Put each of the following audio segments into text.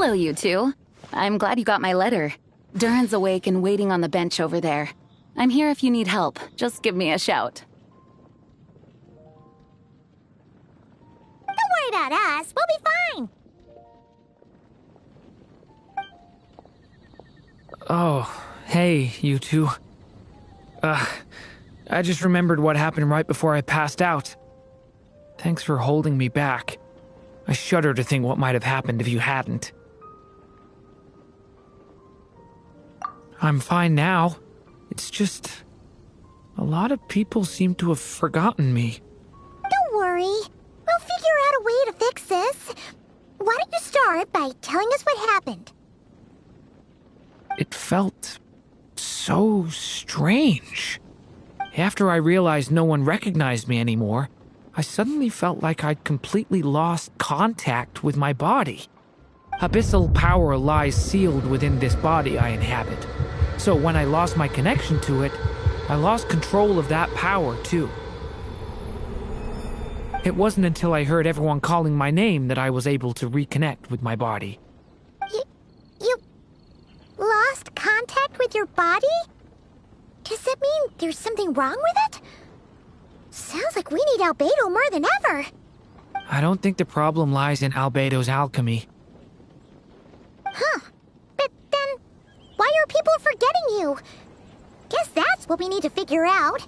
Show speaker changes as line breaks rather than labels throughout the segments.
Hello, you two. I'm glad you got my letter. Durin's awake and waiting on the bench over there. I'm here if you need help. Just give me a shout.
Don't worry about us. We'll be fine.
Oh, hey, you two. I just remembered what happened right before I passed out. Thanks for holding me back. I shudder to think what might have happened if you hadn't. I'm fine now. It's just... a lot of people seem to have forgotten me.
Don't worry. We'll figure out a way to fix this. Why don't you start by telling us what happened?
It felt so strange. After I realized no one recognized me anymore, I suddenly felt like I'd completely lost contact with my body. Abyssal power lies sealed within this body I inhabit. So when I lost my connection to it, I lost control of that power too. It wasn't until I heard everyone calling my name that I was able to reconnect with my body.
You lost contact with your body? Does that mean there's something wrong with it? Sounds like we need Albedo more than ever.
I don't think the problem lies in Albedo's alchemy.
Huh. But then, why are people forgetting you? Guess that's what we need to figure out.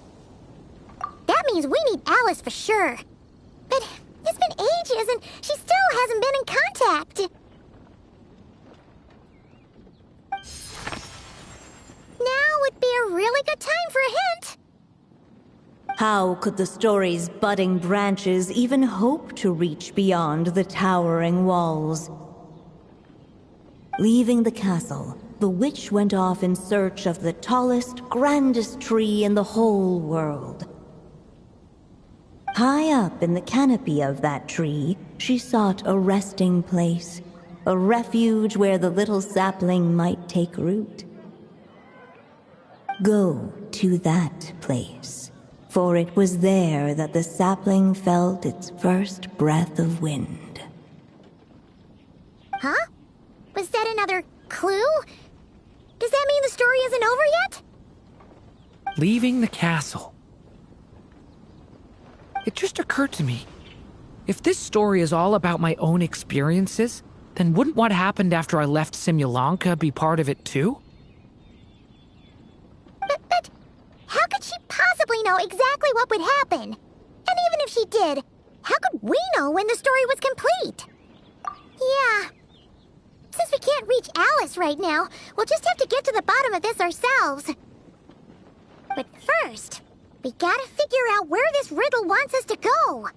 That means we need Alice for sure. But it's been ages and she still hasn't been in contact. Now would be a really good time for a hint.
How could the story's budding branches even hope to reach beyond the towering walls? Leaving the castle, the witch went off in search of the tallest, grandest tree in the whole world. High up in the canopy of that tree, she sought a resting place, a refuge where the little sapling might take root. Go to that place, for it was there that the sapling felt its first breath of wind.
Huh? Was that another clue? Does that mean the story isn't over yet?
Leaving the castle. It just occurred to me. If this story is all about my own experiences, then wouldn't what happened after I left Simulanka be part of it too?
But how could she possibly know exactly what would happen? And even if she did, how could we know when the story was complete? Yeah. Since we can't reach Alice right now, we'll just have to get to the bottom of this ourselves. But first, we gotta figure out where this riddle wants us to go.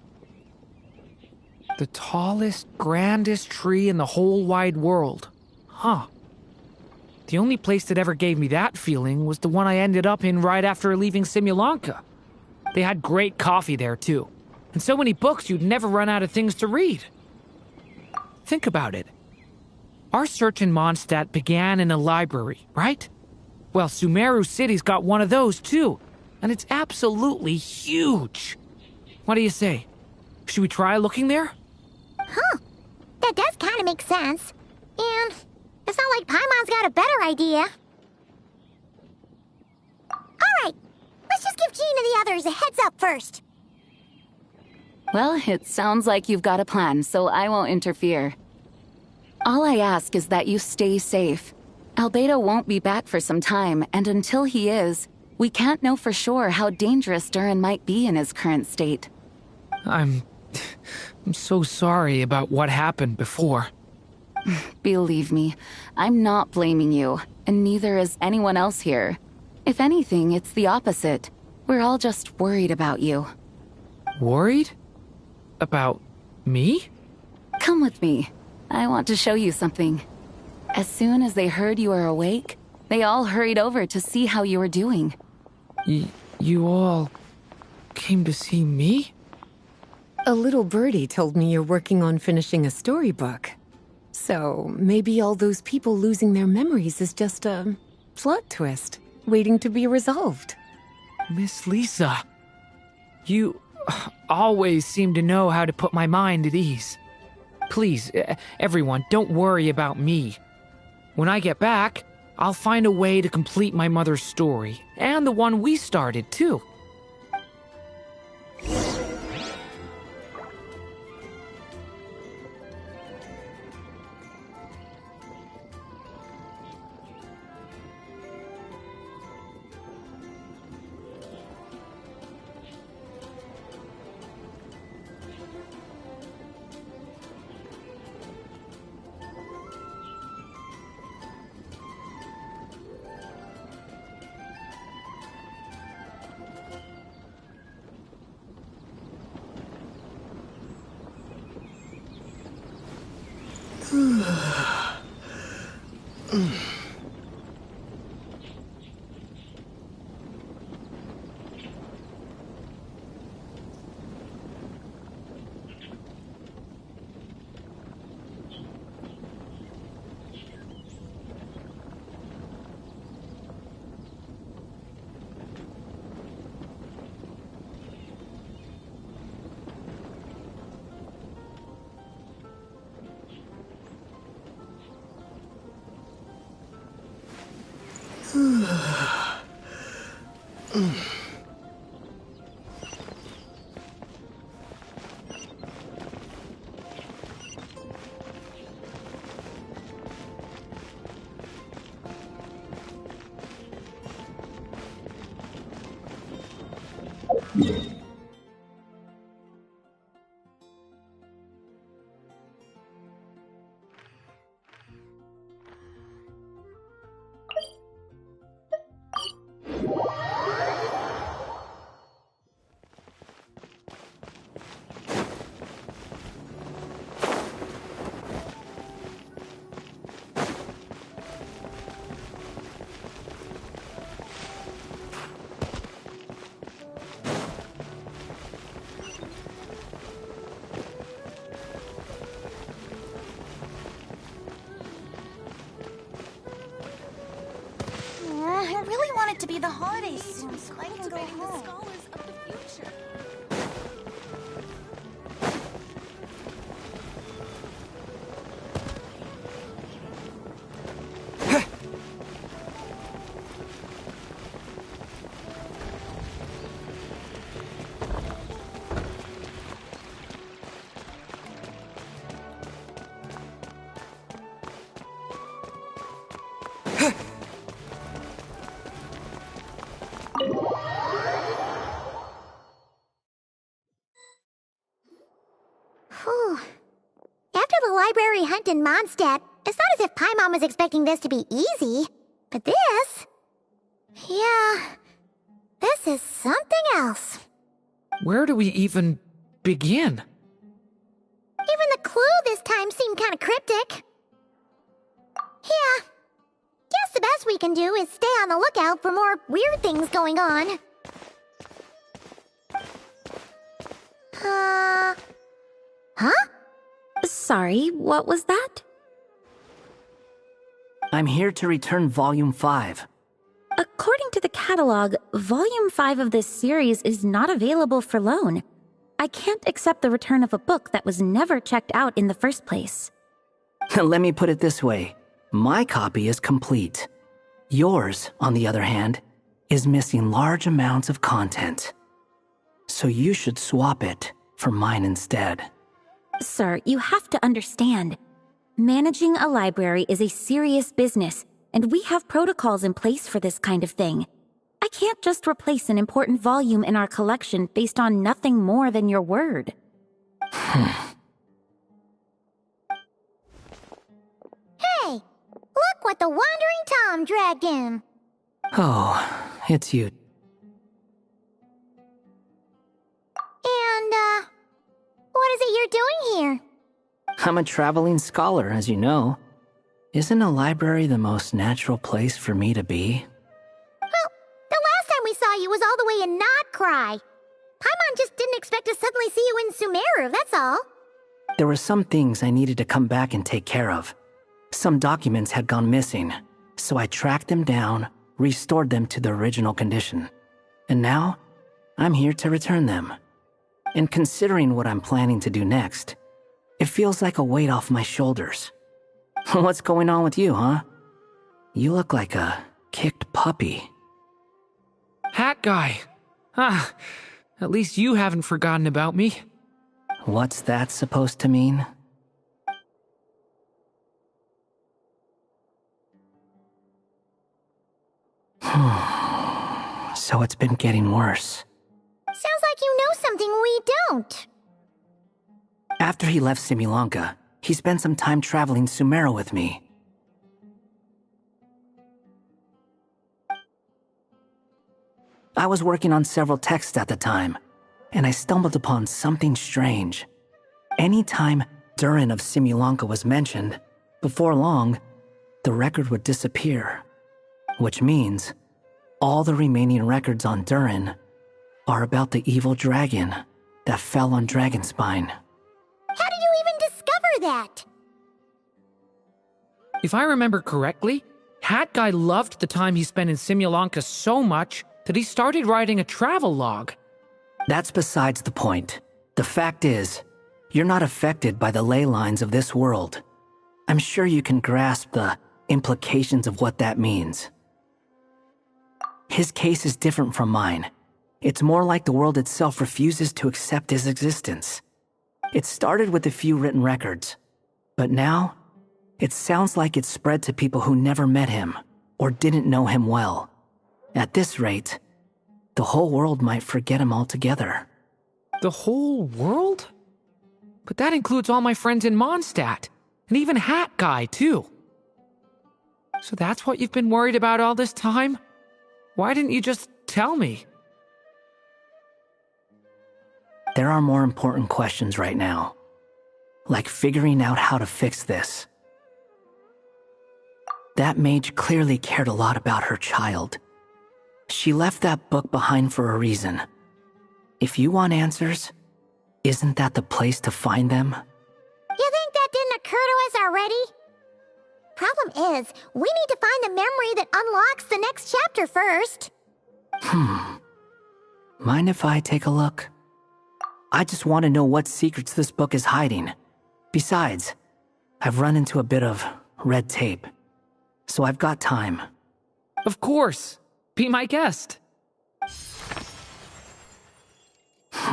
The tallest, grandest tree in the whole wide world. Huh. The only place that ever gave me that feeling was the one I ended up in right after leaving Simulanka. They had great coffee there, too. And so many books you'd never run out of things to read. Think about it. Our search in Mondstadt began in a library, right? Well, Sumeru City's got one of those, too. And it's absolutely huge. What do you say? Should we try looking there?
Huh. That does kind of make sense. And it's not like Paimon's got a better idea. Alright, let's just give Jean and the others a heads up first.
Well, it sounds like you've got a plan, so I won't interfere. All I ask is that you stay safe. Albedo won't be back for some time, and until he is, we can't know for sure how dangerous Durin might be in his current state.
I'm so sorry about what happened before.
Believe me, I'm not blaming you, and neither is anyone else here. If anything, it's the opposite. We're all just worried about you.
Worried? About me?
Come with me. I want to show you something. As soon as they heard you were awake, they all hurried over to see how you were doing.
You all came to see me?
A little birdie told me you're working on finishing a storybook. So maybe all those people losing their memories is just a plot twist, waiting to be resolved.
Miss Lisa, you always seem to know how to put my mind at ease. Please, everyone, don't worry about me. When I get back, I'll find a way to complete my mother's story, and the one we started, too.
I really want it to be the holidays soon so I can go home. Whew. After the library hunt in Mondstadt, it's not as if Paimon was expecting this to be easy. But this... yeah... this is something else.
Where do we even begin?
Even the clue this time seemed kind of cryptic. Yeah. Guess the best we can do is stay on the lookout for more weird things going on. Huh?
Sorry, what was that?
I'm here to return Volume 5.
According to the catalog, Volume 5 of this series is not available for loan. I can't accept the return of a book that was never checked out in the first place.
Let me put it this way. My copy is complete. Yours, on the other hand, is missing large amounts of content. So you should swap it for mine instead.
Sir, you have to understand. Managing a library is a serious business, and we have protocols in place for this kind of thing. I can't just replace an important volume in our collection based on nothing more than your word.
Hey! Look what the Wandering Tom dragged in!
Oh, it's you.
And, what is it you're doing here?
I'm a traveling scholar, as you know. Isn't a library the most natural place for me to be?
Well, the last time we saw you was all the way in Notcry. Paimon just didn't expect to suddenly see you in Sumeru, that's all.
There were some things I needed to come back and take care of. Some documents had gone missing, so I tracked them down, restored them to their original condition. And now, I'm here to return them. And considering what I'm planning to do next, It feels like a weight off my shoulders. What's going on with you, huh? You look like a kicked puppy.
Hat guy. Ah, at least you haven't forgotten about me.
What's that supposed to mean? So it's been getting worse.
Sounds like you know something we don't.
After he left Simulanka, he spent some time traveling Sumeru with me. I was working on several texts at the time, and I stumbled upon something strange. Anytime Durin of Simulanka was mentioned, before long, the record would disappear. Which means, all the remaining records on Durin are about the evil dragon that fell on Dragonspine.
How did you even discover that?
If I remember correctly, Hat Guy loved the time he spent in Simulanka so much that he started writing a travel log.
That's besides the point. The fact is, you're not affected by the ley lines of this world. I'm sure you can grasp the implications of what that means. His case is different from mine. It's more like the world itself refuses to accept his existence. It started with a few written records, but now, it sounds like it's spread to people who never met him or didn't know him well. At this rate, the whole world might forget him altogether.
The whole world? But that includes all my friends in Mondstadt, and even Hat Guy, too. So that's what you've been worried about all this time? Why didn't you just tell me?
There are more important questions right now, like figuring out how to fix this. That mage clearly cared a lot about her child. She left that book behind for a reason. If you want answers, isn't that the place to find them?
You think that didn't occur to us already? Problem is, we need to find the memory that unlocks the next chapter first.
Mind if I take a look? I just want to know what secrets this book is hiding. Besides, I've run into a bit of red tape, so I've got time.
Of course. Be my guest.
So,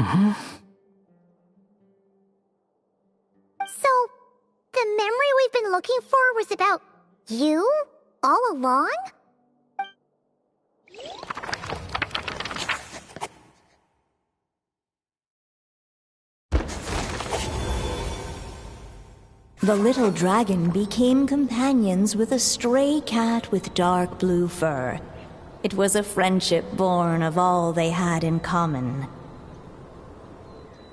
the memory we've been looking for was about you all along?
The little dragon became companions with a stray cat with dark blue fur. It was a friendship born of all they had in common.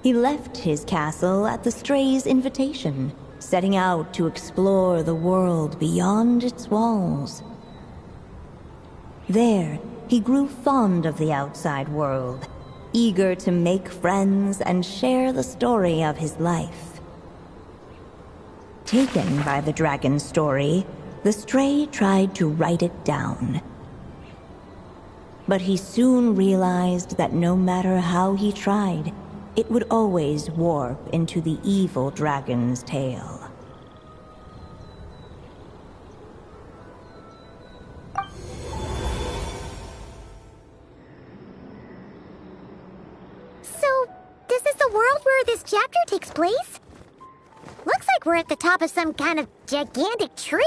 He left his castle at the stray's invitation, setting out to explore the world beyond its walls. There, he grew fond of the outside world, eager to make friends and share the story of his life. Taken by the dragon's story, the stray tried to write it down. But he soon realized that no matter how he tried, it would always warp into the evil dragon's tale.
So, this is the world where this chapter takes place? Looks like we're at the top of some kind of gigantic tree.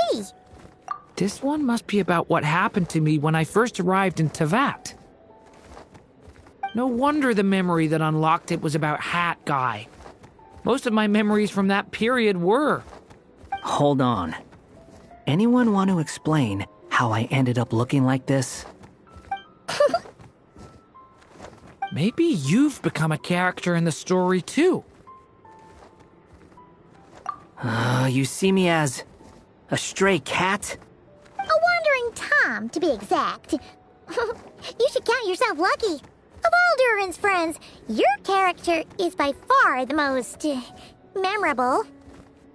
This one must be about what happened to me when I first arrived in Tevat. No wonder the memory that unlocked it was about Hat Guy. Most of my memories from that period were.
Hold on. Anyone want to explain how I ended up looking like this?
Maybe you've become a character in the story too.
You see me as a stray cat?
A wandering Tom, to be exact. You should count yourself lucky. Of all Durin's friends, your character is by far the most memorable.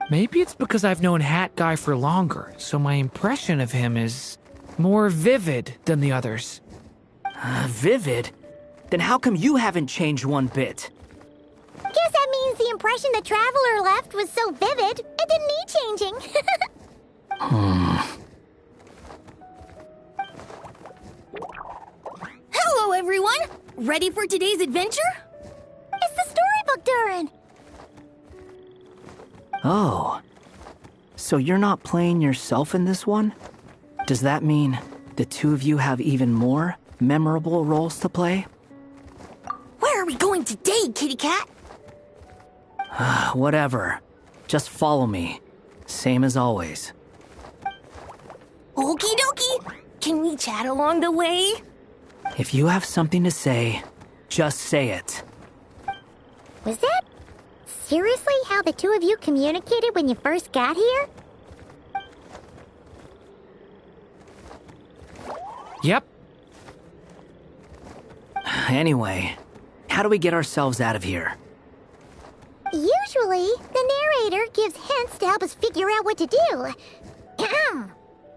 Maybe it's because I've known Hat Guy for longer, so my impression of him is more vivid than the others.
Vivid? Then how come you haven't changed one bit?
Guess that means the impression the Traveler left was so vivid, it didn't need changing.
Hello, everyone! Ready for today's adventure?
It's the storybook Durin.
Oh. So you're not playing yourself in this one? Does that mean the two of you have even more memorable roles to play?
Where are we going today, kitty cat?
Whatever. Just follow me. Same as always.
Okie dokie! Can we chat along the way?
If you have something to say, just say it.
Was that seriously how the two of you communicated when you first got here?
Yep.
Anyway, how do we get ourselves out of here?
Usually, the narrator gives hints to help us figure out what to do.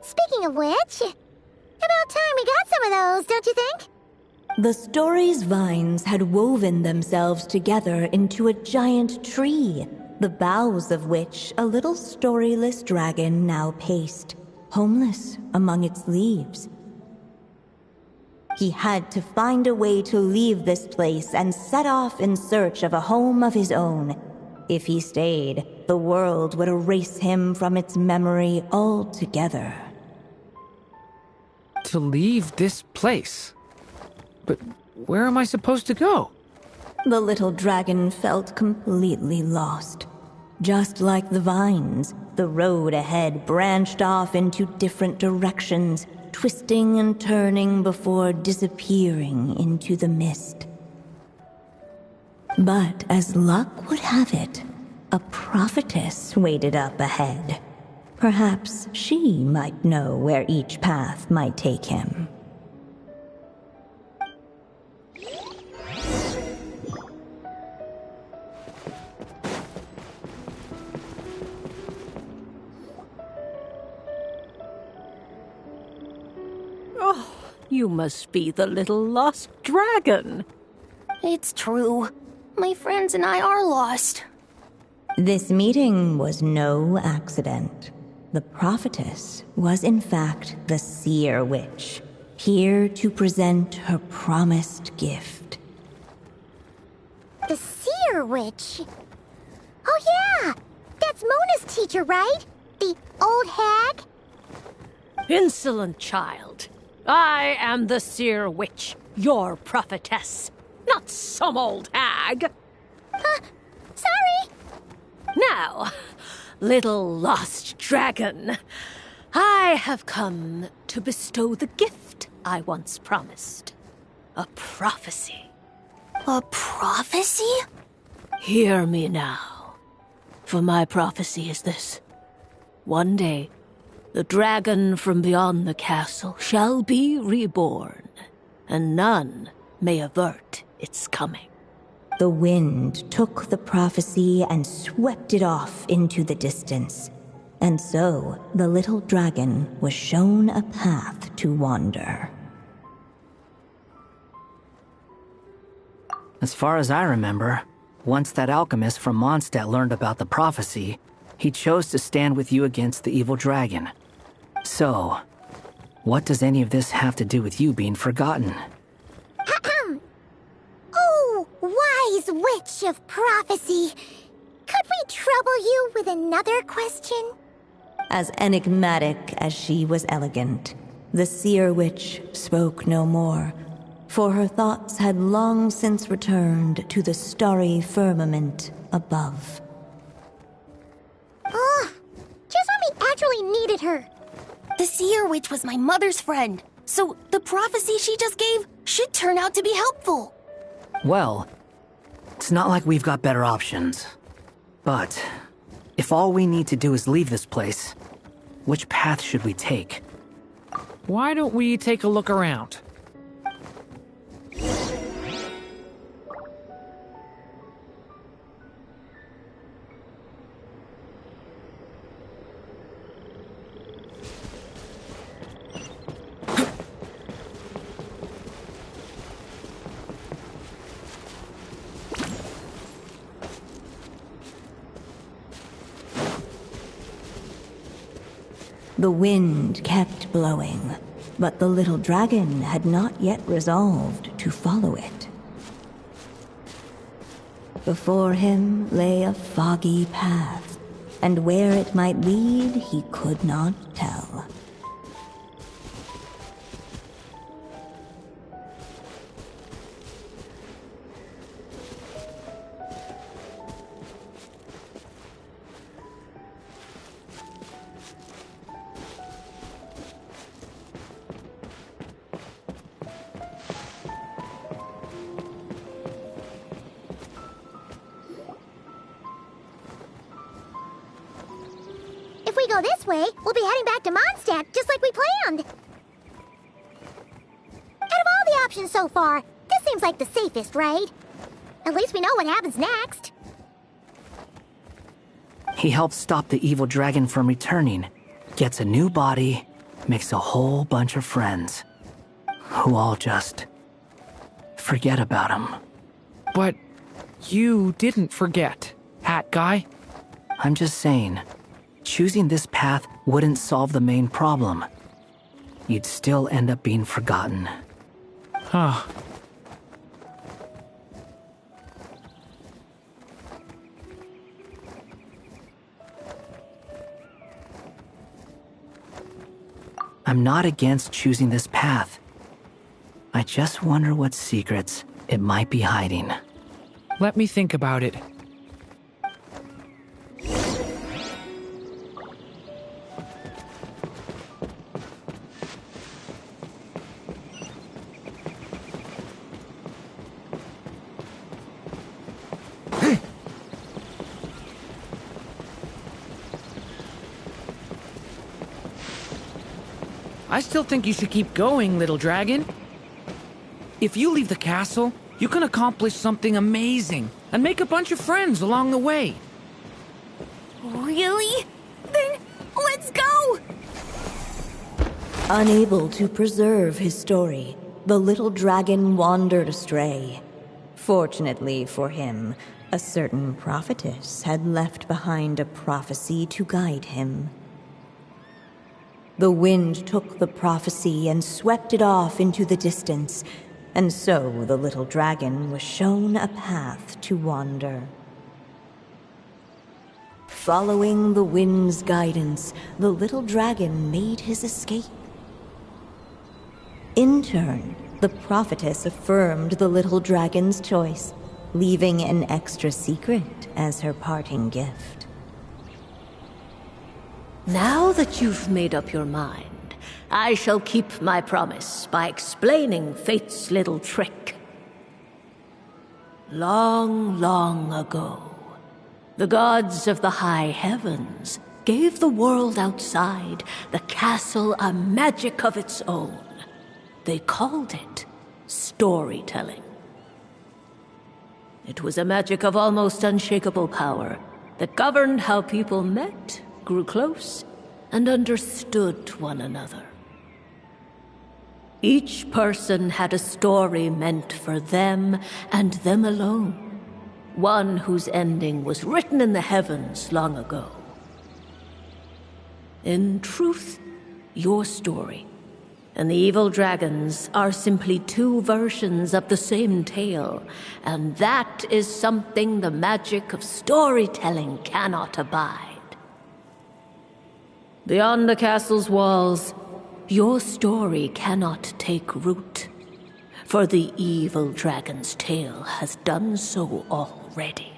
Speaking of which, about time we got some of those, don't you think?
The story's vines had woven themselves together into a giant tree, the boughs of which a little storyless dragon now paced, homeless among its leaves. He had to find a way to leave this place and set off in search of a home of his own. If he stayed, the world would erase him from its memory altogether.
To leave this place? But where am I supposed to go?
The little dragon felt completely lost. Just like the vines, the road ahead branched off into different directions, twisting and turning before disappearing into the mist. But as luck would have it, a prophetess waited up ahead. Perhaps she might know where each path might take him.
You must be the little lost dragon.
It's true. My friends and I are lost.
This meeting was no accident. The prophetess was in fact the seer witch, here to present her promised gift.
The seer witch? Oh yeah! That's Mona's teacher, right? The old hag?
Insolent child. I am the seer witch, your prophetess, not some old hag.
Sorry!
Now, little lost dragon, I have come to bestow the gift I once promised. A prophecy.
A prophecy?
Hear me now, for my prophecy is this. One day, the dragon from beyond the castle shall be reborn, and none may avert its coming.
The wind took the prophecy and swept it off into the distance. And so, the little dragon was shown a path to wander.
As far as I remember, once that alchemist from Mondstadt learned about the prophecy, he chose to stand with you against the evil dragon. So, what does any of this have to do with you being forgotten?
Oh, wise witch of prophecy! Could we trouble you with another question?
As enigmatic as she was elegant, the seer witch spoke no more, for her thoughts had long since returned to the starry firmament above.
Just when we actually needed her.
The seer witch was my mother's friend, so the prophecy she just gave should turn out to be helpful.
Well, it's not like we've got better options. But, if all we need to do is leave this place, which path should we take?
Why don't we take a look around?
The wind kept blowing, but the little dragon had not yet resolved to follow it. Before him lay a foggy path, and where it might lead he could not tell.
If we go this way, we'll be heading back to Mondstadt, just like we planned. Out of all the options so far, this seems like the safest, right? At least we know what happens next.
He helps stop the evil dragon from returning, gets a new body, makes a whole bunch of friends, who all just forget about him.
But you didn't forget, Hat Guy.
I'm just saying, choosing this path wouldn't solve the main problem. You'd still end up being forgotten.
Huh.
I'm not against choosing this path. I just wonder what secrets it might be hiding.
Let me think about it. I still think you should keep going, little dragon. If you leave the castle, you can accomplish something amazing and make a bunch of friends along the way.
Really? Then let's go!
Unable to preserve his story, the little dragon wandered astray. Fortunately for him, a certain prophetess had left behind a prophecy to guide him. The wind took the prophecy and swept it off into the distance, and so the little dragon was shown a path to wander. Following the wind's guidance, the little dragon made his escape. In turn, the prophetess affirmed the little dragon's choice, leaving an extra secret as her parting gift.
Now that you've made up your mind, I shall keep my promise by explaining fate's little trick. Long, long ago, the gods of the high heavens gave the world outside the castle a magic of its own. They called it storytelling. It was a magic of almost unshakable power that governed how people met, grew close, and understood one another. Each person had a story meant for them and them alone, one whose ending was written in the heavens long ago. In truth, your story and the evil dragons are simply two versions of the same tale, and that is something the magic of storytelling cannot abide. Beyond the castle's walls, your story cannot take root, for the evil dragon's tale has done so already.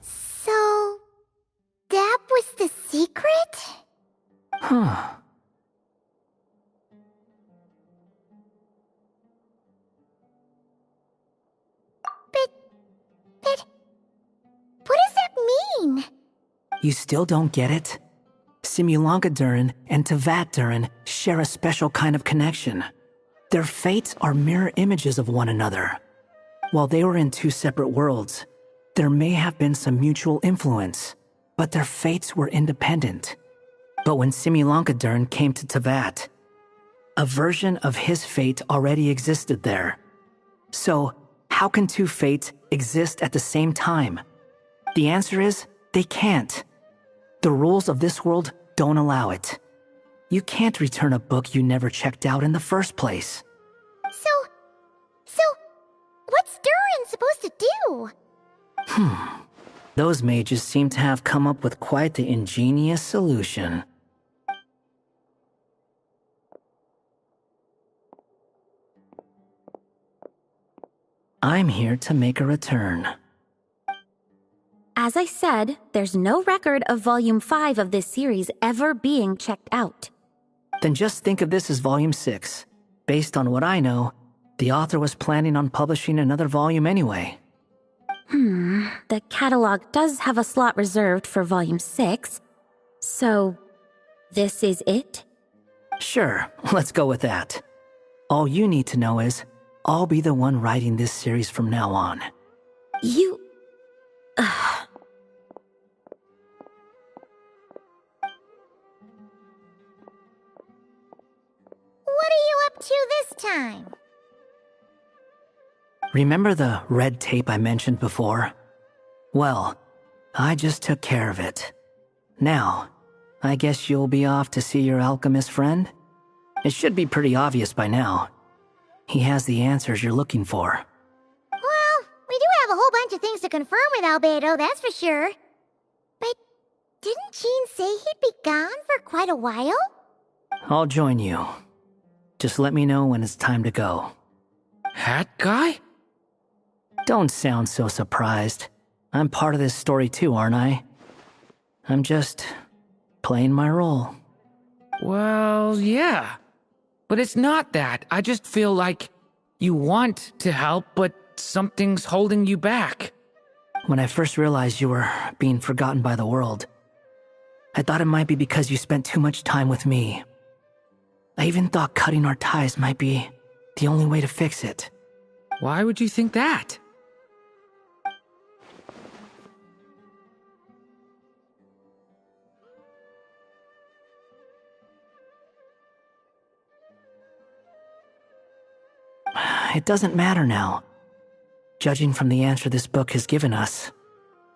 So, that was the secret?
Huh.
But what does that mean?
You still don't get it? Simulanka Durin and Tevat Durin share a special kind of connection. Their fates are mirror images of one another. While they were in two separate worlds, there may have been some mutual influence, but their fates were independent. But when Simulanka Durin came to Tevat, A version of his fate already existed there. So, how can two fates exist at the same time? The answer is, they can't. The rules of this world don't allow it. You can't return a book you never checked out in the first place.
So, what's Durin supposed to do?
Those mages seem to have come up with quite the ingenious solution. I'm here to make a return.
As I said, there's no record of Volume 5 of this series ever being checked out.
Then just think of this as Volume 6. Based on what I know, the author was planning on publishing another volume anyway.
The catalog does have a slot reserved for Volume 6. So, this is it?
Sure, let's go with that. All you need to know is, I'll be the one writing this series from now on.
You...
What are you up to this time?
Remember the red tape I mentioned before? Well, I just took care of it. Now, I guess you'll be off to see your alchemist friend? It should be pretty obvious by now. He has the answers you're looking for.
Well, we do have a whole bunch of things to confirm with Albedo, that's for sure. But didn't Jean say he'd be gone for quite a while?
I'll join you. Just let me know when it's time to go.
Hat guy?
Don't sound so surprised. I'm part of this story too, aren't I? I'm just playing my role.
Well, yeah. But it's not that. I just feel like you want to help, but something's holding you back.
When I first realized you were being forgotten by the world, I thought it might be because you spent too much time with me. I even thought cutting our ties might be the only way to fix it.
Why would you think that?
It doesn't matter now. Judging from the answer this book has given us,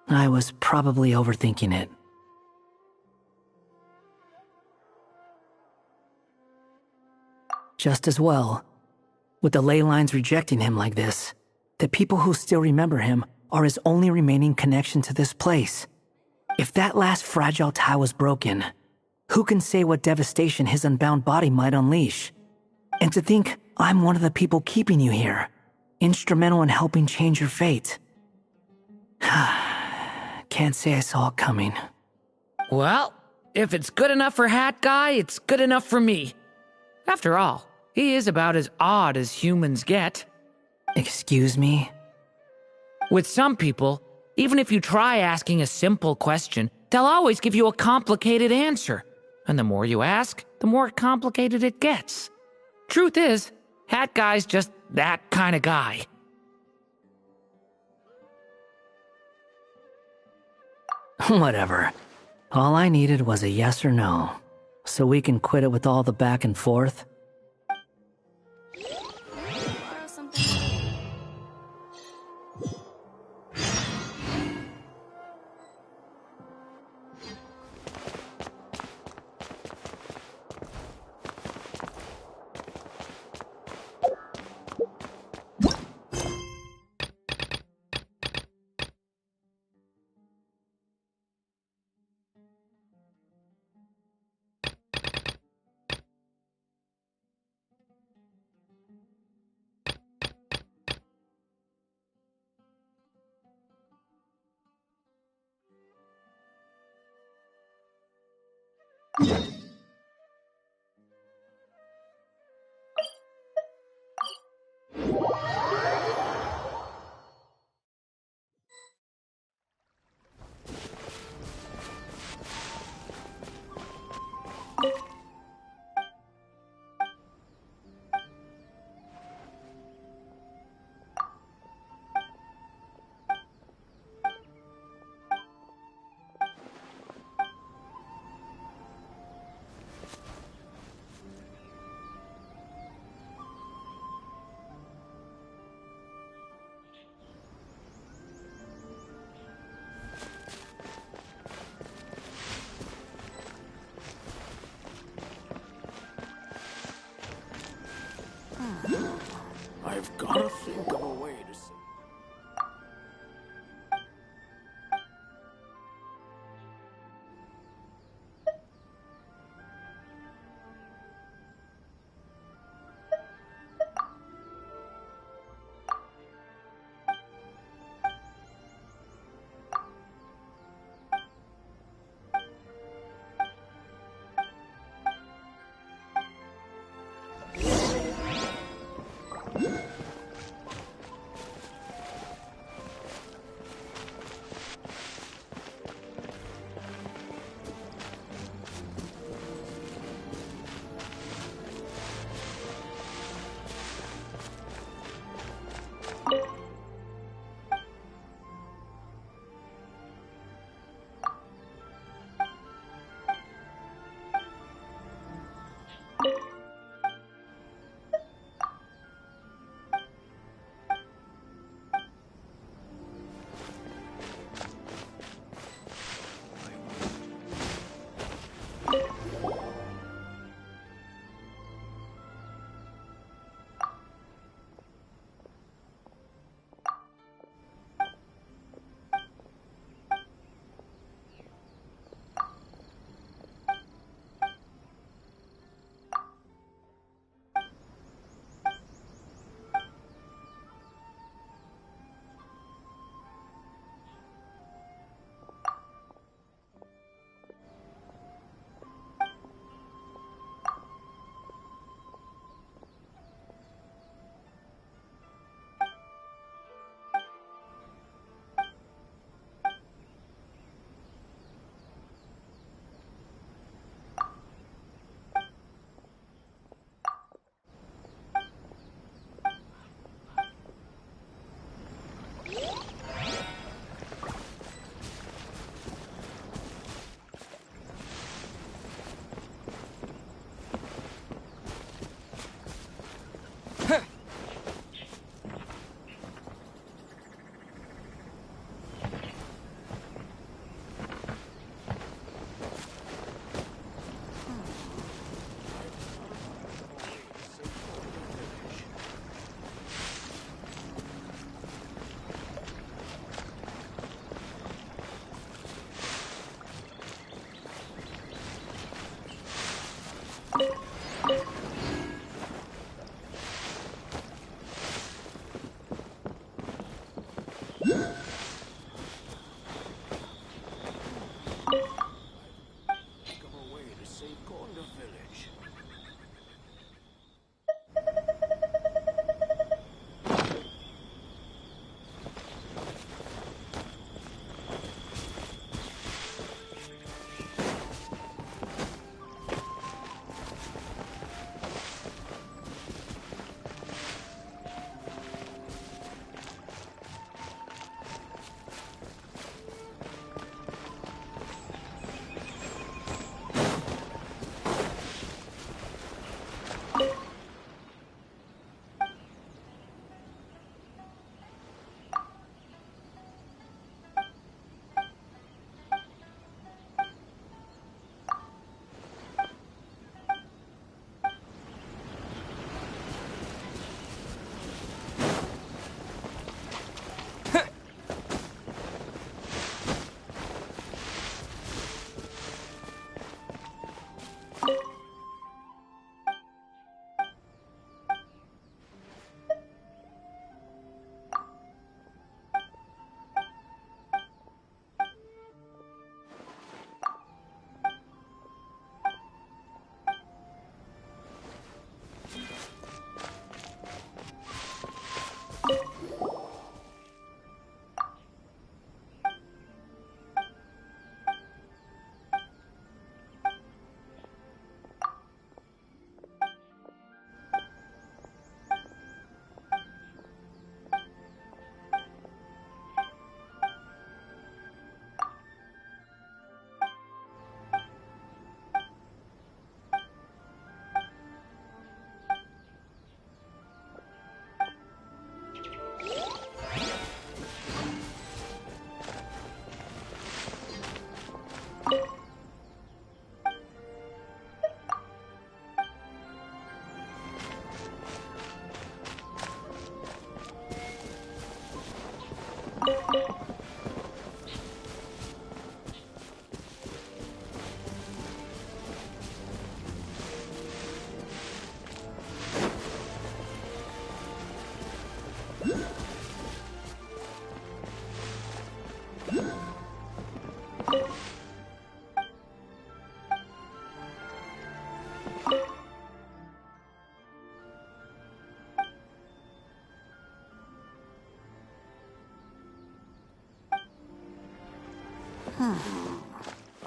I was probably overthinking it. Just as well. With the ley lines rejecting him like this, the people who still remember him are his only remaining connection to this place. If that last fragile tie was broken, who can say what devastation his unbound body might unleash? And to think I'm one of the people keeping you here, instrumental in helping change your fate. Can't say I saw it coming.
Well, if it's good enough for Hat Guy, it's good enough for me. After all, he is about as odd as humans get.
Excuse me?
With some people, even if you try asking a simple question, they'll always give you a complicated answer. And the more you ask, the more complicated it gets. Truth is, Hat Guy's just that kind of guy.
Whatever. All I needed was a yes or no, so we can quit it with all the back and forth.
I've gotta think of a way to say.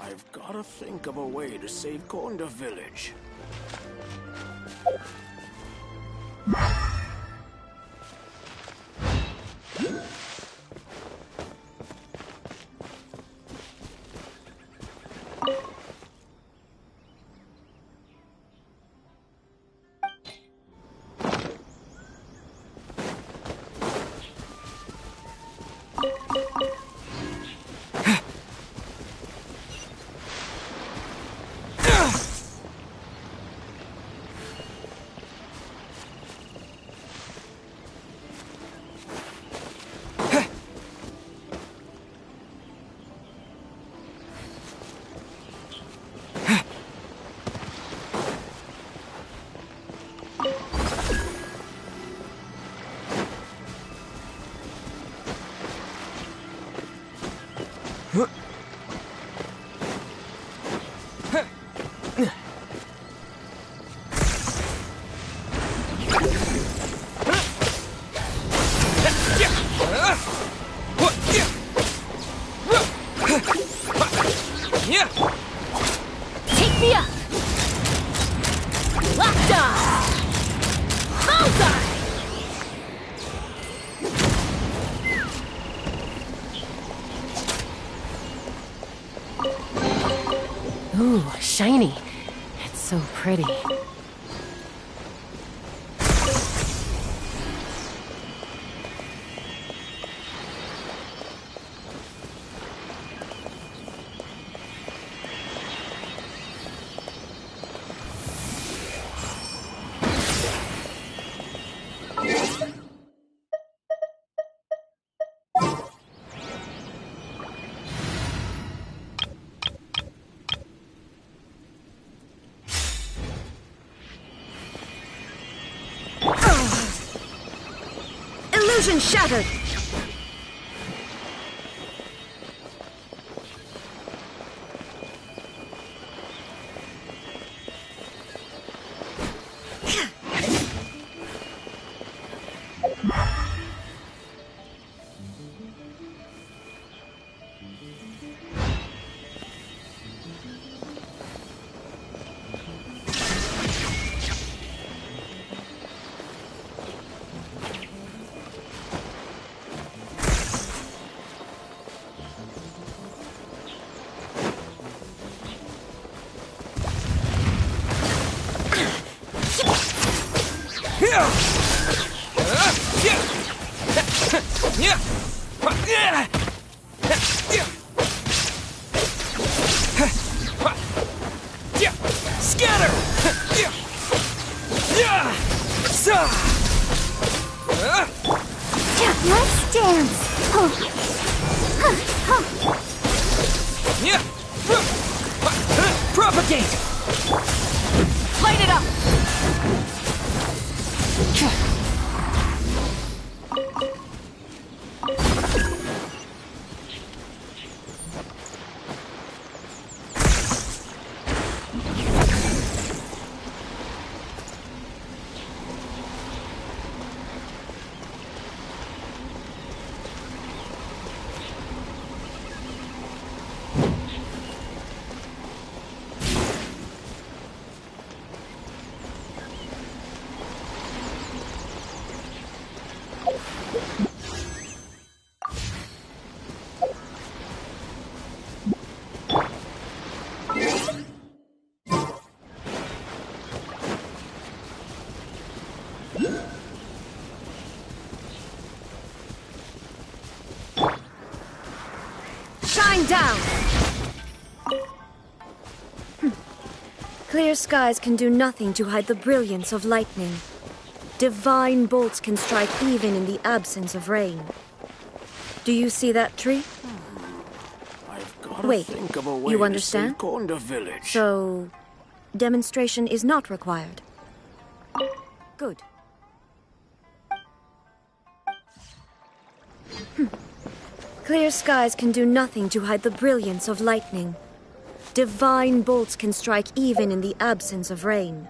I've gotta think of a way to save Konda Village.
Take me up! Locked on! Bullseye!
Ooh, shiny. It's so pretty.
Illusion shattered!
Let's dance!
Propagate!
Light it up! Shine down!
Clear skies can do nothing to hide the brilliance of lightning. Divine bolts can strike even in the absence of rain. Do you see that tree?
I've gotta
Wait,
think of a way
you understand?
to save Konda Village.
So, demonstration is not required. Good. Clear skies can do nothing to hide the brilliance of lightning. Divine bolts can strike even in the absence of rain.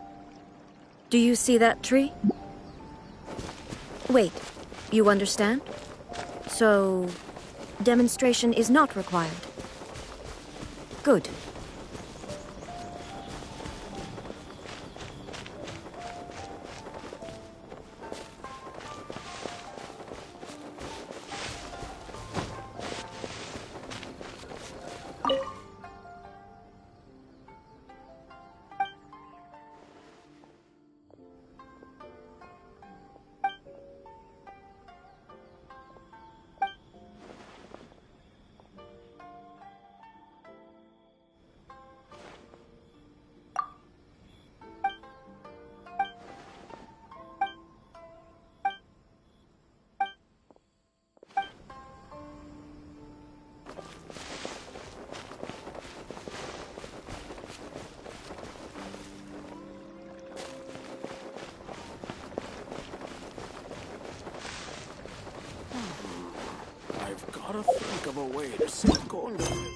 Do you see that tree? Wait, you understand? So, demonstration is not required. Good.
I've gotta think of a way to save Cornderville.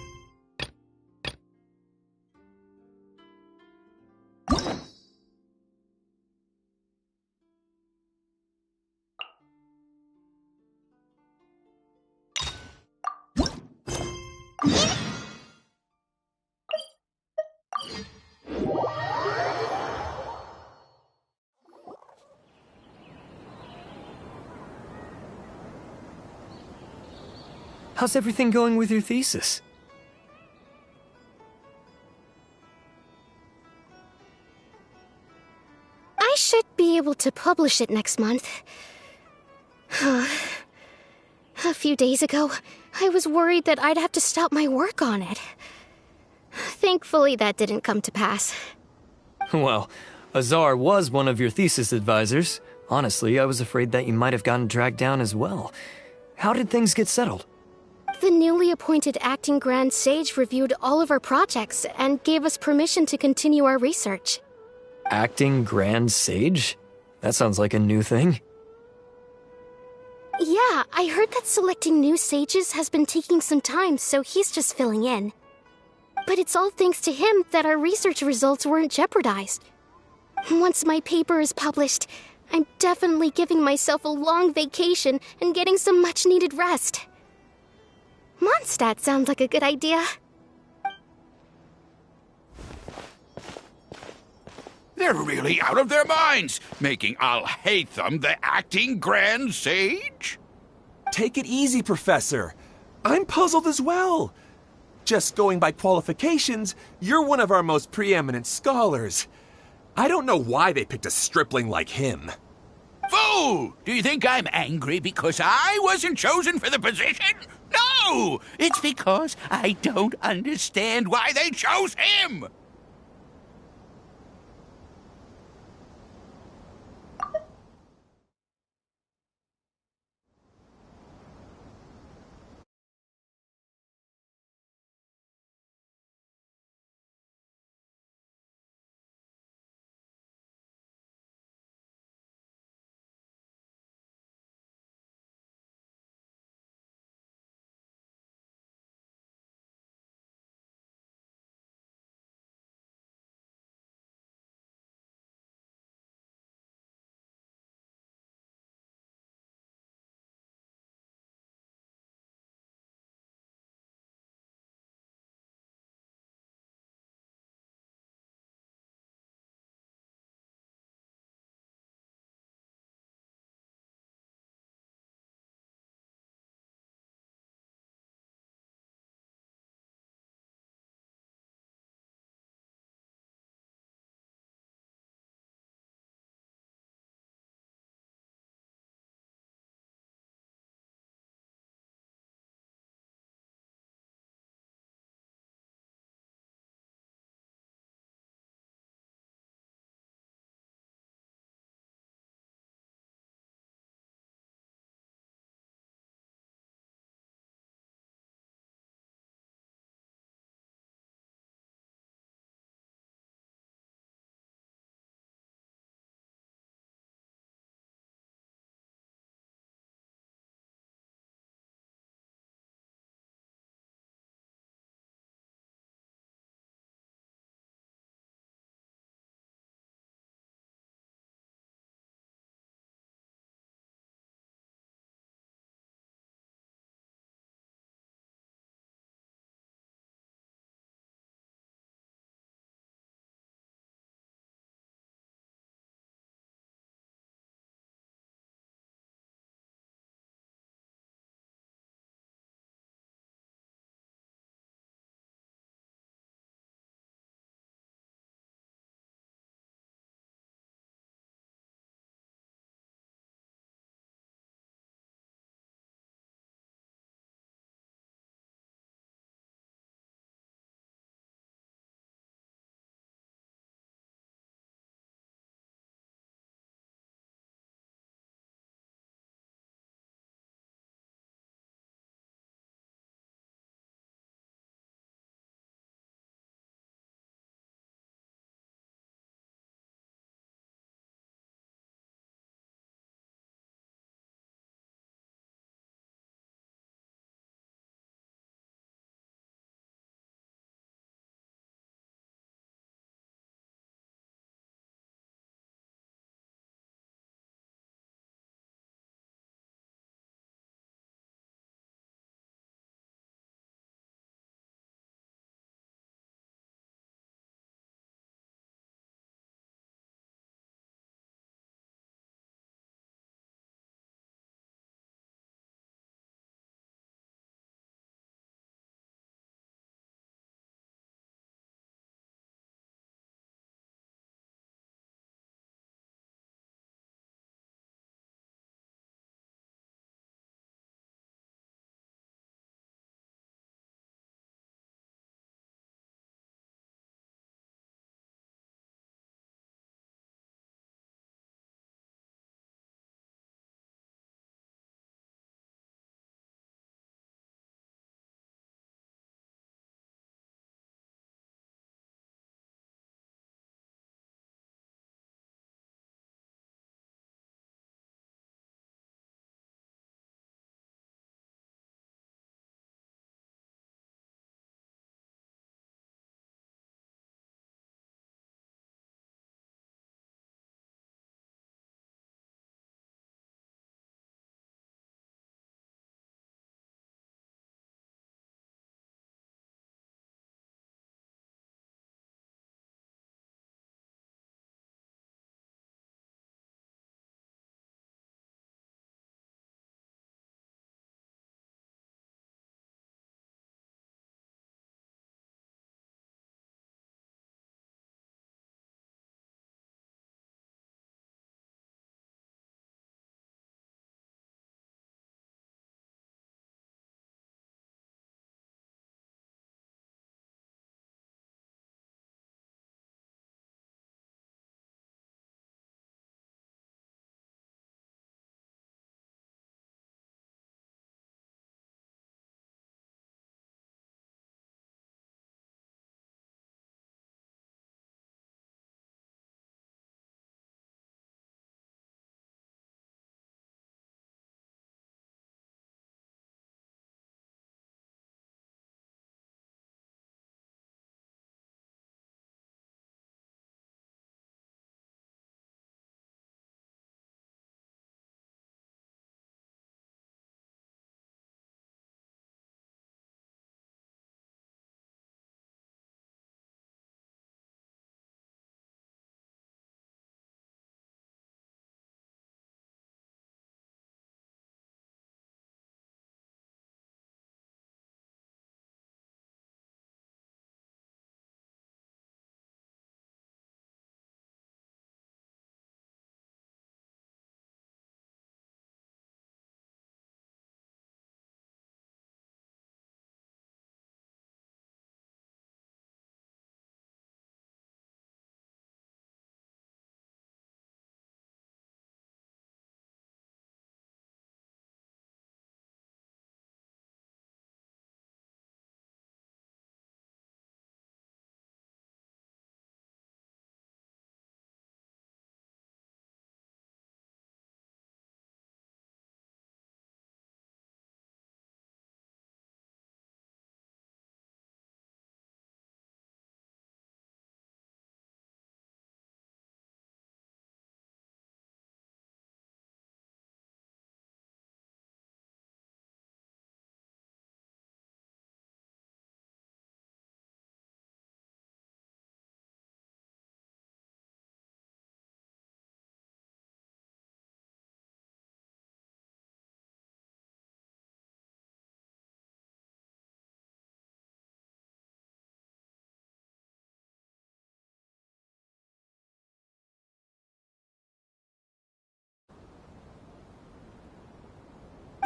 How's everything going with your thesis?
I should be able to publish it next month. A few days ago, I was worried that I'd have to stop my work on it. Thankfully, that didn't come to pass.
Well, Azar was one of your thesis advisors. Honestly, I was afraid that you might have gotten dragged down as well. How did things get settled?
The newly appointed acting Grand Sage reviewed all of our projects and gave us permission to continue our research.
Acting Grand Sage? That sounds like a new thing.
Yeah, I heard that selecting new sages has been taking some time, so he's just filling in. But it's all thanks to him that our research results weren't jeopardized. Once my paper is published, I'm definitely giving myself a long vacation and getting some much-needed rest. Mondstadt sounds like a good idea.
They're really out of their minds, making Al-Haytham the acting Grand Sage?
Take it easy, Professor. I'm puzzled as well. Just going by qualifications, you're one of our most preeminent scholars. I don't know why they picked a stripling like him.
Fool! Do you think I'm angry because I wasn't chosen for the position? No! It's because I don't understand why they chose him!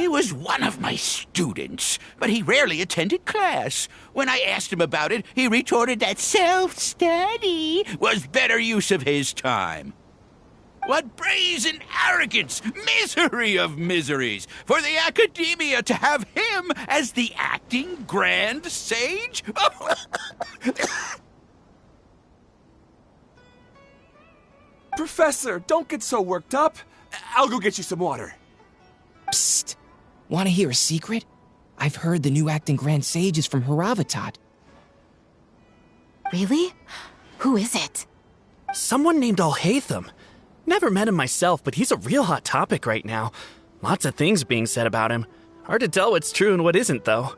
He was one of my students, but he rarely attended class. When I asked him about it, he retorted that self-study was better use of his time. What brazen arrogance, misery of miseries, for the academia to have him as the acting grand sage?
Professor, don't get so worked up. I'll go get you some water.
Psst. Want to hear a secret? I've heard the new acting grand sage is from Haravatat.
Really? Who is it?
Someone named Alhaitham. Never met him myself, but he's a real hot topic right now. Lots of things being said about him. Hard to tell what's true and what isn't, though.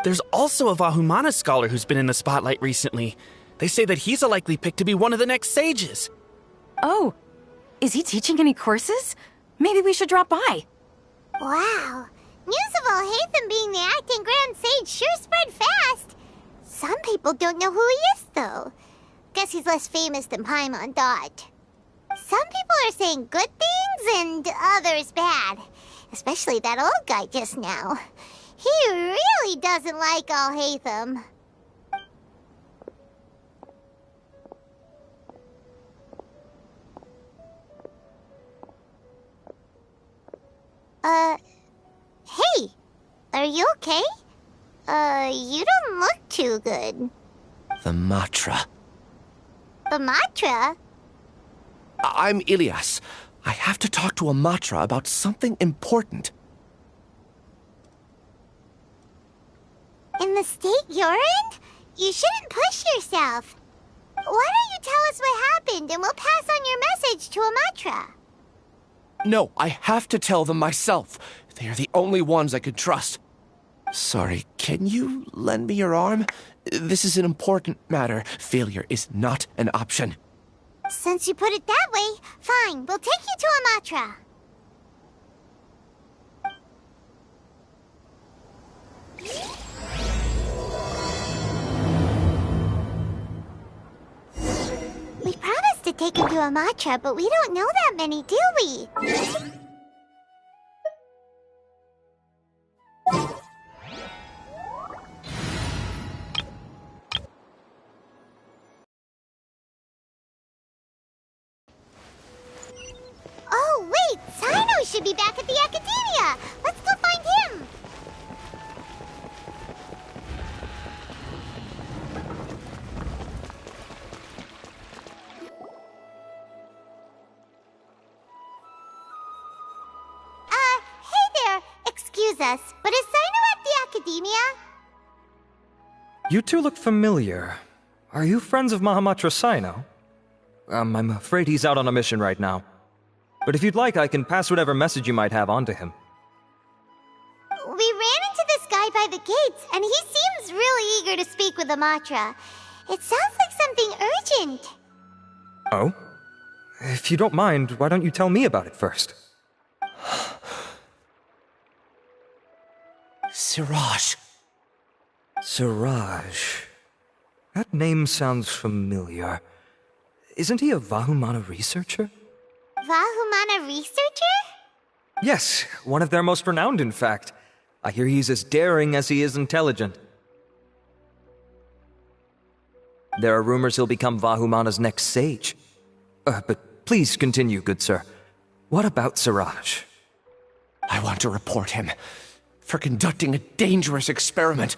There's also a Vahumana scholar who's been in the spotlight recently. They say that he's a likely pick to be one of the next sages.
Oh, is he teaching any courses? Maybe we should drop by.
Wow. News of Alhaitham being the acting grand sage sure spread fast. Some people don't know who he is, though. Guess he's less famous than Paimon thought. Some people are saying good things and others bad. Especially that old guy just now. He really doesn't like Alhaitham. Hey, are you okay? You don't look too good.
The Matra.
The Matra?
I'm Ilias. I have to talk to a Matra about something important.
In the state you're in? You shouldn't push yourself. Why don't you tell us what happened and we'll pass on your message to a Matra?
No, I have to tell them myself. They are the only ones I could trust. Sorry, can you lend me your arm? This is an important matter. Failure is not an option.
Since you put it that way, fine, we'll take you to a Matra. We promised to take him to a Matra, but we don't know that many, do we? Oh, wait! Sino should be back at the Academia! Let's go find him! Hey there! Excuse us, but is Sino at the Academia?
You two look familiar. Are you friends of Mahamatra Sino? I'm afraid he's out on a mission right now. But if you'd like, I can pass whatever message you might have on to him.
We ran into this guy by the gates, and he seems really eager to speak with the Matra. It sounds like something urgent.
Oh? If you don't mind, why don't you tell me about it first?
Siraj.
Siraj. That name sounds familiar. Isn't he a Vahumana researcher?
Vahumana researcher?
Yes, one of their most renowned, in fact. I hear he's as daring as he is intelligent. There are rumors he'll become Vahumana's next sage. But please continue, good sir. What about Siraj?
I want to report him for conducting a dangerous experiment.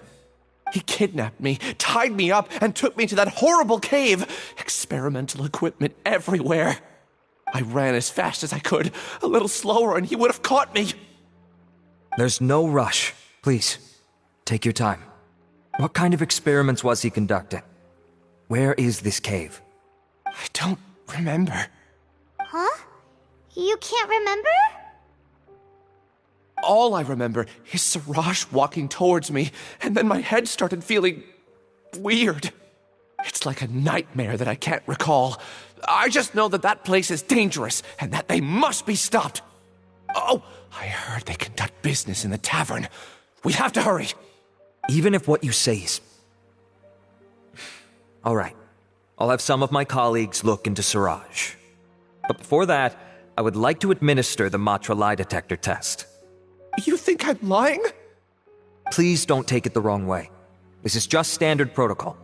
He kidnapped me, tied me up, and took me to that horrible cave. Experimental equipment everywhere. I ran as fast as I could, a little slower, and he would have caught me.
There's no rush. Please, take your time. What kind of experiments was he conducting? Where is this cave?
I don't remember.
Huh? You can't remember?
All I remember is Siraj walking towards me, and then my head started feeling weird. It's like a nightmare that I can't recall. I just know that that place is dangerous, and that they must be stopped. Oh, I heard they conduct business in the tavern. We have to hurry.
Even if what you say is... All right. I'll have some of my colleagues look into Siraj. But before that, I would like to administer the Matra lie detector test.
You think I'm lying?
Please don't take it the wrong way. This is just standard protocol.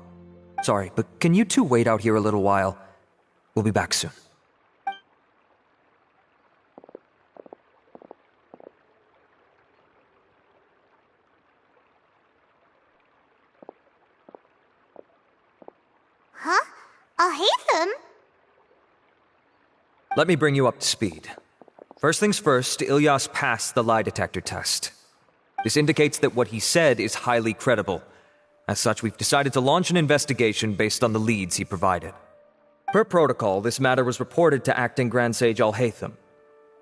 Sorry, but can you two wait out here a little while? We'll be back soon.
Huh? I'll hate them.
Let me bring you up to speed. First things first, Ilyas passed the lie detector test. This indicates that what he said is highly credible. As such, we've decided to launch an investigation based on the leads he provided. Per protocol, this matter was reported to Acting Grand Sage Al-Haytham.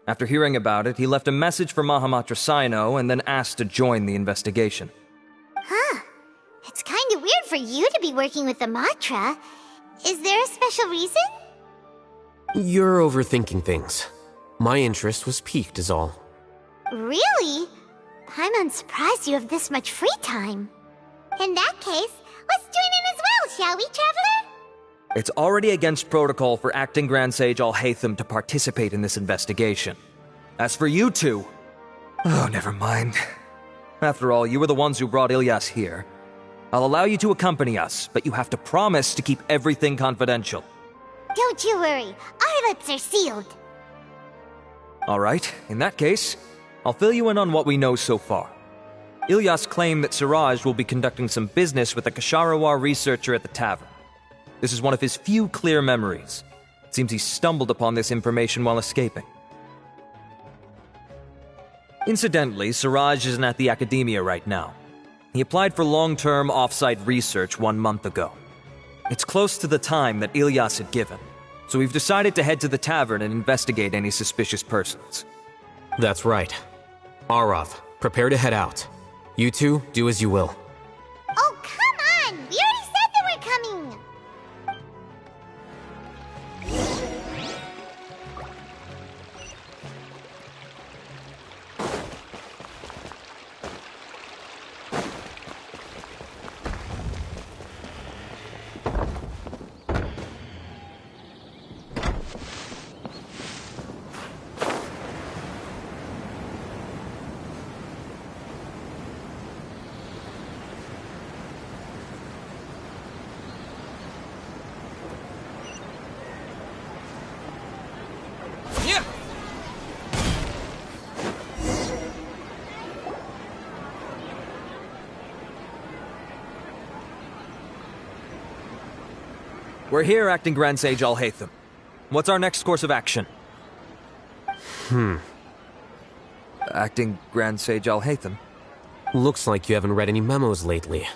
After hearing about it, he left a message for Mahamatra Sino and then asked to join the investigation.
Huh. It's kind of weird for you to be working with the Matra. Is there a special reason?
You're overthinking things. My interest was piqued is all.
Really? I'm unsurprised you have this much free time. In that case, let's join in as well, shall we, Traveler?
It's already against protocol for Acting Grand Sage Al-Haytham to participate in this investigation. As for you two... Oh, never mind. After all, you were the ones who brought Ilyas here. I'll allow you to accompany us, but you have to promise to keep everything confidential.
Don't you worry, our lips are sealed.
Alright, in that case, I'll fill you in on what we know so far. Ilyas claimed that Siraj will be conducting some business with a Kasharawar researcher at the tavern. This is one of his few clear memories. It seems he stumbled upon this information while escaping. Incidentally, Siraj isn't at the academia right now. He applied for long-term off-site research 1 month ago. It's close to the time that Ilyas had given, so we've decided to head to the tavern and investigate any suspicious persons.
That's right. Arav, prepare to head out. You two, do as you will.
Oh, come on! We already said that we're coming!
We're here, Acting Grand Sage Al-Haytham. What's our next course of action? Acting Grand Sage Al-Haytham?
Looks like you haven't read any memos lately.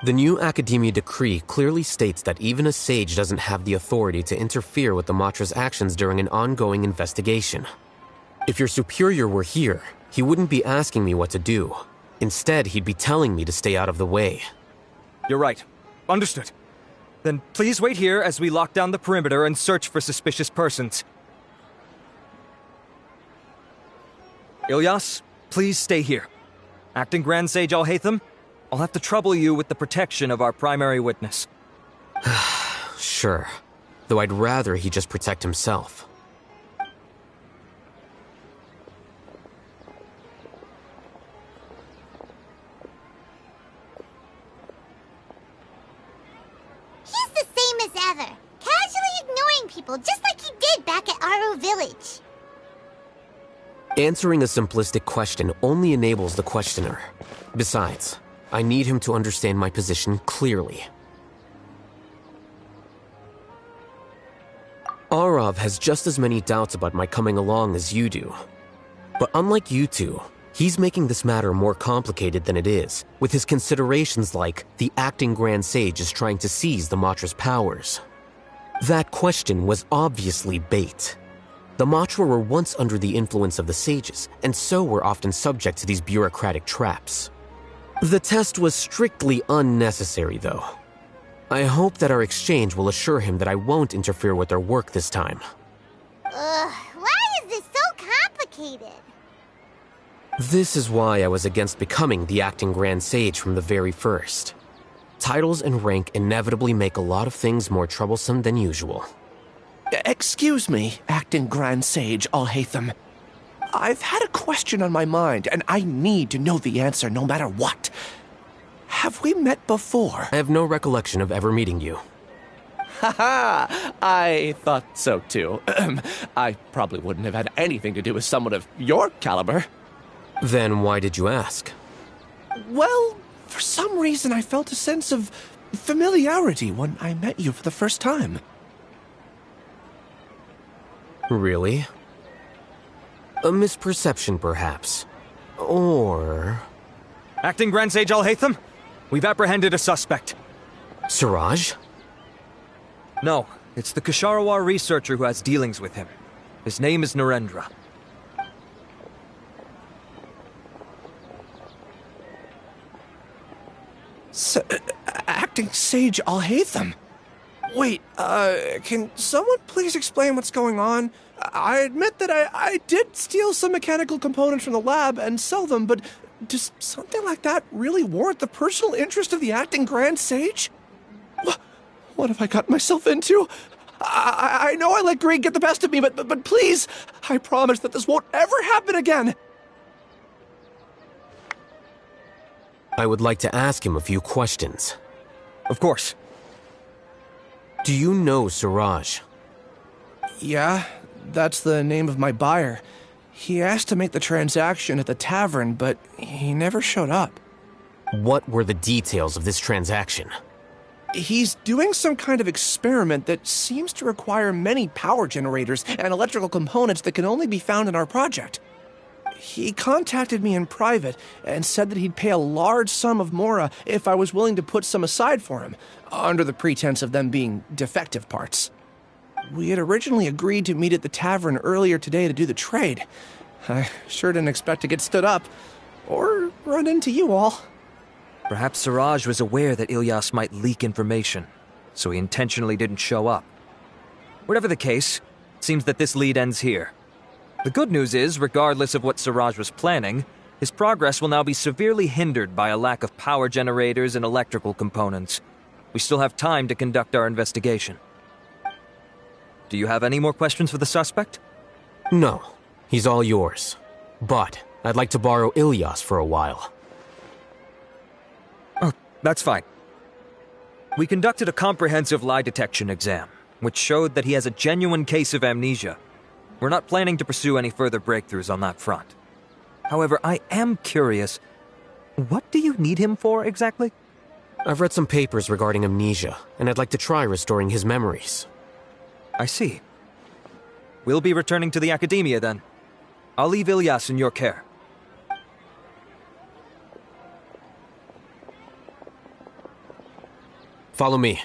The new Academia decree clearly states that even a sage doesn't have the authority to interfere with the Matra's actions during an ongoing investigation. If your superior were here, he wouldn't be asking me what to do. Instead, he'd be telling me to stay out of the way.
You're right. Understood. Then please wait here as we lock down the perimeter and search for suspicious persons. Ilyas, please stay here. Acting Grand Sage Al-Haytham, I'll have to trouble you with the protection of our primary witness.
Sure. Though I'd rather he just protect himself.
He's the same as ever, casually ignoring people just like he did back at Aro Village.
Answering a simplistic question only enables the questioner. Besides, I need him to understand my position clearly. Arav has just as many doubts about my coming along as you do. But unlike you two, he's making this matter more complicated than it is, with his considerations like the acting Grand Sage is trying to seize the Matra's powers. That question was obviously bait. The Matra were once under the influence of the sages, and so were often subject to these bureaucratic traps. The test was strictly unnecessary, though. I hope that our exchange will assure him that I won't interfere with their work this time.
Why is this so complicated?
This is why I was against becoming the acting Grand Sage from the very first. Titles and rank inevitably make a lot of things more troublesome than usual.
Excuse me, Acting Grand Sage Al-Haytham. I've had a question on my mind, and I need to know the answer no matter what. Have we met before?
I have no recollection of ever meeting you.
Haha, I thought so too. I probably wouldn't have had anything to do with someone of your caliber.
Then why did you ask?
Well, for some reason I felt a sense of familiarity when I met you for the first time.
Really? A misperception, perhaps. Or...
Acting Grand Sage Alhaitham, we've apprehended a suspect.
Siraj?
No, it's the Ksharawar researcher who has dealings with him. His name is Narendra.
Acting Sage Alhaitham? Wait, can someone please explain what's going on? I admit that I did steal some mechanical components from the lab and sell them, but does something like that really warrant the personal interest of the Acting Grand Sage? What have I gotten myself into? I know I let greed get the best of me, but please, I promise that this won't ever happen again.
I would like to ask him a few questions.
Of course.
Do you know Siraj?
Yeah, that's the name of my buyer. He asked to make the transaction at the tavern, but he never showed up.
What were the details of this transaction?
He's doing some kind of experiment that seems to require many power generators and electrical components that can only be found in our project. He contacted me in private and said that he'd pay a large sum of Mora if I was willing to put some aside for him, under the pretense of them being defective parts. We had originally agreed to meet at the tavern earlier today to do the trade. I sure didn't expect to get stood up, or run into you all.
Perhaps Siraj was aware that Ilyas might leak information, so he intentionally didn't show up. Whatever the case, it seems that this lead ends here. The good news is, regardless of what Siraj was planning, his progress will now be severely hindered by a lack of power generators and electrical components. We still have time to conduct our investigation. Do you have any more questions for the suspect?
No, he's all yours. But I'd like to borrow Ilyas for a while.
Oh, that's fine. We conducted a comprehensive lie detection exam, which showed that he has a genuine case of amnesia. We're not planning to pursue any further breakthroughs on that front. However, I am curious, what do you need him for exactly?
I've read some papers regarding amnesia, and I'd like to try restoring his memories.
I see. We'll be returning to the academia then. I'll leave Ilyas in your care.
Follow me.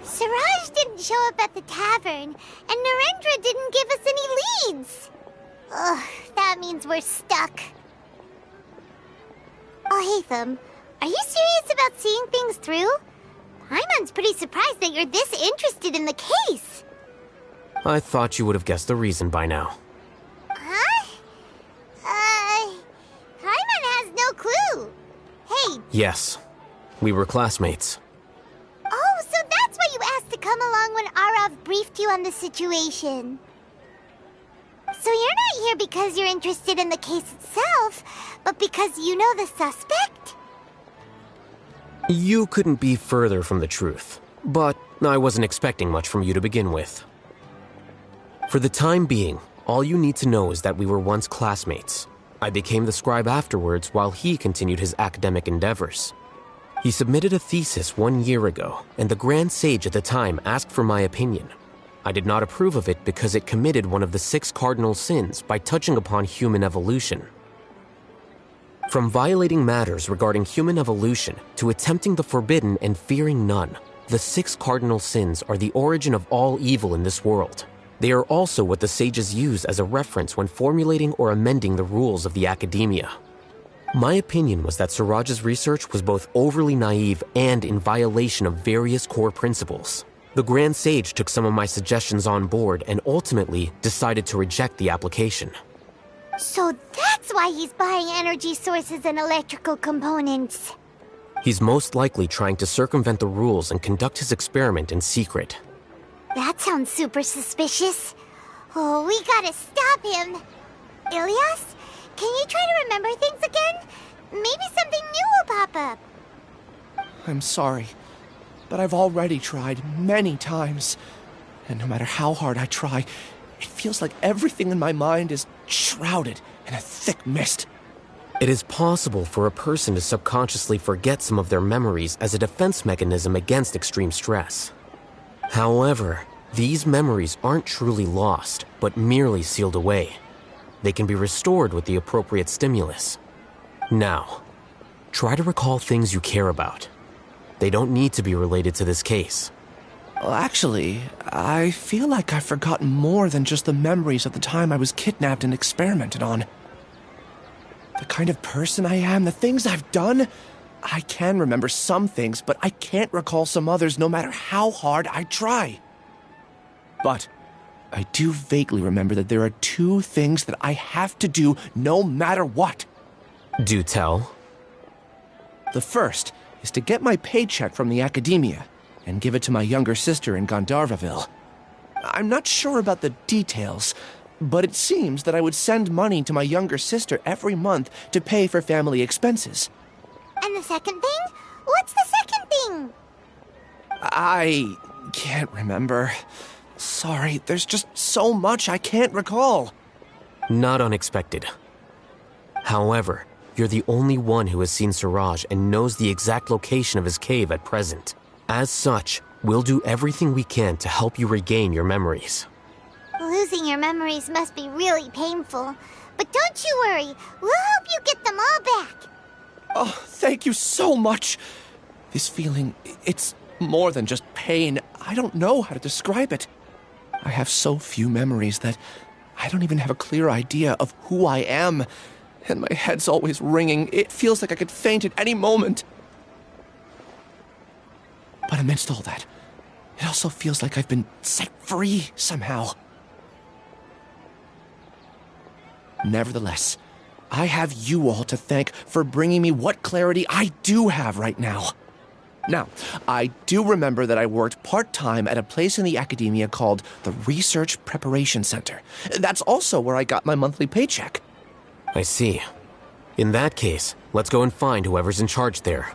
Siraj didn't show up at the tavern, and Narendra didn't give us any leads. Ugh, that means we're stuck. Oh, Hatham, are you serious about seeing things through? Paimon's pretty surprised that you're this interested in the case.
I thought you would have guessed the reason by now.
Huh? Paimon has no clue. Hey.
Yes, we were classmates.
Oh, so that's why you asked to come along when Arav briefed you on the situation. So you're not here because you're interested in the case itself, but because you know the suspect?
You couldn't be further from the truth, but I wasn't expecting much from you to begin with. For the time being, all you need to know is that we were once classmates. I became the scribe afterwards while he continued his academic endeavors. He submitted a thesis 1 year ago, and the Grand Sage at the time asked for my opinion. I did not approve of it because it committed one of the 6 cardinal sins by touching upon human evolution. From violating matters regarding human evolution to attempting the forbidden and fearing none, the 6 cardinal sins are the origin of all evil in this world. They are also what the sages use as a reference when formulating or amending the rules of the academia. My opinion was that Siraj's research was both overly naive and in violation of various core principles. The Grand Sage took some of my suggestions on board and ultimately decided to reject the application.
So that's why he's buying energy sources and electrical components.
He's most likely trying to circumvent the rules and conduct his experiment in secret.
That sounds super suspicious. Oh, we gotta stop him. Ilias, can you try to remember things again? Maybe something new will pop up.
I'm sorry, but I've already tried many times. And no matter how hard I try, it feels like everything in my mind is shrouded in a thick mist.
It is possible for a person to subconsciously forget some of their memories as a defense mechanism against extreme stress. However, these memories aren't truly lost, but merely sealed away. They can be restored with the appropriate stimulus. Now, try to recall things you care about. They don't need to be related to this case.
Well, actually, I feel like I've forgotten more than just the memories of the time I was kidnapped and experimented on. The kind of person I am, the things I've done, I can remember some things, but I can't recall some others no matter how hard I try. But I do vaguely remember that there are two things that I have to do no matter what.
Do tell.
The first is to get my paycheck from the academia and give it to my younger sister in Gandharvaville. I'm not sure about the details, but it seems that I would send money to my younger sister every month to pay for family expenses.
And the second thing? What's the second thing?
I can't remember. Sorry, there's just so much I can't recall.
Not unexpected. However, you're the only one who has seen Suraj and knows the exact location of his cave at present. As such, we'll do everything we can to help you regain your memories.
Losing your memories must be really painful. But don't you worry, we'll help you get them all back.
Oh, thank you so much. This feeling, it's more than just pain. I don't know how to describe it. I have so few memories that I don't even have a clear idea of who I am. And my head's always ringing. It feels like I could faint at any moment. But amidst all that, it also feels like I've been set free somehow. Nevertheless, I have you all to thank for bringing me what clarity I do have right now. Now, I do remember that I worked part-time at a place in the academia called the Research Preparation Center. That's also where I got my monthly paycheck.
I see. In that case, let's go and find whoever's in charge there.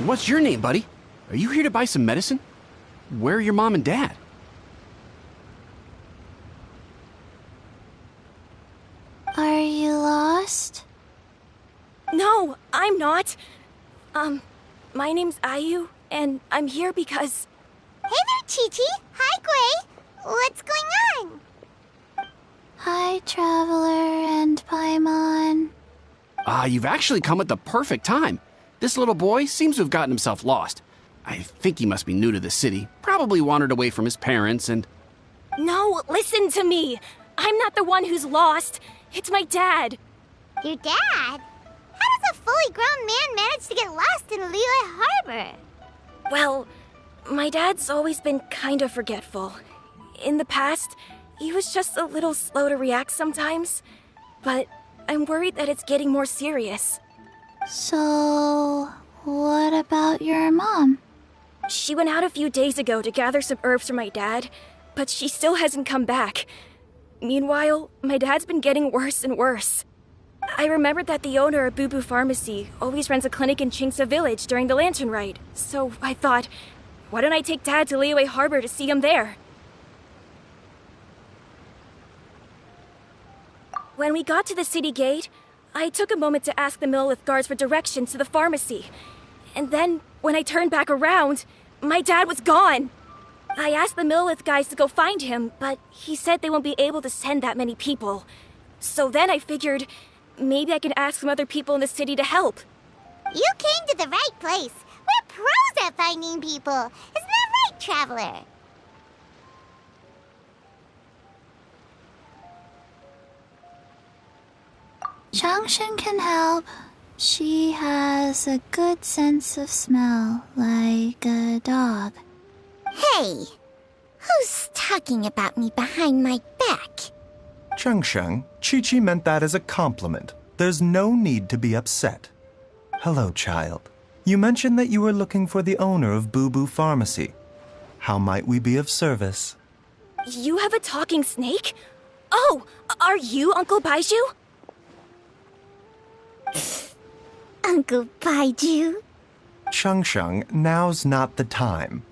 What's your name, buddy? Are you here to buy some medicine? Where are your mom and dad?
Are you lost?
No, I'm not. My name's Ayu, and I'm here because...
Hey there, Chi-Chi. Hi, Gray. What's going on?
Hi, Traveler and Paimon.
You've actually come at the perfect time. This little boy seems to have gotten himself lost. I think he must be new to the city, probably wandered away from his parents and...
No, listen to me. I'm not the one who's lost. It's my dad.
Your dad? How does a fully grown man manage to get lost in Liyue Harbor?
Well, my dad's always been kind of forgetful. In the past, he was just a little slow to react sometimes. But I'm worried that it's getting more serious.
So, what about your mom?
She went out a few days ago to gather some herbs for my dad, but she still hasn't come back. Meanwhile, my dad's been getting worse and worse. I remembered that the owner of Boo Boo Pharmacy always runs a clinic in Chingsa Village during the Lantern Rite, so I thought, why don't I take Dad to Liyue Harbor to see him there? When we got to the city gate, I took a moment to ask the Millelith guards for directions to the pharmacy. And then, when I turned back around, my dad was gone. I asked the Millelith guys to go find him, but he said they won't be able to send that many people. So then I figured, maybe I can ask some other people in the city to help.
You came to the right place. We're pros at finding people. Isn't that right, Traveler?
Changshen can help. She has a good sense of smell, like a dog.
Hey, who's talking about me behind my back?
Chengsheng, Chi-Chi meant that as a compliment. There's no need to be upset. Hello, child. You mentioned that you were looking for the owner of Boo Boo Pharmacy. How might we be of service?
You have a talking snake? Oh, are you Uncle Baiju?
Uncle Baiju?
Chengsheng, now's not the time.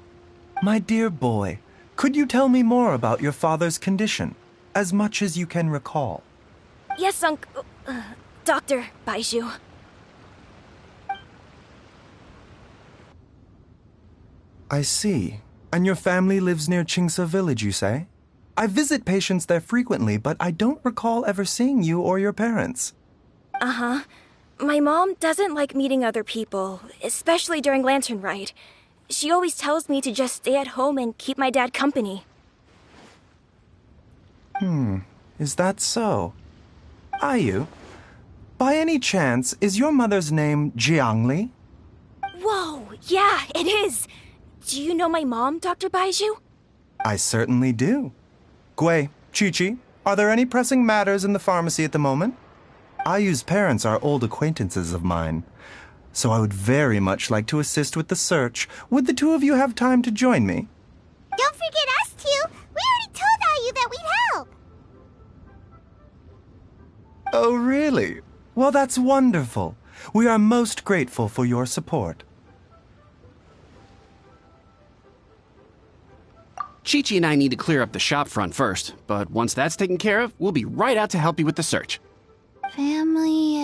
My dear boy, could you tell me more about your father's condition, as much as you can recall?
Yes, Dr. Baiju.
I see. And your family lives near Chingsa Village, you say? I visit patients there frequently, but I don't recall ever seeing you or your parents.
Uh-huh. My mom doesn't like meeting other people, especially during Lantern Rite. She always tells me to just stay at home and keep my dad company.
Is that so? Ayu, by any chance, is your mother's name Jiangli?
Whoa, yeah, it is. Do you know my mom, Dr. Baiju?
I certainly do. Gui, Chi-Chi, are there any pressing matters in the pharmacy at the moment? Ayu's parents are old acquaintances of mine, so I would very much like to assist with the search. Would the two of you have time to join me?
Don't forget us two. We already told Ayu that we'd help.
Oh, really? Well, that's wonderful. We are most grateful for your support.
Chi-Chi and I need to clear up the shop front first, but once that's taken care of, we'll be right out to help you with the search.
Family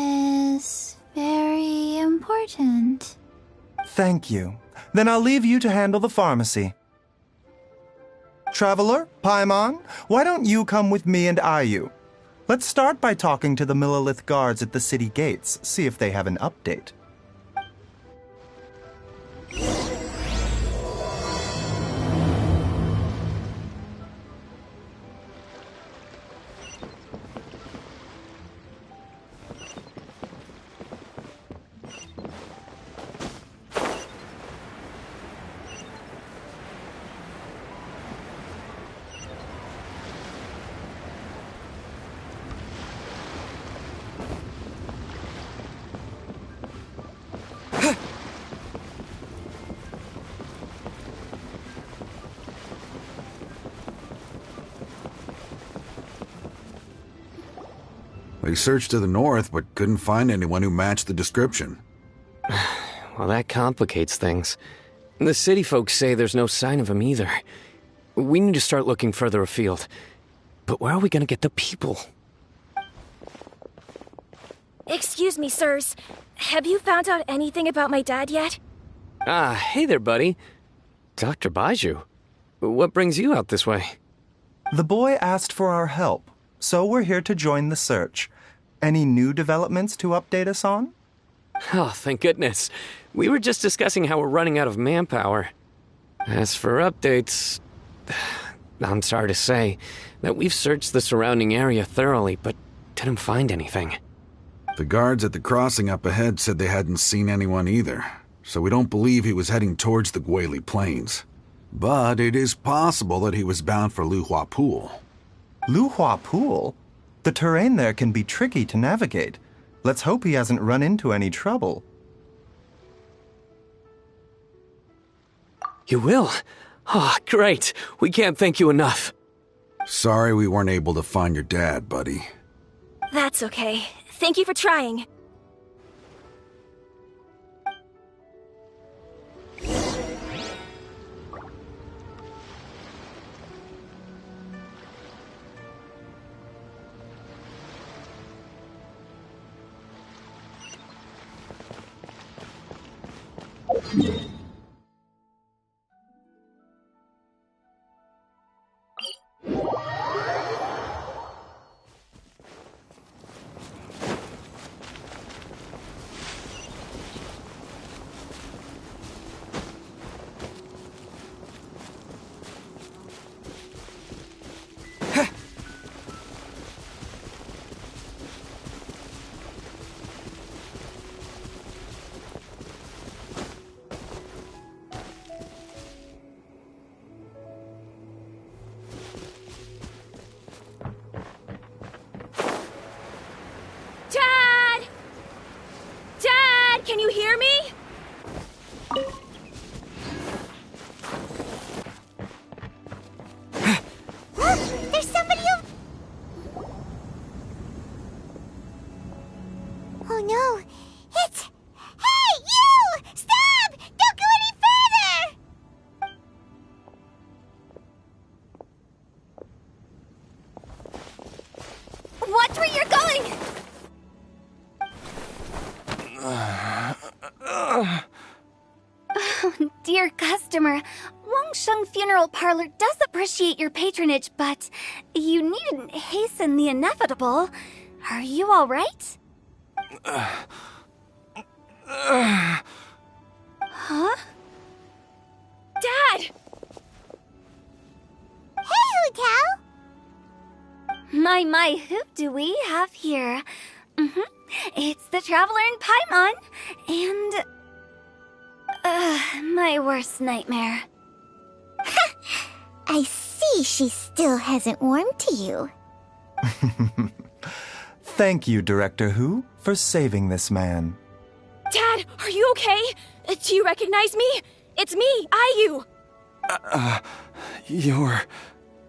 is very important.
Thank you. Then I'll leave you to handle the pharmacy. Traveler, Paimon, why don't you come with me and Ayu? Let's start by talking to the Millelith guards at the city gates, see if they have an update.
We searched to the north, but couldn't find anyone who matched the description.
Well, that complicates things. The city folks say there's no sign of him either. We need to start looking further afield. But where are we gonna get the people?
Excuse me, sirs. Have you found out anything about my dad yet?
Hey there, buddy. Dr. Baiju. What brings you out this way?
The boy asked for our help, so we're here to join the search. Any new developments to update us on?
Oh, thank goodness. We were just discussing how we're running out of manpower. As for updates, I'm sorry to say that we've searched the surrounding area thoroughly, but didn't find anything.
The guards at the crossing up ahead said they hadn't seen anyone either, so we don't believe he was heading towards the Guili Plains. But it is possible that he was bound for Luhua Pool.
Luhua Pool? The terrain there can be tricky to navigate. Let's hope he hasn't run into any trouble.
You will? Oh, great. We can't thank you enough.
Sorry we weren't able to find your dad, buddy.
That's okay. Thank you for trying. Dad! Dad, can you hear me?
There's somebody over... Oh no, it's... Hey, you! Stop! Don't go any further!
Watch where you're going! Oh, dear customer, Wangsheng Funeral Parlor does appreciate your patronage, but you needn't hasten the inevitable. Are you all right? Huh?
Dad!
Hey, Hu Tao!
My, who do we have here? It's the Traveler in Paimon, and... my worst nightmare.
I see she still hasn't warmed to you.
Thank you, Director Hu, for saving this man.
Dad, are you okay? Do you recognize me? It's me, Ayu.
You're...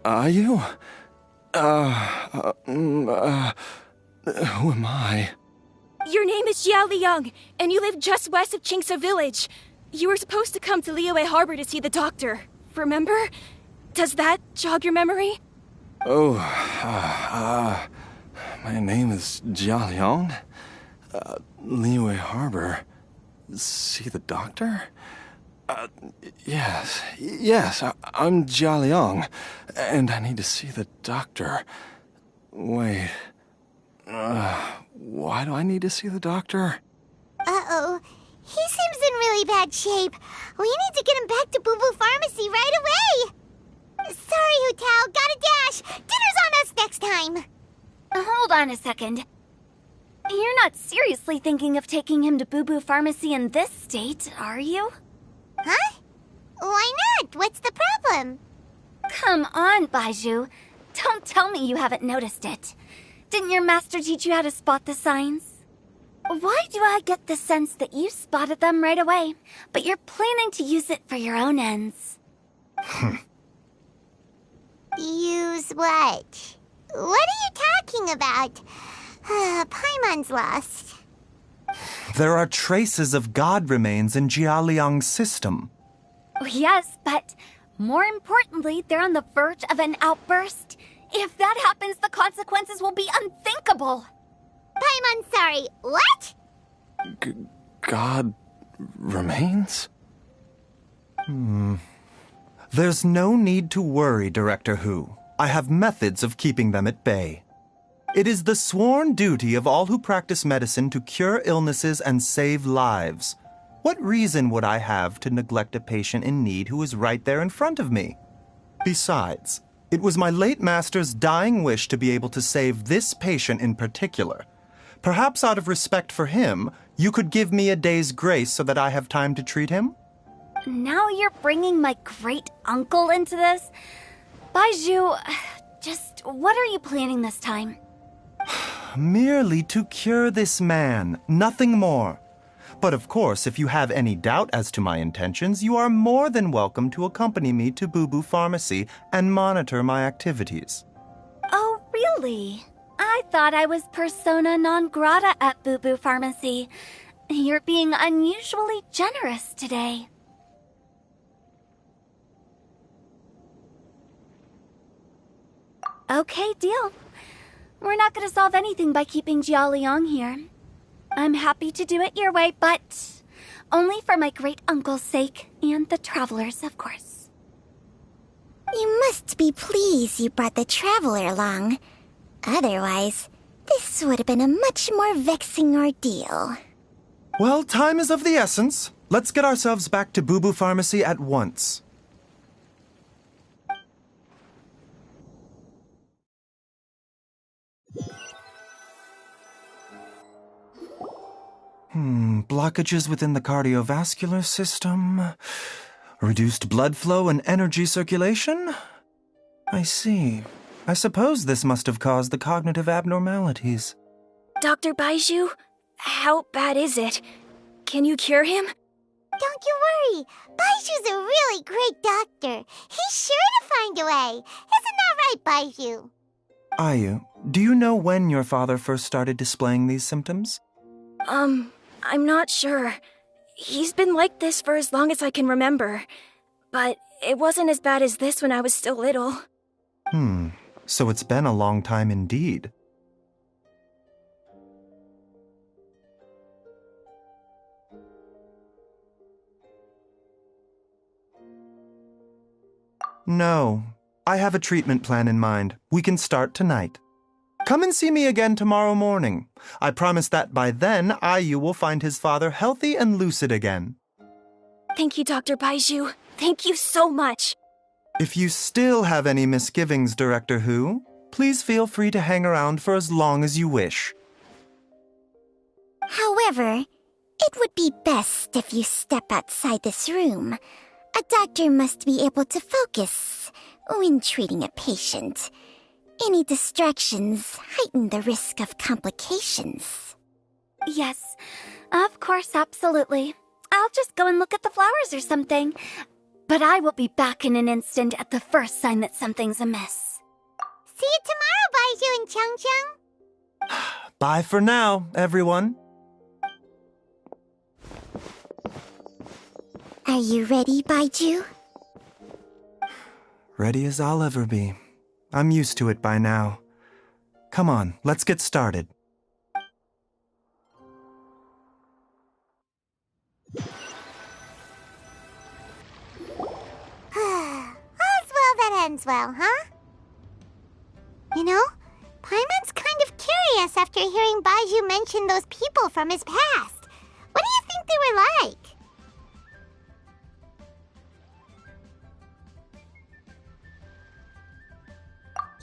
Ayu? Who am I?
Your name is Jiao Liang, and you live just west of Qingse Village. You were supposed to come to Liyue Harbor to see the doctor. Remember? Does that jog your memory?
Oh, my name is Jia Liang. Liyue Harbor. See the doctor? Yes, I'm Jia Liang, and I need to see the doctor. Wait, why do I need to see the doctor?
Uh-oh. He seems in really bad shape. We need to get him back to Boo Boo Pharmacy right away. Sorry, Hu Tao. Gotta dash. Dinner's on us next time.
Hold on a second. You're not seriously thinking of taking him to Boo Boo Pharmacy in this state, are you?
Huh? Why not? What's the problem?
Come on, Baizhu. Don't tell me you haven't noticed it. Didn't your master teach you how to spot the signs? Why do I get the sense that you spotted them right away, but you're planning to use it for your own ends?
Use what? What are you talking about? Paimon's lost.
There are traces of god remains in Jia Liang's system.
Yes, but more importantly, they're on the verge of an outburst. If that happens, the consequences will be unthinkable.
Paimon, sorry. What?
God remains?
There's no need to worry, Director Hu. I have methods of keeping them at bay. It is the sworn duty of all who practice medicine to cure illnesses and save lives. What reason would I have to neglect a patient in need who is right there in front of me? Besides, it was my late master's dying wish to be able to save this patient in particular. Perhaps out of respect for him, you could give me a day's grace so that I have time to treat him?
Now you're bringing my great-uncle into this? Baizhu, just what are you planning this time?
Merely to cure this man, nothing more. But of course, if you have any doubt as to my intentions, you are more than welcome to accompany me to Boo Boo Pharmacy and monitor my activities.
Oh, really? I thought I was persona non grata at Boo Boo Pharmacy. You're being unusually generous today. Okay, deal. We're not going to solve anything by keeping Jialiang here. I'm happy to do it your way, but only for my great-uncle's sake and the travelers, of course.
You must be pleased you brought the traveler along. Otherwise, this would have been a much more vexing ordeal.
Well, time is of the essence. Let's get ourselves back to Boo Boo Pharmacy at once. Blockages within the cardiovascular system, reduced blood flow and energy circulation? I see. I suppose this must have caused the cognitive abnormalities.
Dr. Baizhu, how bad is it? Can you cure him?
Don't you worry. Baiju's a really great doctor. He's sure to find a way. Isn't that right, Baizhu?
Ayu, do you know when your father first started displaying these symptoms?
I'm not sure. He's been like this for as long as I can remember. But it wasn't as bad as this when I was still little.
So it's been a long time indeed. No, I have a treatment plan in mind. We can start tonight. Come and see me again tomorrow morning. I promise that by then, Ayu will find his father healthy and lucid again.
Thank you, Dr. Baizhu. Thank you so much.
If you still have any misgivings, Director Hu, please feel free to hang around for as long as you wish.
However, it would be best if you step outside this room. A doctor must be able to focus when treating a patient. Any distractions heighten the risk of complications.
Yes, of course, absolutely. I'll just go and look at the flowers or something. But I will be back in an instant at the first sign that something's amiss.
See you tomorrow, Baizhu and Chang-Chang.
Bye for now, everyone.
Are you ready, Baizhu?
Ready as I'll ever be. I'm used to it by now. Come on, let's get started.
All's well that ends well, huh? You know, Paimon's kind of curious after hearing Baizhu mention those people from his past. What do you think they were like?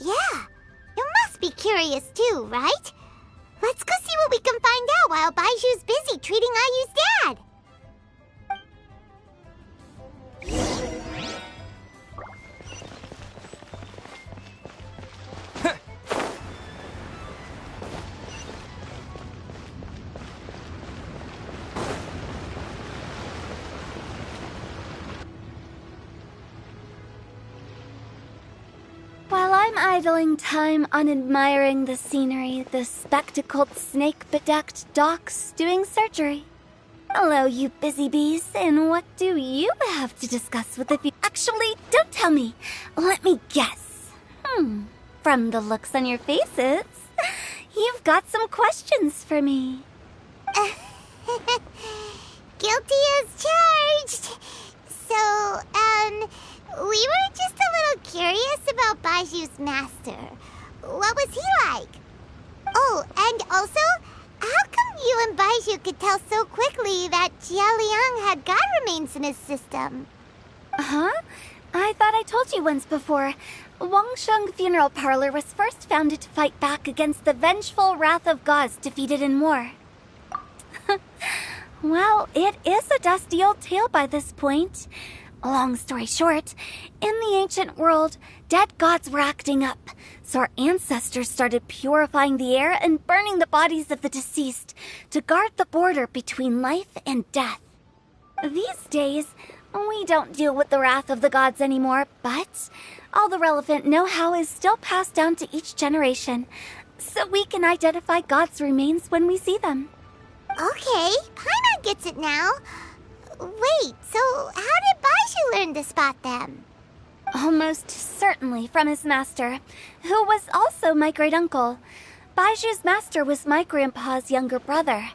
Yeah, you must be curious too, right? Let's go see what we can find out while Baiju's busy treating Ayu's dad.
While I'm idling time on admiring the scenery, the spectacled snake-bedecked docs doing surgery. Hello, you busy bees, and what do you have to discuss with the Actually, don't tell me. Let me guess. From the looks on your faces, you've got some questions for me.
Guilty as charged. So, we were just a little curious about Baiju's master. What was he like? And also, how come you and Baizhu could tell so quickly that Jialiang had god remains in his system?
Huh? I thought I told you once before. Wangsheng Funeral Parlor was first founded to fight back against the vengeful wrath of gods defeated in war. Well, it is a dusty old tale by this point. Long story short, in the ancient world, dead gods were acting up, so our ancestors started purifying the air and burning the bodies of the deceased to guard the border between life and death. These days, we don't deal with the wrath of the gods anymore, but all the relevant know-how is still passed down to each generation, so we can identify gods' remains when we see them.
Okay, Paimon gets it now. Wait, so how did Baizhu learn to spot them?
Almost certainly from his master, who was also my great-uncle. Baizhu's master was my grandpa's younger brother,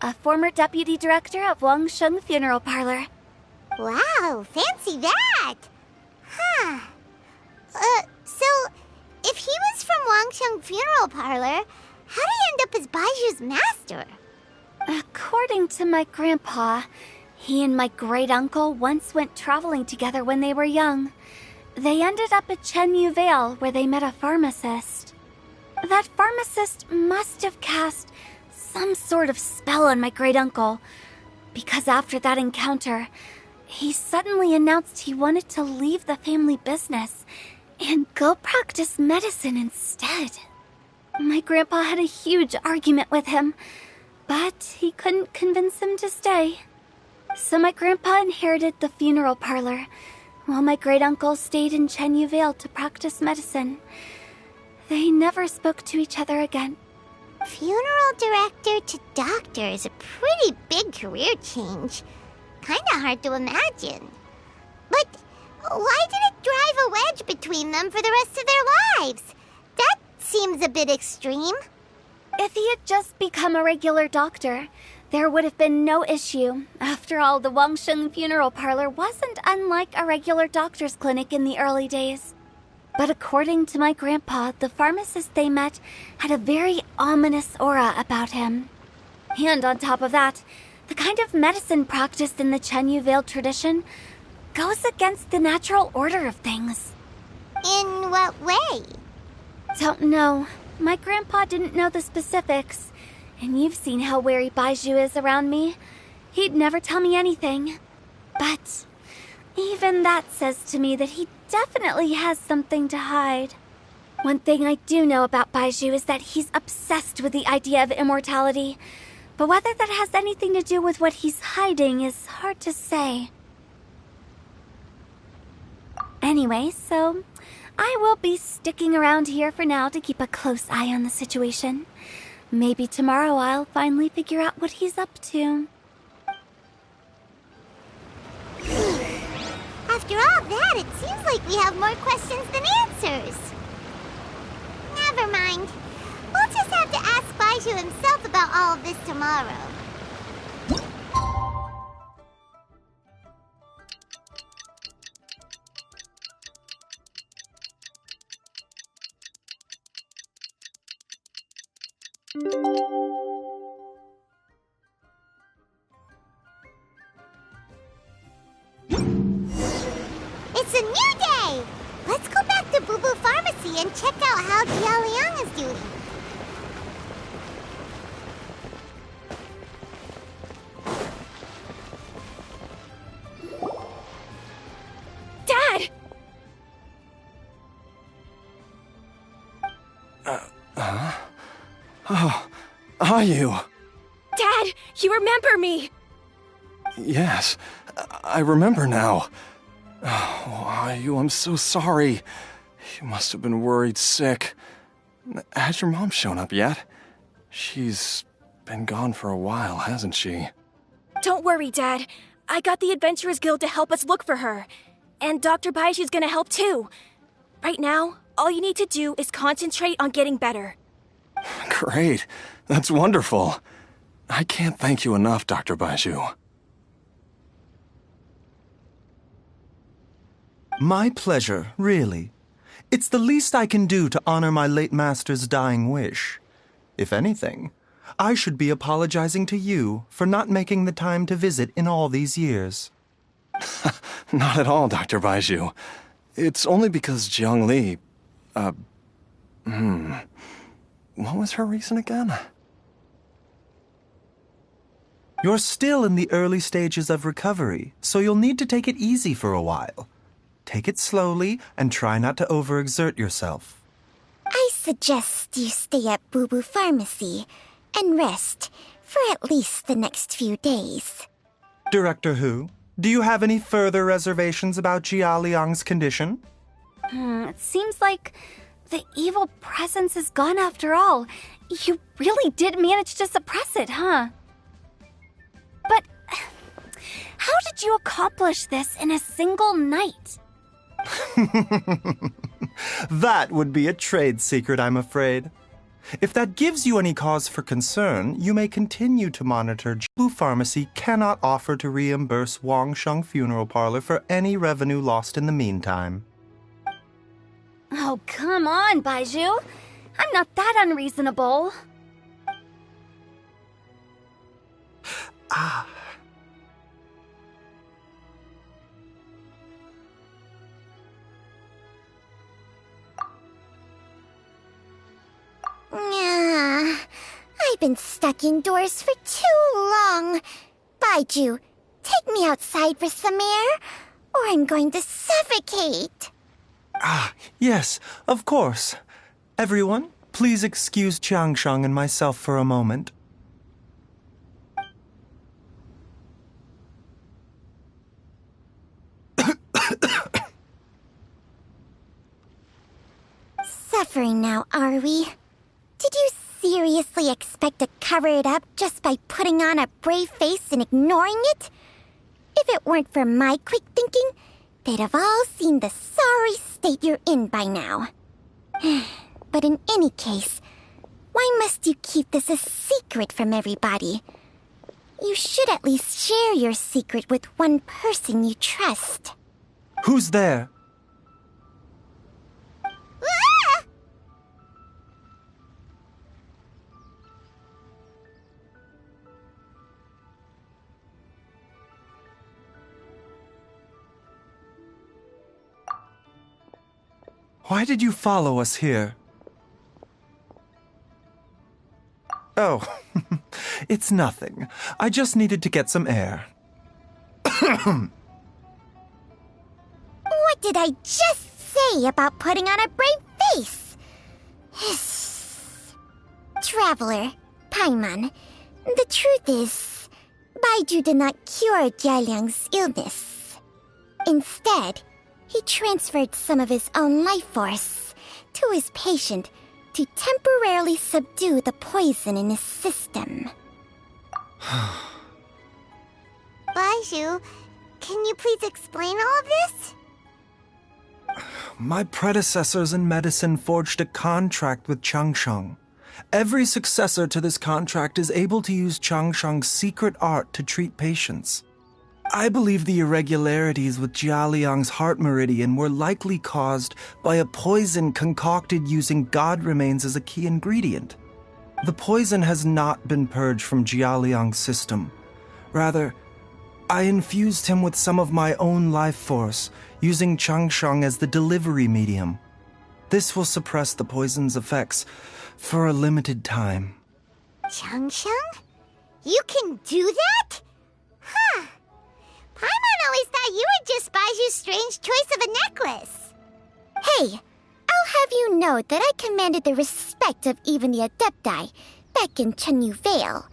a former deputy director of Wangsheng Funeral Parlor.
Wow, fancy that! Huh. So, if he was from Wangsheng Funeral Parlor, how did he end up as Baizhu's master?
According to my grandpa, he and my great-uncle once went traveling together when they were young. They ended up at Chenyu Vale, where they met a pharmacist. That pharmacist must have cast some sort of spell on my great-uncle, because after that encounter, he suddenly announced he wanted to leave the family business and go practice medicine instead. My grandpa had a huge argument with him, but he couldn't convince him to stay. So my grandpa inherited the funeral parlor, while my great-uncle stayed in Chenyu Vale to practice medicine. They never spoke to each other again.
Funeral director to doctor is a pretty big career change. Kinda hard to imagine. But why did it drive a wedge between them for the rest of their lives? That seems a bit extreme.
If he had just become a regular doctor, there would have been no issue. After all, the Wangsheng Funeral Parlor wasn't unlike a regular doctor's clinic in the early days. But according to my grandpa, the pharmacist they met had a very ominous aura about him. And on top of that, the kind of medicine practiced in the Chenyu Vale tradition goes against the natural order of things.
In what way?
Don't know. My grandpa didn't know the specifics. And you've seen how wary Baizhu is around me. He'd never tell me anything. But even that says to me that he definitely has something to hide. One thing I do know about Baizhu is that he's obsessed with the idea of immortality. But whether that has anything to do with what he's hiding is hard to say. Anyway, so I will be sticking around here for now to keep a close eye on the situation. Maybe tomorrow I'll finally figure out what he's up to.
After all that, it seems like we have more questions than answers. Never mind. We'll just have to ask Baizhu himself about all of this tomorrow. It's a new day! Let's go back to Boo Boo Pharmacy and check out how Jialiang is doing.
Dad!
Oh, are you?
Dad, you remember me!
Yes, I remember now. Oh, are you? I'm so sorry. You must have been worried sick. Has your mom shown up yet? She's been gone for a while, hasn't she?
Don't worry, Dad. I got the Adventurers Guild to help us look for her. And Dr. Baizhu's gonna help too. Right now, all you need to do is concentrate on getting better.
Great. That's wonderful. I can't thank you enough, Dr. Baizhu.
My pleasure, really. It's the least I can do to honor my late master's dying wish. If anything, I should be apologizing to you for not making the time to visit in all these years.
Not at all, Dr. Baizhu. It's only because Jiang Li... What was her reason again?
You're still in the early stages of recovery, so you'll need to take it easy for a while. Take it slowly and try not to overexert yourself.
I suggest you stay at Boo Boo Pharmacy and rest for at least the next few days.
Director Hu, do you have any further reservations about Jia Liang's condition?
It seems like the evil presence is gone after all. You really did manage to suppress it, huh? But how did you accomplish this in a single night?
That would be a trade secret, I'm afraid. If that gives you any cause for concern, you may continue to monitor. Blue Pharmacy cannot offer to reimburse Wang Sheng Funeral Parlor for any revenue lost in the meantime.
Oh, come on, Baizhu. I'm not that unreasonable.
I've been stuck indoors for too long. Baizhu, take me outside for some air, or I'm going to suffocate.
Yes, of course. Everyone, please excuse Qiangsheng and myself for a moment.
Suffering now, are we? Did you seriously expect to cover it up just by putting on a brave face and ignoring it? If it weren't for my quick thinking, they'd have all seen the sorry state you're in by now. But in any case, why must you keep this a secret from everybody? You should at least share your secret with one person you trust.
Who's there? Why did you follow us here? Oh, it's nothing. I just needed to get some air.
What did I just say about putting on a brave face? Traveler, Paimon, the truth is, Baizhu did not cure Jialiang's illness. Instead, he transferred some of his own life force to his patient to temporarily subdue the poison in his system. Baizhu, can you please explain all of this?
My predecessors in medicine forged a contract with Changsheng. Every successor to this contract is able to use Changsheng's secret art to treat patients. I believe the irregularities with Jia Liang's heart meridian were likely caused by a poison concocted using god remains as a key ingredient. The poison has not been purged from Jia Liang's system. Rather, I infused him with some of my own life force, using Changsheng as the delivery medium. This will suppress the poison's effects for a limited time.
Changsheng? You can do that? Huh. Paimon always thought you were just Baizhu's strange choice of a necklace. Hey, I'll have you know that I commanded the respect of even the Adepti back in Chenyu Vale.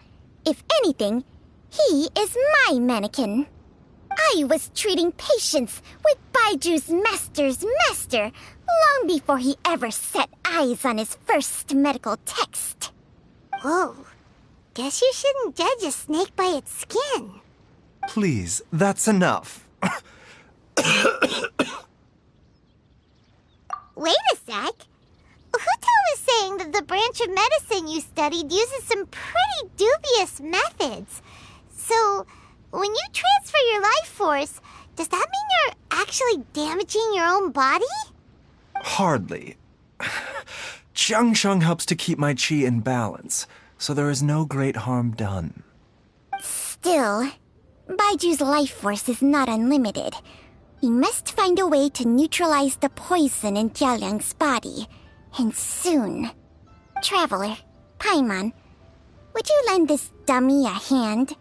If anything, he is my mannequin. I was treating patients with Baiju's master's master long before he ever set eyes on his first medical text. Whoa, guess you shouldn't judge a snake by its skin.
Please, that's enough.
Wait a sec. Huto was saying that the branch of medicine you studied uses some pretty dubious methods. So, when you transfer your life force, does that mean you're actually damaging your own body?
Hardly. Jiangsheng helps to keep my chi in balance, so there is no great harm done.
Still, Baiju's life force is not unlimited. We must find a way to neutralize the poison in Jialiang's body, and soon. Traveler, Paimon, would you lend this dummy a hand?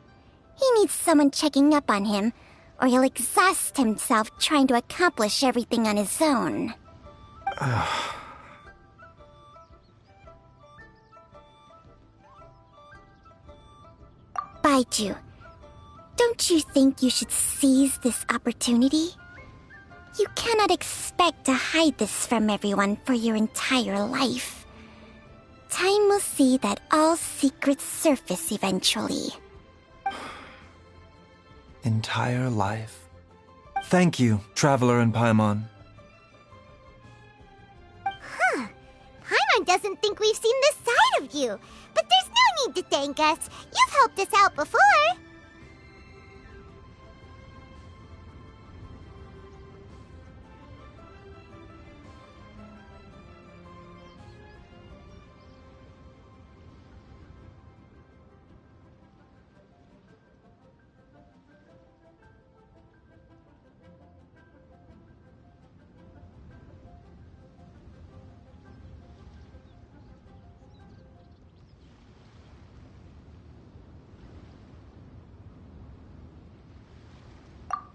He needs someone checking up on him, or he'll exhaust himself trying to accomplish everything on his own. Baiju, don't you think you should seize this opportunity? You cannot expect to hide this from everyone for your entire life. Time will see that all secrets surface eventually.
Entire life. Thank you, Traveler and Paimon.
Huh. Paimon doesn't think we've seen this side of you. But there's no need to thank us. You've helped us out before.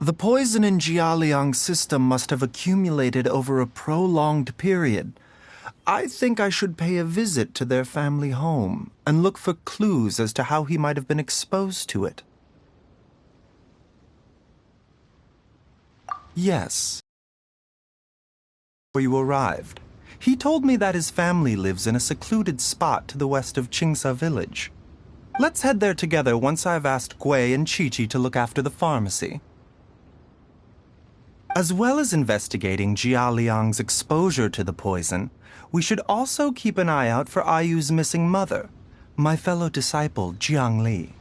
The poison in Jialiang's system must have accumulated over a prolonged period. I think I should pay a visit to their family home and look for clues as to how he might have been exposed to it. Yes. Where you arrived. He told me that his family lives in a secluded spot to the west of Qingsa village. Let's head there together once I've asked Gui and Chi-Chi to look after the pharmacy. As well as investigating Jialiang's exposure to the poison, we should also keep an eye out for Ayu's missing mother, my fellow disciple Jiang Li.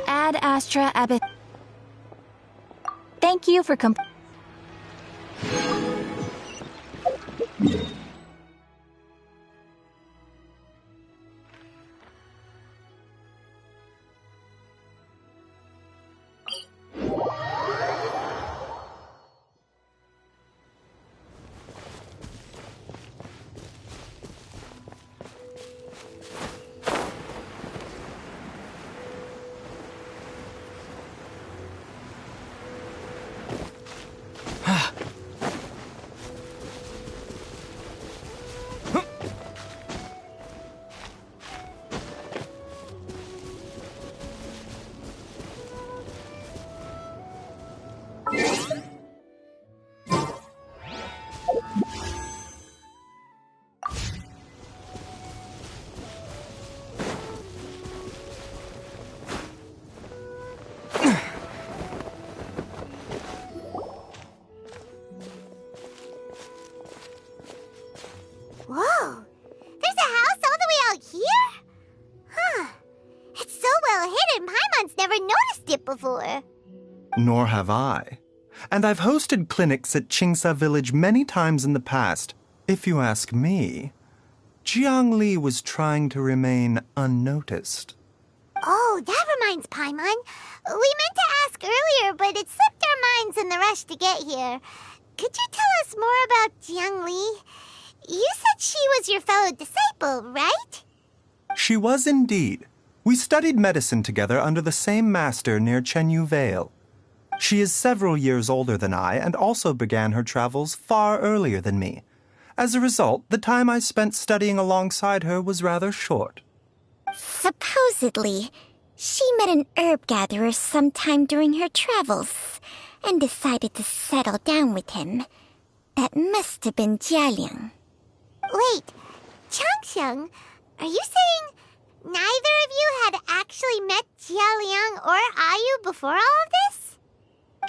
Ad Astra Abbot. Thank you for
Whoa! There's a house all the way out here? Huh. It's so well hidden, Paimon's never noticed it before.
Nor have I. And I've hosted clinics at Qingsa Village many times in the past. If you ask me, Jiang Li was trying to remain unnoticed.
Oh, that reminds Paimon. We meant to ask earlier, but it slipped our minds in the rush to get here. Could you tell us more about Jiang Li? You said she was your fellow disciple, right?
She was indeed. We studied medicine together under the same master near Chenyu Vale. She is several years older than I and also began her travels far earlier than me. As a result, the time I spent studying alongside her was rather short.
Supposedly, she met an herb gatherer sometime during her travels and decided to settle down with him. That must have been Jialiang. Wait, Changsheng, are you saying neither of you had actually met Jialiang or Ayu before all of this?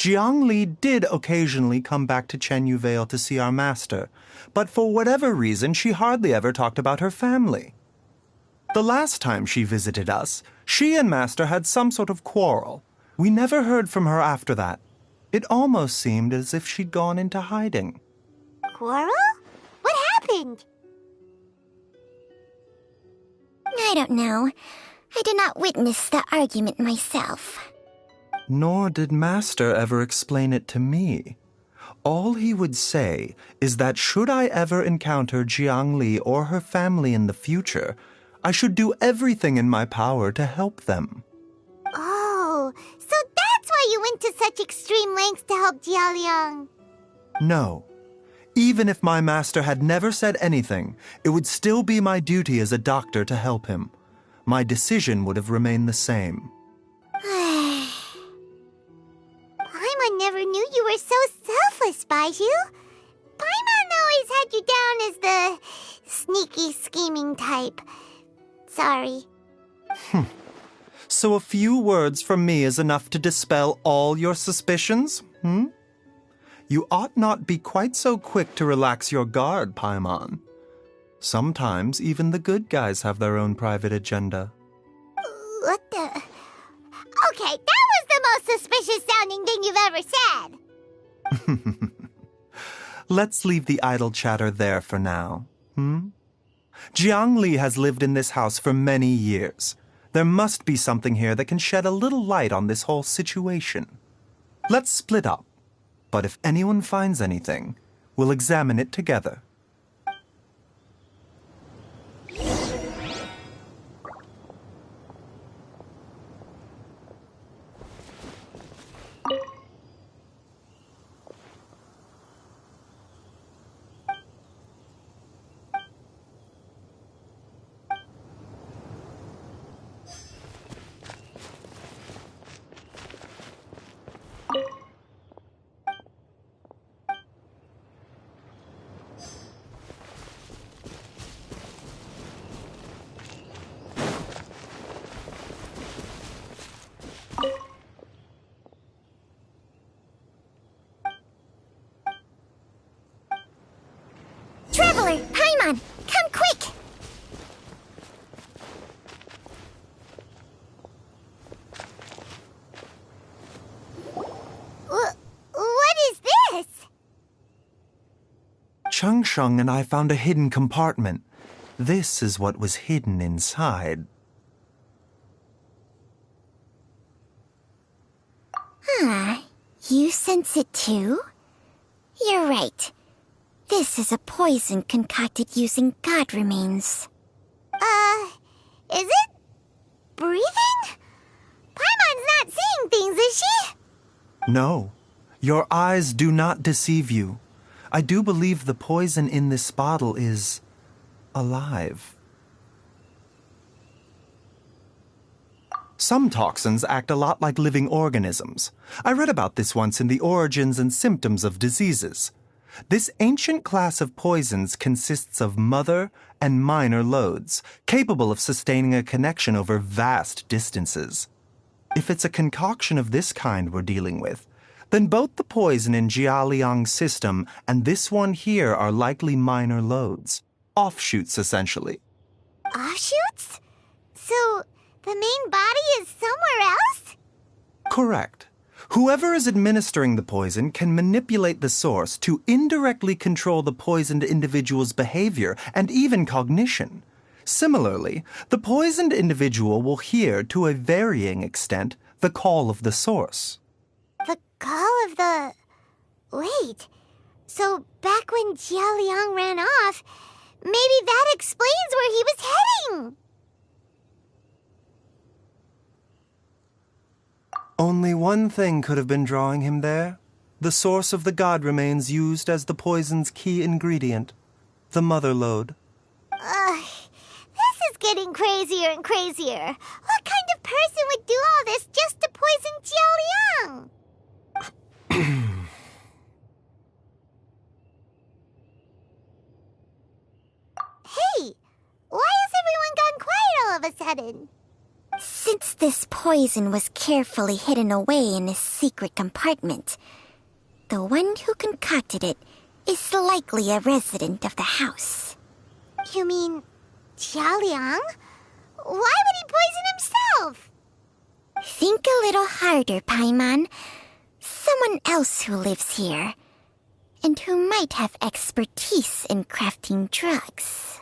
Jiang Li did occasionally come back to Chenyu Vale to see our master, but for whatever reason, she hardly ever talked about her family. The last time she visited us, she and Master had some sort of quarrel. We never heard from her after that. It almost seemed as if she'd gone into hiding.
Quarrel? What happened? I don't know. I did not witness the argument myself.
Nor did Master ever explain it to me. All he would say is that should I ever encounter Jiang Li or her family in the future, I should do everything in my power to help them.
Oh, so that's why you went to such extreme lengths to help Jialiang.
No. Even if my master had never said anything, it would still be my duty as a doctor to help him. My decision would have remained the same.
Paimon never knew you were so selfless, Baizhu. Paimon always had you down as the sneaky, scheming type. Sorry.
So a few words from me is enough to dispel all your suspicions, You ought not be quite so quick to relax your guard, Paimon. Sometimes even the good guys have their own private agenda.
What the... Okay, that was the most suspicious-sounding thing you've ever said.
Let's leave the idle chatter there for now, Jiang Li has lived in this house for many years. There must be something here that can shed a little light on this whole situation. Let's split up. But if anyone finds anything, we'll examine it together.
Traveler, Paimon, come quick! What is this?
Changsheng and I found a hidden compartment. This is what was hidden inside.
You sense it too? You're right. This is a poison concocted using god remains. Is it? Breathing? Paimon's not seeing things, is she?
No, your eyes do not deceive you. I do believe the poison in this bottle is alive. Some toxins act a lot like living organisms. I read about this once in the Origins and Symptoms of Diseases. This ancient class of poisons consists of mother and minor loads, capable of sustaining a connection over vast distances. If it's a concoction of this kind we're dealing with, then both the poison in Jialiang's system and this one here are likely minor loads. Offshoots, essentially.
Offshoots? So, the main body is somewhere else?
Correct. Whoever is administering the poison can manipulate the source to indirectly control the poisoned individual's behavior and even cognition. Similarly, the poisoned individual will hear, to a varying extent, the call of the source.
The call of the... Wait. So back when Jialiang ran off, maybe that explains where he was heading!
Only one thing could have been drawing him there. The source of the god remains used as the poison's key ingredient. the mother lode.
This is getting crazier and crazier. What kind of person would do all this just to poison Jiao Liang? Hey, why has everyone gone quiet all of a sudden?
Since this poison was carefully hidden away in a secret compartment, the one who concocted it is likely a resident of the house.
You mean Jiao Liang? Why would he poison himself?
Think a little harder, Paimon. Someone else who lives here, and who might have expertise in crafting drugs.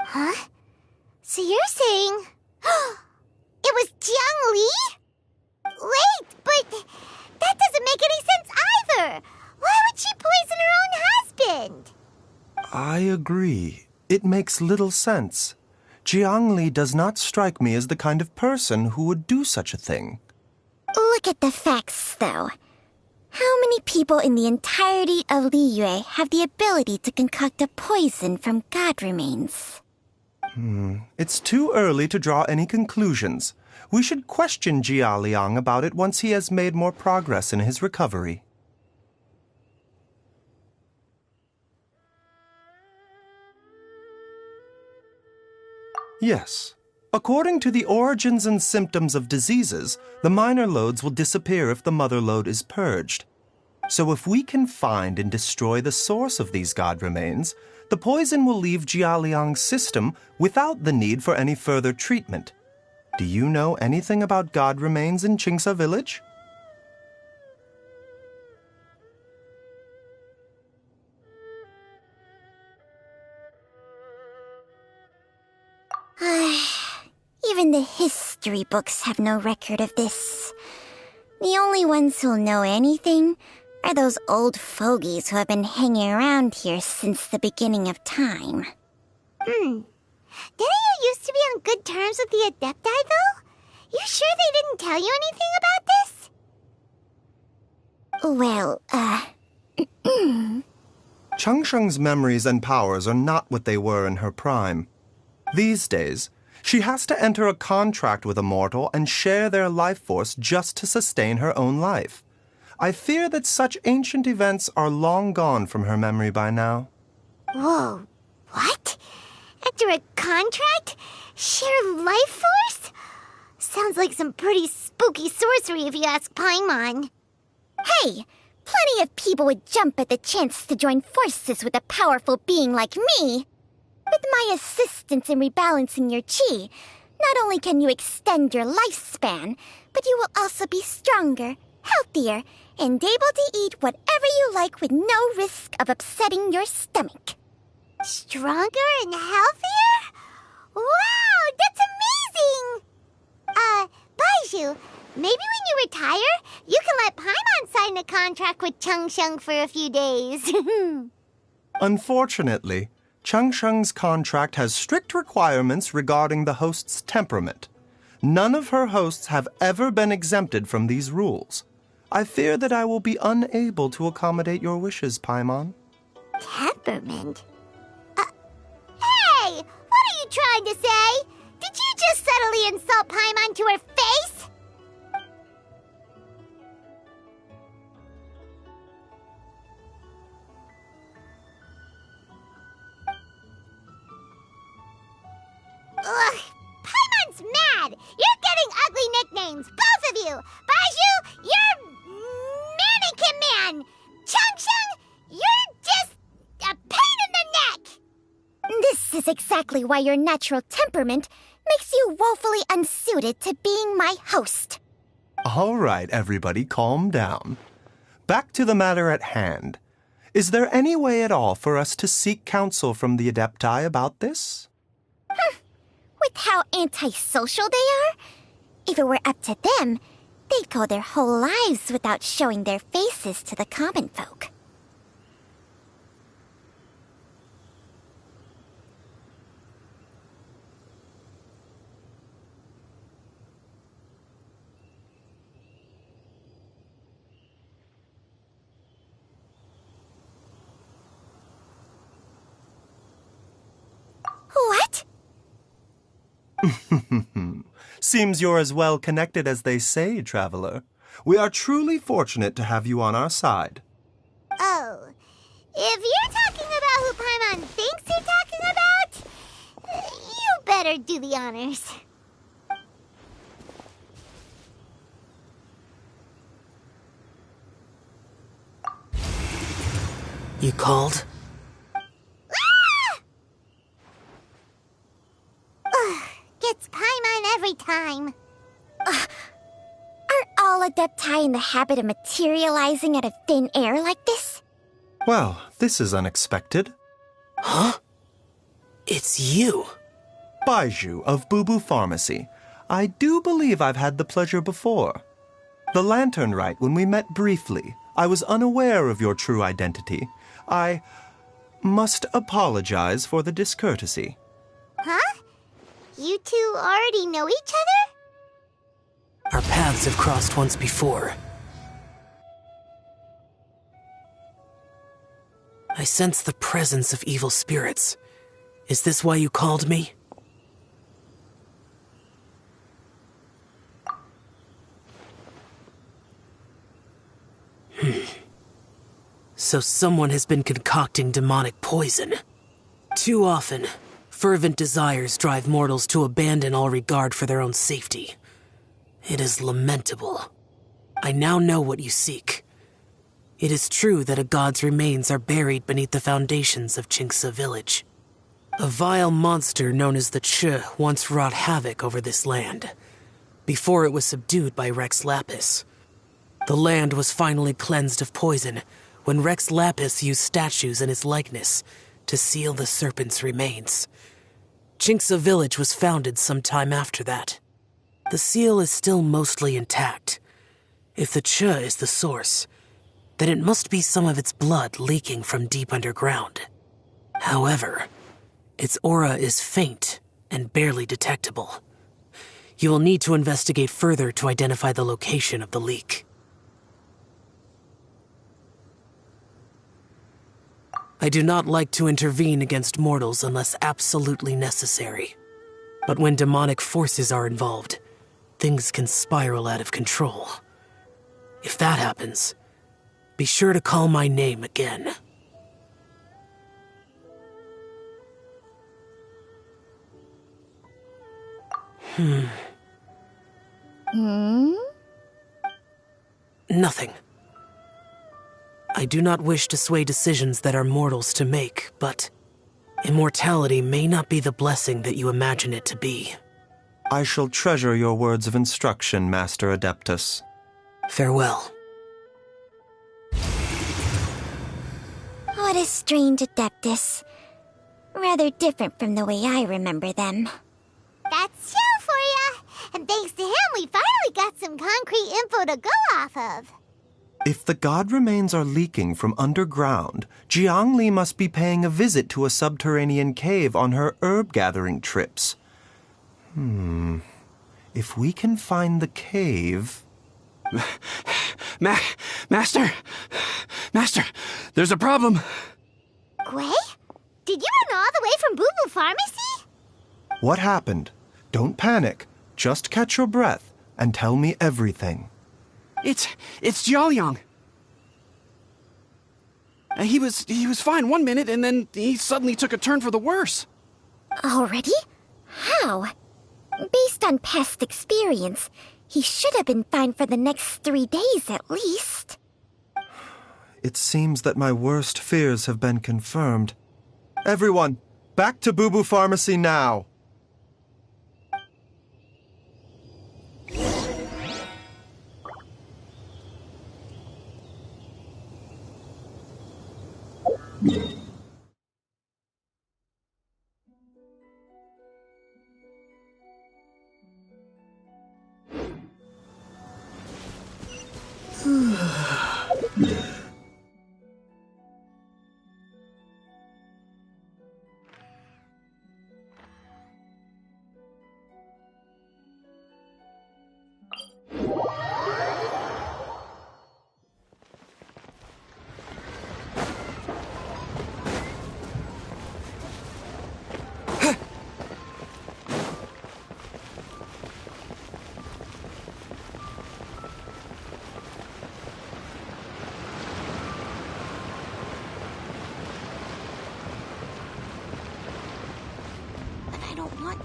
Huh? So you're saying... it was Jiang Li? Wait, but that doesn't make any sense either. Why would she poison her own husband?
I agree. It makes little sense. Jiang Li does not strike me as the kind of person who would do such a thing.
Look at the facts, though. How many people in the entirety of Liyue have the ability to concoct a poison from god remains?
It's too early to draw any conclusions. We should question Jiao Liang about it once he has made more progress in his recovery. Yes. According to the origins and symptoms of diseases, the minor lodes will disappear if the mother lode is purged. So if we can find and destroy the source of these god remains, the poison will leave Jiao Liang's system without the need for any further treatment. Do you know anything about god remains in Qingsa village?
Even the history books have no record of this. The only ones who'll know anything are those old fogies who have been hanging around here since the beginning of time.
Didn't you used to be on good terms with the Adepti, though? You sure they didn't tell you anything about this?
Well,
Changsheng's memories and powers are not what they were in her prime. These days, she has to enter a contract with a mortal and share their life force just to sustain her own life. I fear that such ancient events are long gone from her memory by now.
Whoa, what? Enter a contract? Share life force? Sounds like some pretty spooky sorcery if you ask Paimon.
Hey, plenty of people would jump at the chance to join forces with a powerful being like me. With my assistance in rebalancing your chi, not only can you extend your lifespan, but you will also be stronger, healthier, and able to eat whatever you like with no risk of upsetting your stomach.
Stronger and healthier? Wow, that's amazing! Baizhu, maybe when you retire, you can let Paimon sign a contract with Changsheng for a few days.
Unfortunately, Changsheng's contract has strict requirements regarding the host's temperament. None of her hosts have ever been exempted from these rules. I fear that I will be unable to accommodate your wishes, Paimon.
Temperament? Hey! What are you trying to say? Did you just subtly insult Paimon to her face? Ugh, Paimon's mad! You're getting ugly nicknames, both of you! Baizhu, you're Mannequin Man! Changsheng, you're just a pain in the neck!
This is exactly why your natural temperament makes you woefully unsuited to being my host.
All right, everybody, calm down. Back to the matter at hand. Is there any way at all for us to seek counsel from the Adepti about this?
With how antisocial they are, if it were up to them, they'd go their whole lives without showing their faces to the common folk.
Seems you're as well connected as they say, traveler. We are truly fortunate to have you on our side.
Oh, if you're talking about who Paimon thinks you're talking about, you better do the honors.
You called?
Gets Paimon every time. Are all Adepti in the habit of materializing out of thin air like this?
Well, this is unexpected.
Huh? It's you.
Baiju of Boo Pharmacy. I do believe I've had the pleasure before. The Lantern Rite, when we met briefly, I was unaware of your true identity. I must apologize for the discourtesy.
Huh? You two already know each other?
Our paths have crossed once before. I sense the presence of evil spirits. Is this why you called me? So someone has been concocting demonic poison. Too often, fervent desires drive mortals to abandon all regard for their own safety. It is lamentable. I now know what you seek. It is true that a god's remains are buried beneath the foundations of Jinxa village. A vile monster known as the Ch once wrought havoc over this land, before it was subdued by Rex Lapis. The land was finally cleansed of poison when Rex Lapis used statues in his likeness to seal the serpent's remains. Jinxa village was founded some time after that. The seal is still mostly intact. If the Ch is the source, then it must be some of its blood leaking from deep underground. However, its aura is faint and barely detectable. You will need to investigate further to identify the location of the leak. I do not like to intervene against mortals unless absolutely necessary. But when demonic forces are involved, things can spiral out of control. If that happens, be sure to call my name again. Nothing. I do not wish to sway decisions that are mortals to make, but immortality may not be the blessing that you imagine it to be.
I shall treasure your words of instruction, Master Adeptus.
Farewell.
What a strange Adeptus. Rather different from the way I remember them. That's Shell for ya! And thanks to him, we finally got some concrete info to go off of.
If the god remains are leaking from underground, Jiangli must be paying a visit to a subterranean cave on her herb-gathering trips. If we can find the cave...
Master! Master, there's a problem.
Gwei? Did you run all the way from Boo Pharmacy?
What happened? Don't panic. Just catch your breath and tell me everything.
It's Jiaoyang. He was fine one minute, and then he suddenly took a turn for the worse.
Already? How? Based on past experience, he should have been fine for the next 3 days at least.
It seems that my worst fears have been confirmed. Everyone, back to Boo Pharmacy now!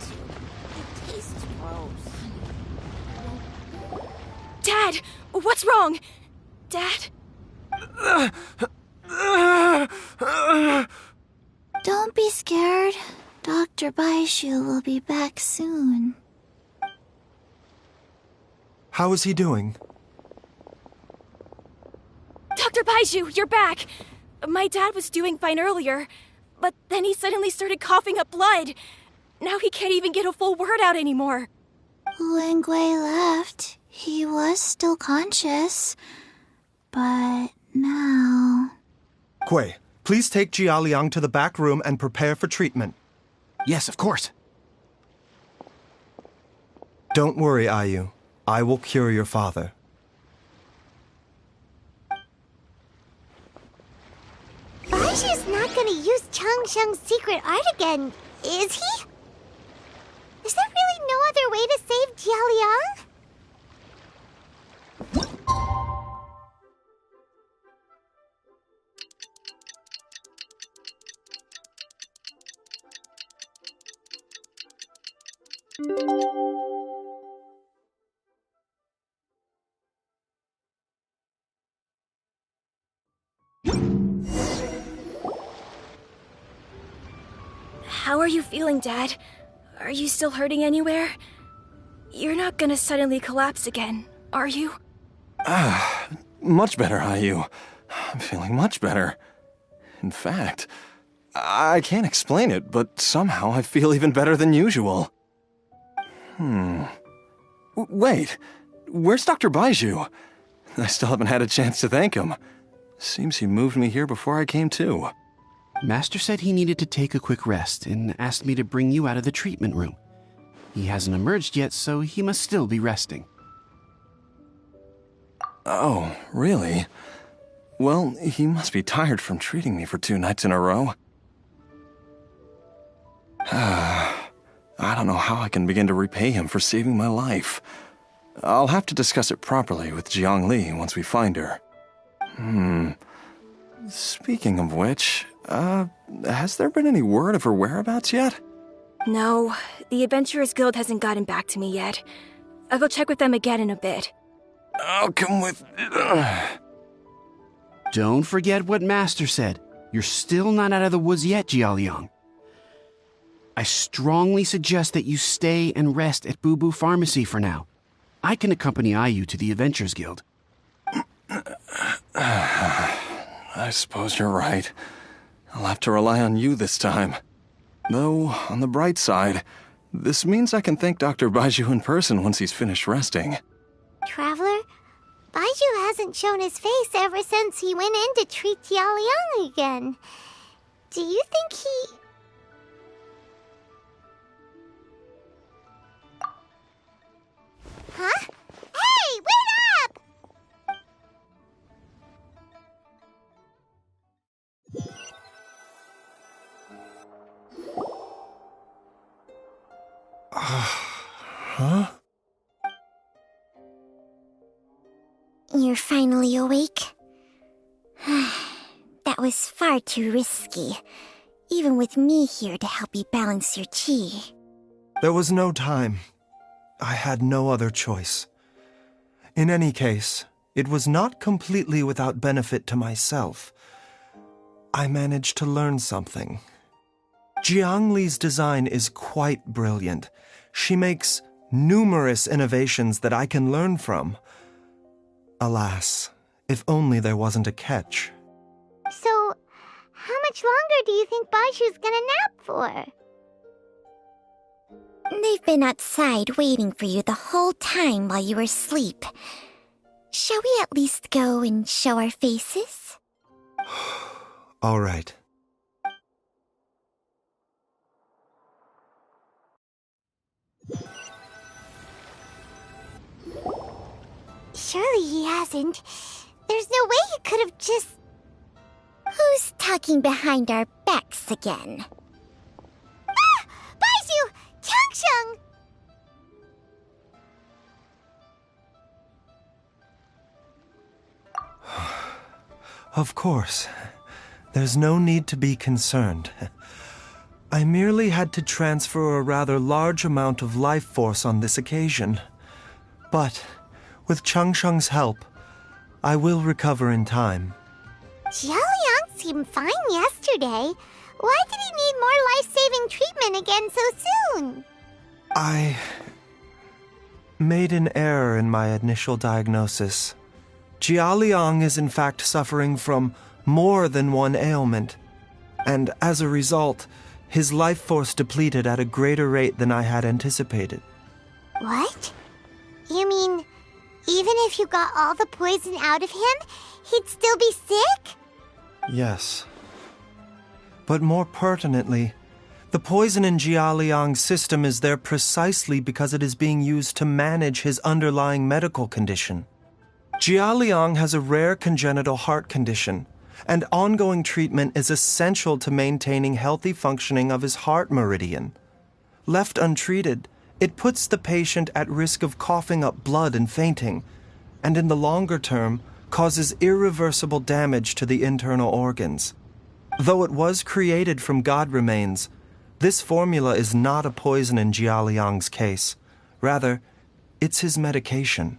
to. It tastes gross.
Dad! What's wrong? Dad?
Don't be scared. Dr. Baishu will be back soon.
How is he doing?
Dr. Baiju, you're back! My dad was doing fine earlier, but then he suddenly started coughing up blood. Now he can't even get a full word out anymore.
When Gui left, he was still conscious. But now...
Gui, please take Jia Liang to the back room and prepare for treatment.
Yes, of course.
Don't worry, Ayu. I will cure your father.
Baishu's not gonna use Changsheng's secret art again, is he? Is there really no other way to save Jialiang?
How are you feeling, Dad? Are you still hurting anywhere? You're not gonna suddenly collapse again, are you?
Much better, Ayu. I'm feeling much better. In fact, I can't explain it, but somehow I feel even better than usual. Wait, where's Dr. Baiju? I still haven't had a chance to thank him. Seems he moved me here before I came to.
Master said he needed to take a quick rest and asked me to bring you out of the treatment room. He hasn't emerged yet, so he must still be resting.
Oh, really? Well, he must be tired from treating me for 2 nights in a row. I don't know how I can begin to repay him for saving my life. I'll have to discuss it properly with Jiang Li once we find her. Speaking of which, has there been any word of her whereabouts yet?
No, the Adventurers Guild hasn't gotten back to me yet. I'll go check with them again in a bit.
I'll come with...
Don't forget what Master said. You're still not out of the woods yet, Jialiang. I strongly suggest that you stay and rest at Boo Boo Pharmacy for now. I can accompany Ayu to the Adventurers Guild.
I suppose you're right. I'll have to rely on you this time. Though, on the bright side, this means I can thank Dr. Baiju in person once he's finished resting.
Traveler, Baiju hasn't shown his face ever since he went in to treat Jialiang again. Do you think he... Huh? Hey, wait up!
Huh?
You're finally awake? That was far too risky, even with me here to help you balance your chi.
There was no time. I had no other choice. In any case, it was not completely without benefit to myself. I managed to learn something. Jiang Li's design is quite brilliant. She makes numerous innovations that I can learn from. Alas, if only there wasn't a catch.
So, how much longer do you think Baishu's gonna nap for? They've been outside waiting for you the whole time while you were asleep. Shall we at least go and show our faces?
All right.
Surely he hasn't. There's no way he could have just... Who's talking behind our backs again? Ah! Baishu! Changsheng!
Of course. There's no need to be concerned. I merely had to transfer a rather large amount of life force on this occasion. But, with Changsheng's help, I will recover in time.
Jiaoliang seemed fine yesterday. Why did he need more life-saving treatment again so soon?
I made an error in my initial diagnosis. Jiaoliang is in fact suffering from more than one ailment, and as a result, his life force depleted at a greater rate than I had anticipated.
What? You mean, even if you got all the poison out of him, he'd still be sick?
Yes. But more pertinently, the poison in Jiaoliang's system is there precisely because it is being used to manage his underlying medical condition. Jiaoliang has a rare congenital heart condition, and ongoing treatment is essential to maintaining healthy functioning of his heart meridian. Left untreated, it puts the patient at risk of coughing up blood and fainting, and in the longer term, causes irreversible damage to the internal organs. Though it was created from god remains, this formula is not a poison in Jiaoliang's case. Rather, it's his medication.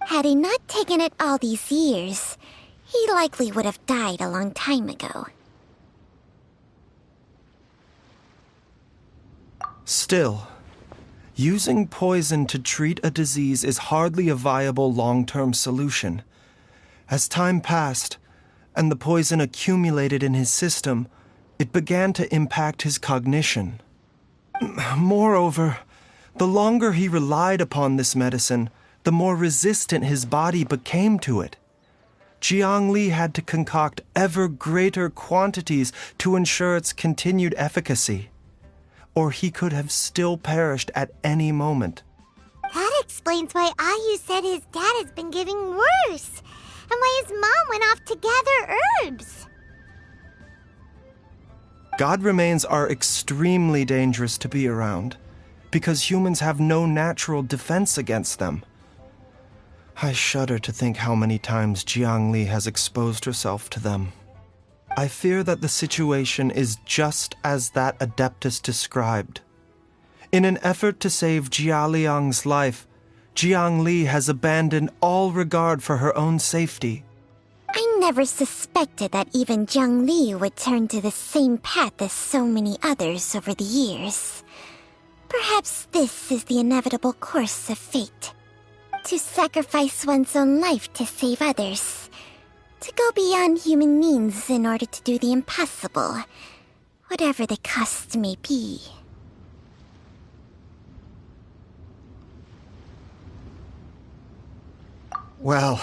Had he not taken it all these years, he likely would have died a long time ago.
Still, using poison to treat a disease is hardly a viable long-term solution. As time passed, and the poison accumulated in his system, it began to impact his cognition. Moreover, the longer he relied upon this medicine, the more resistant his body became to it. Jiang Li had to concoct ever greater quantities to ensure its continued efficacy, or he could have still perished at any moment.
That explains why Ayu said his dad has been getting worse, and why his mom went off to gather herbs.
God remains are extremely dangerous to be around, because humans have no natural defense against them. I shudder to think how many times Jiang Li has exposed herself to them. I fear that the situation is just as that Adeptus described. In an effort to save Jiaoliang's life, Jiang Li has abandoned all regard for her own safety.
I never suspected that even Jiang Li would turn to the same path as so many others over the years. Perhaps this is the inevitable course of fate. To sacrifice one's own life to save others. To go beyond human means in order to do the impossible, whatever the cost may be.
Well,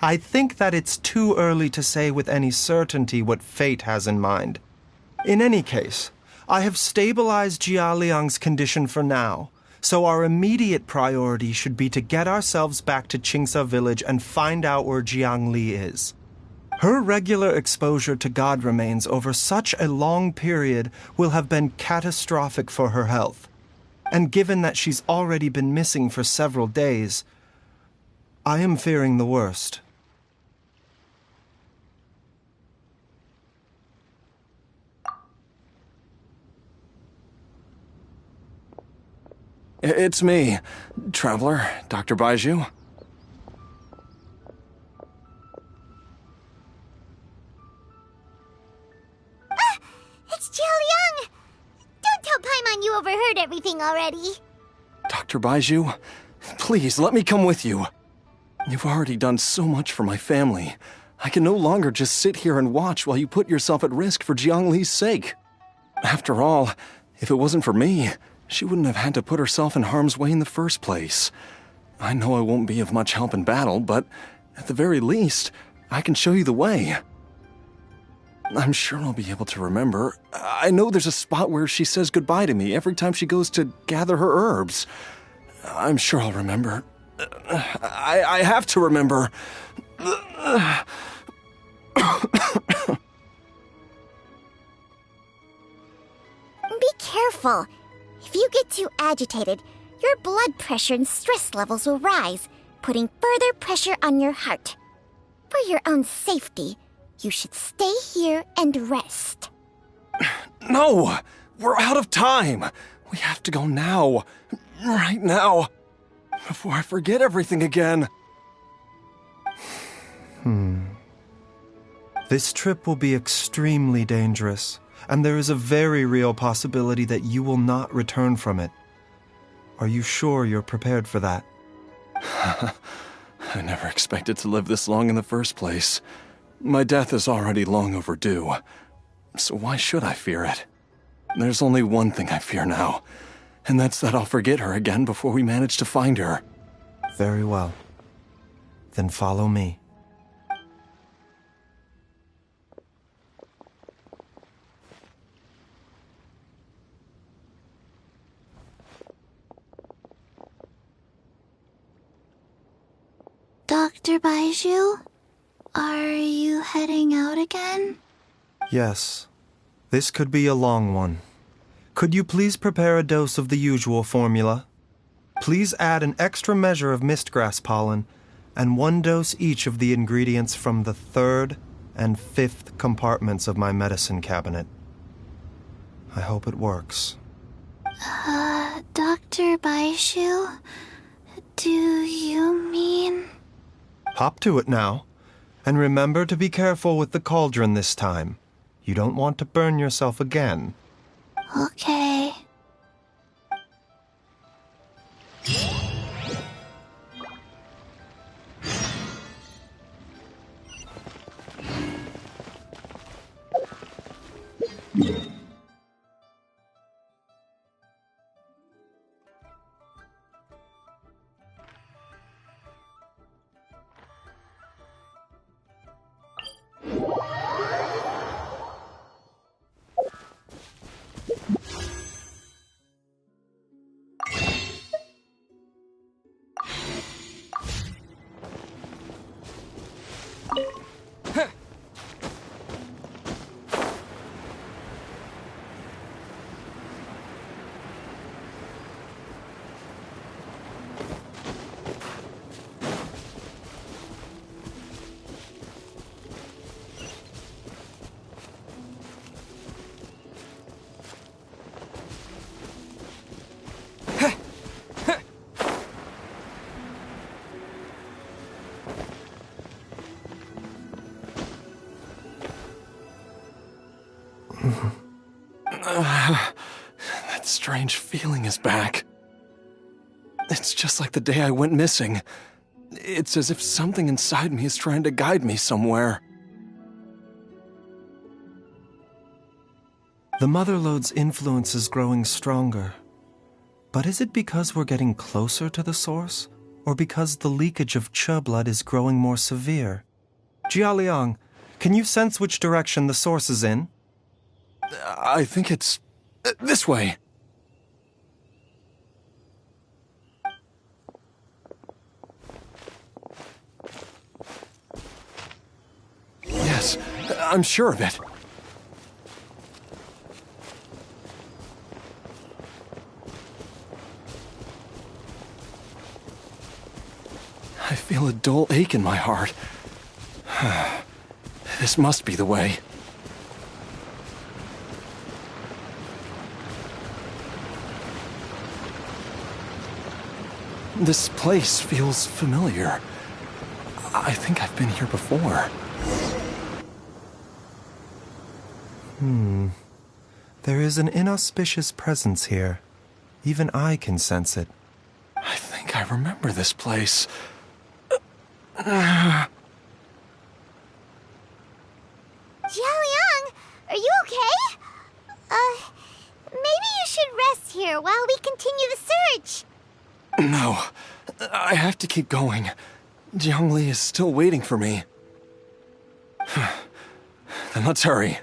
I think that it's too early to say with any certainty what fate has in mind. In any case, I have stabilized Jiaoliang's condition for now, so our immediate priority should be to get ourselves back to Qingsa village and find out where Jiang Li is. Her regular exposure to god remains over such a long period will have been catastrophic for her health. And given that she's already been missing for several days, I am fearing the worst.
It's me, Traveler, Dr. Baiju.
It's Jiaoliang! Don't tell Paimon you overheard everything already.
Dr. Baiju, please let me come with you. You've already done so much for my family. I can no longer just sit here and watch while you put yourself at risk for Jiang Li's sake. After all, if it wasn't for me, she wouldn't have had to put herself in harm's way in the first place. I know I won't be of much help in battle, but at the very least, I can show you the way. I'm sure I'll be able to remember. I know there's a spot where she says goodbye to me every time she goes to gather her herbs. I'm sure I'll remember. I have to remember.
Be careful. If you get too agitated, your blood pressure and stress levels will rise, putting further pressure on your heart. For your own safety, you should stay here and rest.
No! We're out of time! We have to go now. Right now. Before I forget everything again.
This trip will be extremely dangerous, and there is a very real possibility that you will not return from it. Are you sure you're prepared for that?
I never expected to live this long in the first place. My death is already long overdue. So why should I fear it? There's only one thing I fear now, and that's that I'll forget her again before we manage to find her.
Very well. Then follow me.
Dr. Baiju, are you heading out again?
Yes. This could be a long one. Could you please prepare a dose of the usual formula? Please add an extra measure of mistgrass pollen, and 1 dose each of the ingredients from the 3rd and 5th compartments of my medicine cabinet. I hope it works.
Dr. Baiju, do you mean...
Hop to it now, and remember to be careful with the cauldron this time. You don't want to burn yourself again.
Okay.
That strange feeling is back. It's just like the day I went missing. It's as if something inside me is trying to guide me somewhere.
The Mother Lode's influence is growing stronger. But is it because we're getting closer to the source? Or because the leakage of Che blood is growing more severe? Jialiang, can you sense which direction the source is in?
I think it's... this way. Yes, I'm sure of it. I feel a dull ache in my heart. This must be the way. This place feels familiar. I think I've been here before.
There is an inauspicious presence here. Even I can sense it.
I think I remember this place.
Jialiang, are you okay? Maybe you should rest here while we continue the search.
No, I have to keep going. Jiangli is still waiting for me. Then let's hurry.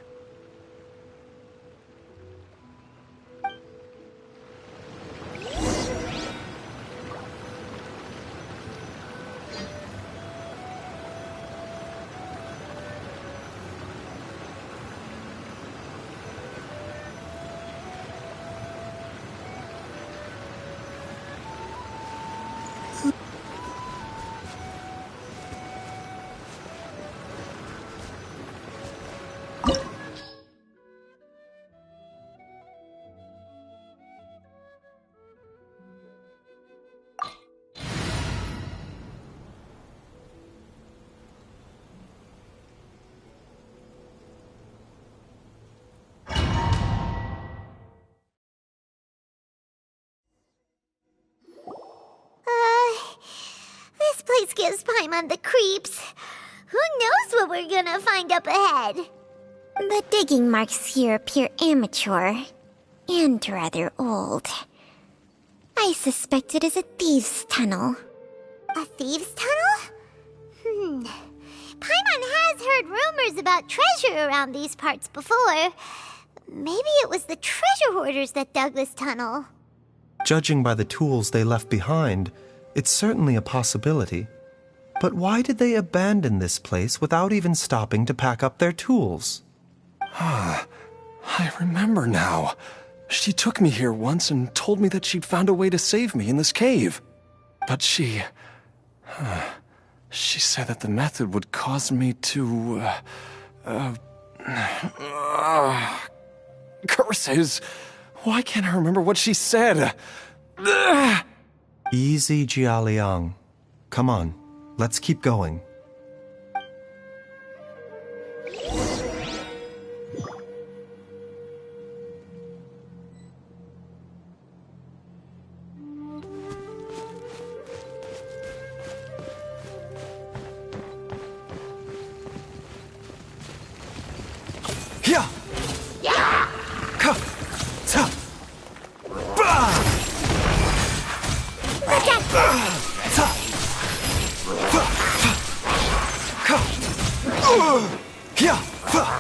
This gives Paimon the creeps. Who knows what we're gonna find up ahead? The digging marks here appear amateur and rather old. I suspect it is a thieves' tunnel. A thieves' tunnel? Paimon has heard rumors about treasure around these parts before. Maybe it was the treasure hoarders that dug this tunnel.
Judging by the tools they left behind, it's certainly a possibility. But why did they abandon this place without even stopping to pack up their tools?
I remember now. She took me here once and told me that she'd found a way to save me in this cave. But she said that the method would cause me to, curses! Why can't I remember what she said?
Easy, Jialiang. Come on, let's keep going.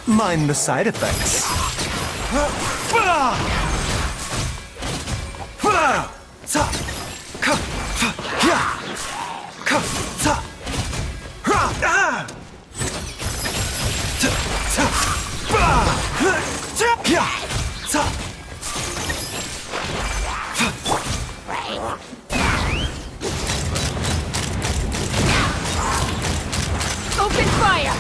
Mind the side effects.
Open fire!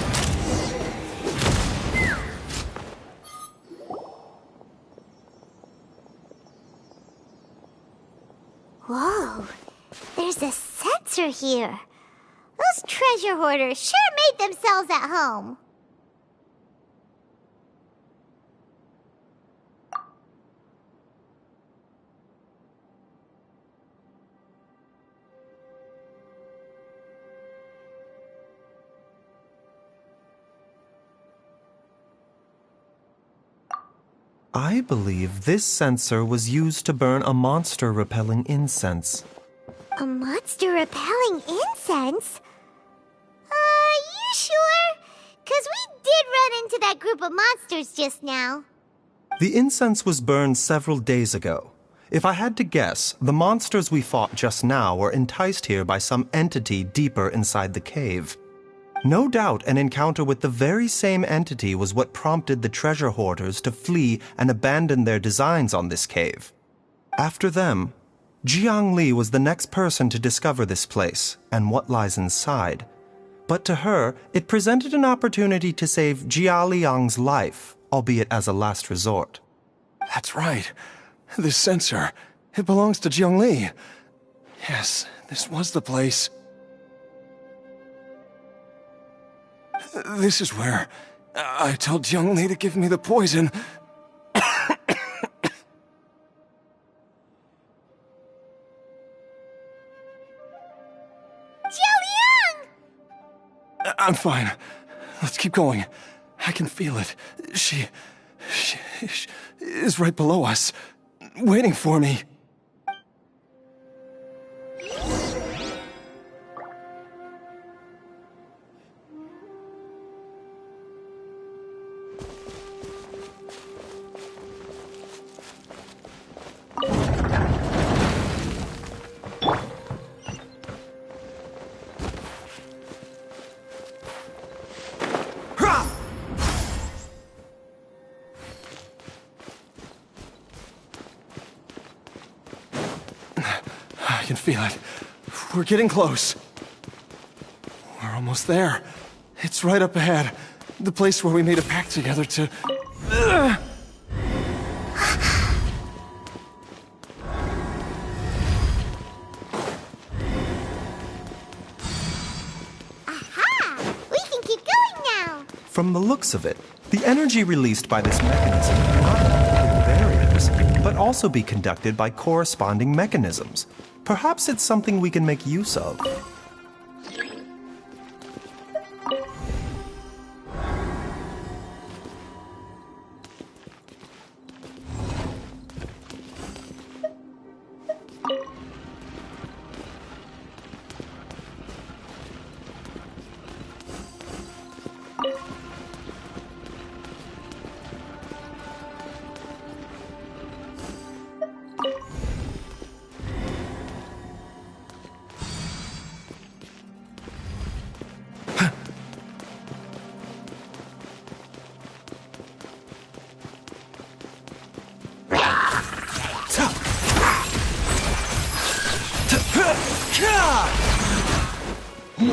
Whoa, there's a sensor here. Those treasure hoarders sure made themselves at home.
I believe this sensor was used to burn a monster-repelling incense.
A monster-repelling incense? You sure? 'Cause we did run into that group of monsters just now.
The incense was burned several days ago. If I had to guess, the monsters we fought just now were enticed here by some entity deeper inside the cave. No doubt an encounter with the very same entity was what prompted the treasure hoarders to flee and abandon their designs on this cave. After them, Jiang Li was the next person to discover this place and what lies inside. But to her, it presented an opportunity to save Jia Liang's life, albeit as a last resort.
That's right. This sensor, it belongs to Jiang Li. Yes, this was the place. This is where I told Jiang Li to give me the poison.
Jialiang!
I'm fine. Let's keep going. I can feel it. She is right below us, waiting for me. I can feel it. We're getting close. We're almost there. It's right up ahead. The place where we made a pact together to...
Aha! We can keep going now!
From the looks of it, the energy released by this mechanism cannot be barriers, but also be conducted by corresponding mechanisms. Perhaps it's something we can make use of. A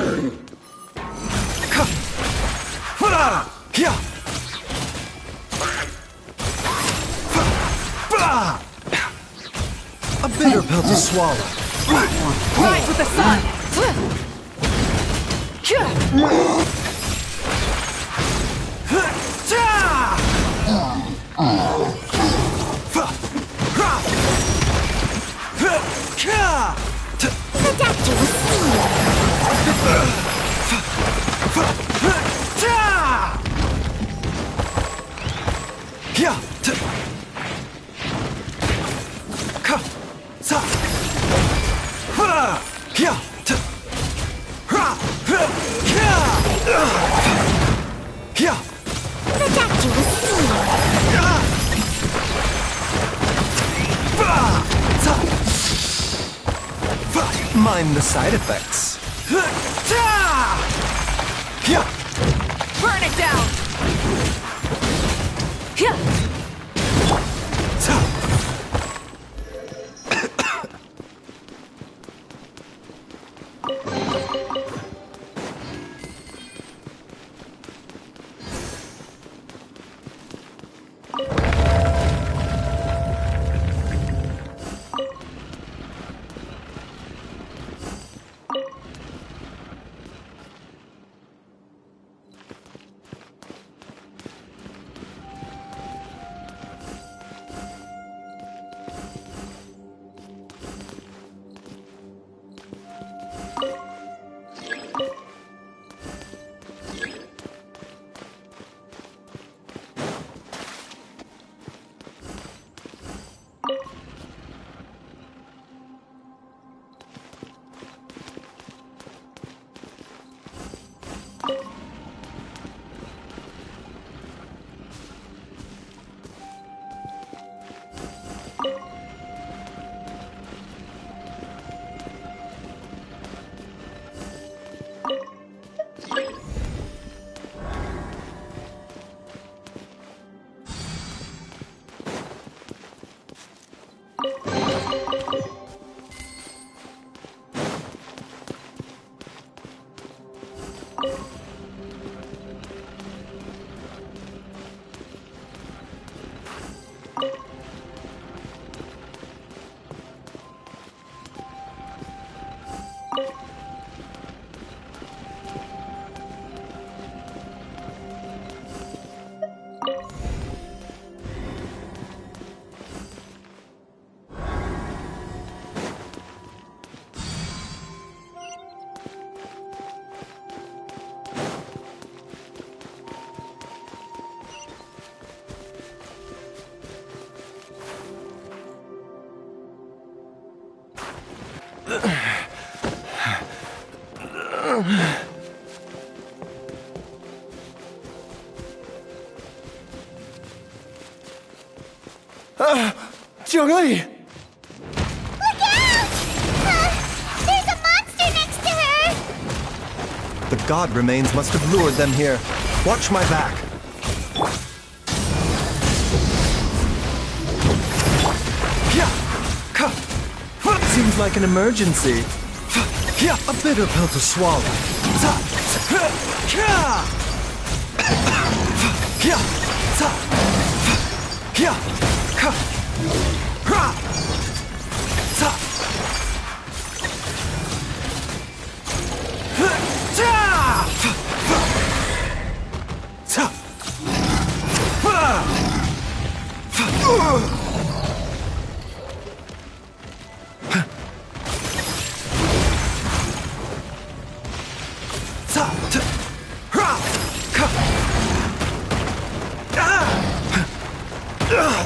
bitter pill to swallow.
Rise with the sun!
The doctor was The doctor was
Mind the side effects.
Burn it down!
Zhongli!
Look out! There's a monster next to her!
The god remains must have lured them here. Watch my back. Seems like an emergency. A bitter pill to swallow.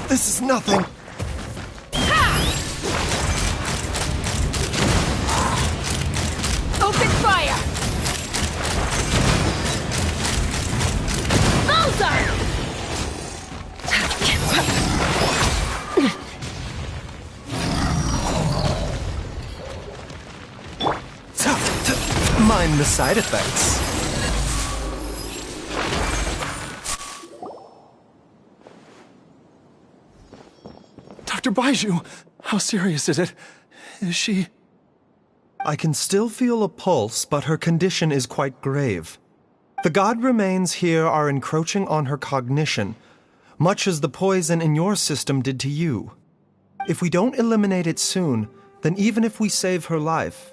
This is nothing.
Open fire! Bullseye!
Mind the side effects.
Dr. Baiju, how serious is it? Is she...
I can still feel a pulse, but her condition is quite grave. The god remains here are encroaching on her cognition, much as the poison in your system did to you. If we don't eliminate it soon, then even if we save her life,